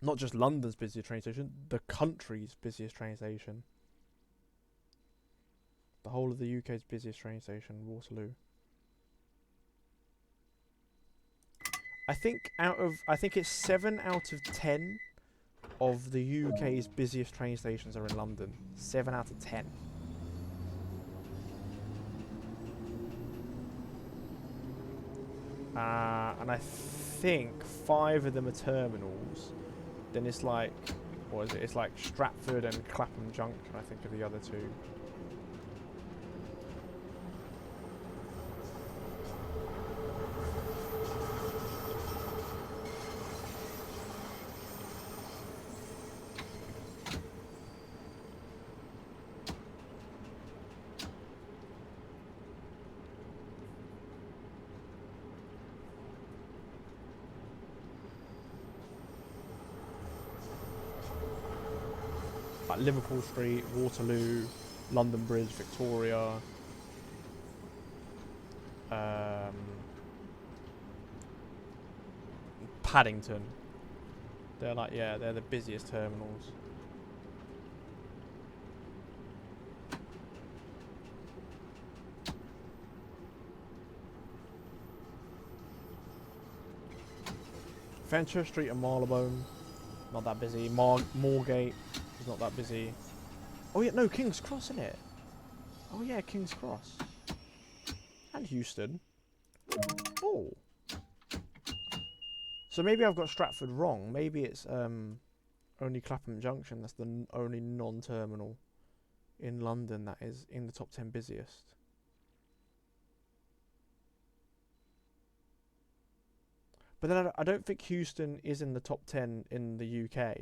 Not just London's busiest train station, the country's busiest train station. The whole of the UK's busiest train station, Waterloo. I think it's 7 out of 10 of the UK's busiest train stations are in London. 7 out of 10. And I think 5 of them are terminals. Then it's like, what is it? It's like Stratford and Clapham Junction, I think, are the other two. Like Liverpool Street, Waterloo, London Bridge, Victoria, Paddington. They're like, yeah, they're the busiest terminals. Fenchurch Street and Marylebone, not that busy. Moorgate is not that busy. Oh yeah, no, King's Cross, isn't it? Oh yeah, King's Cross. And Euston. Oh. So maybe I've got Stratford wrong. Maybe it's only Clapham Junction that's the only non-terminal in London that is in the top 10 busiest. But then I don't think Euston is in the top 10 in the UK.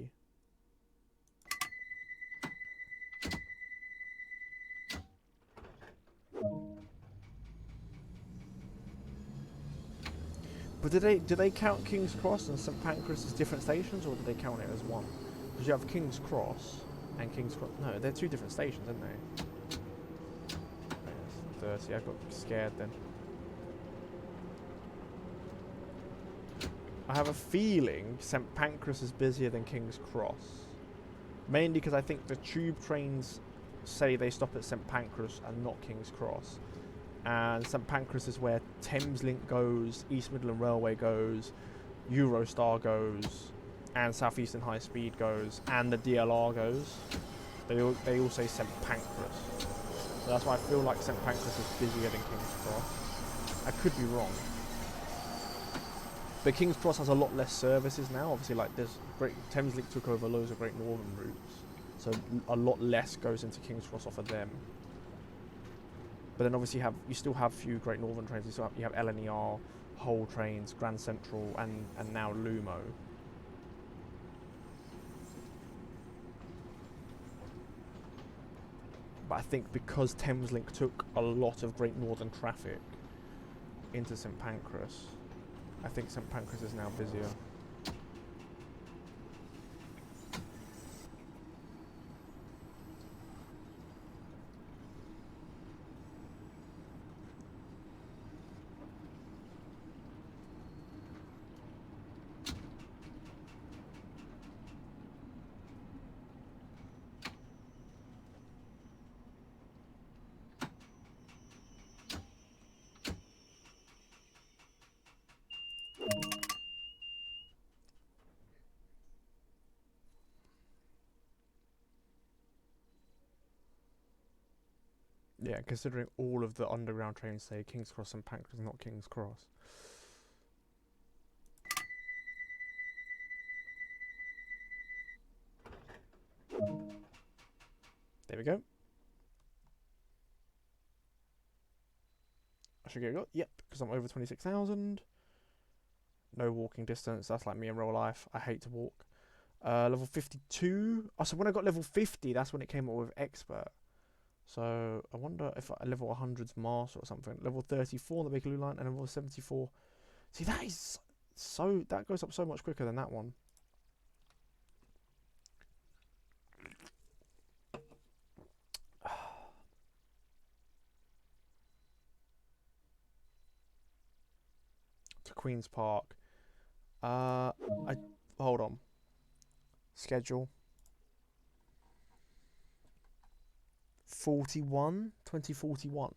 But do they count King's Cross and St Pancras as different stations, or do they count it as one? Because you have King's Cross and King's Cross. No, they're two different stations, aren't they? Oh, yeah, 30. I got scared then. I have a feeling St Pancras is busier than King's Cross. Mainly because I think the tube trains say they stop at St Pancras and not King's Cross. And St Pancras is where Thameslink goes, East Midland Railway goes, Eurostar goes, and South Eastern High Speed goes, and the DLR goes. They all say St Pancras. So that's why I feel like St Pancras is busier than King's Cross. I could be wrong. But King's Cross has a lot less services now. Obviously, like Thameslink took over loads of Great Northern routes, so a lot less goes into King's Cross off of them. But then obviously you still have a few Great Northern trains. You have LNER, Hull trains, Grand Central, and now Lumo. But I think because Thameslink took a lot of Great Northern traffic into St Pancras, I think St Pancras is now busier. Yeah, considering all of the underground trains say King's Cross and Pancras, not King's Cross. There we go. I should get it. Yep, because I'm over 26,000. No walking distance. That's like me in real life. I hate to walk. Level 52. Oh, so when I got level 50, that's when it came up with Expert. So I wonder if level 100's Master or something. Level 34 on the Bakerloo line, and level 74. See, that is so. That goes up so much quicker than that one. To Queen's Park. Hold on. Schedule. 2041.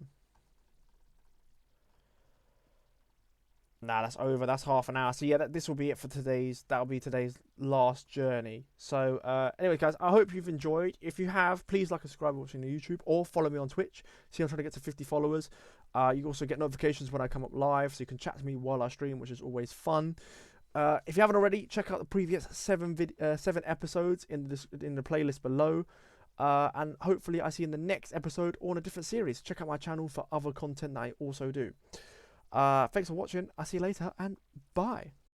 Nah, that's over. That's half an hour. So yeah, this will be it for today's. That'll be today's last journey. So anyway, guys, I hope you've enjoyed. If you have, please like and subscribe watching the YouTube or follow me on Twitch. See, I'm trying to get to 50 followers. You also get notifications when I come up live, so you can chat to me while I stream, which is always fun. If you haven't already, check out the previous 7 episodes in the playlist below. And hopefully I see you in the next episode or in a different series. Check out my channel for other content that I also do. Thanks for watching. I'll see you later, and bye.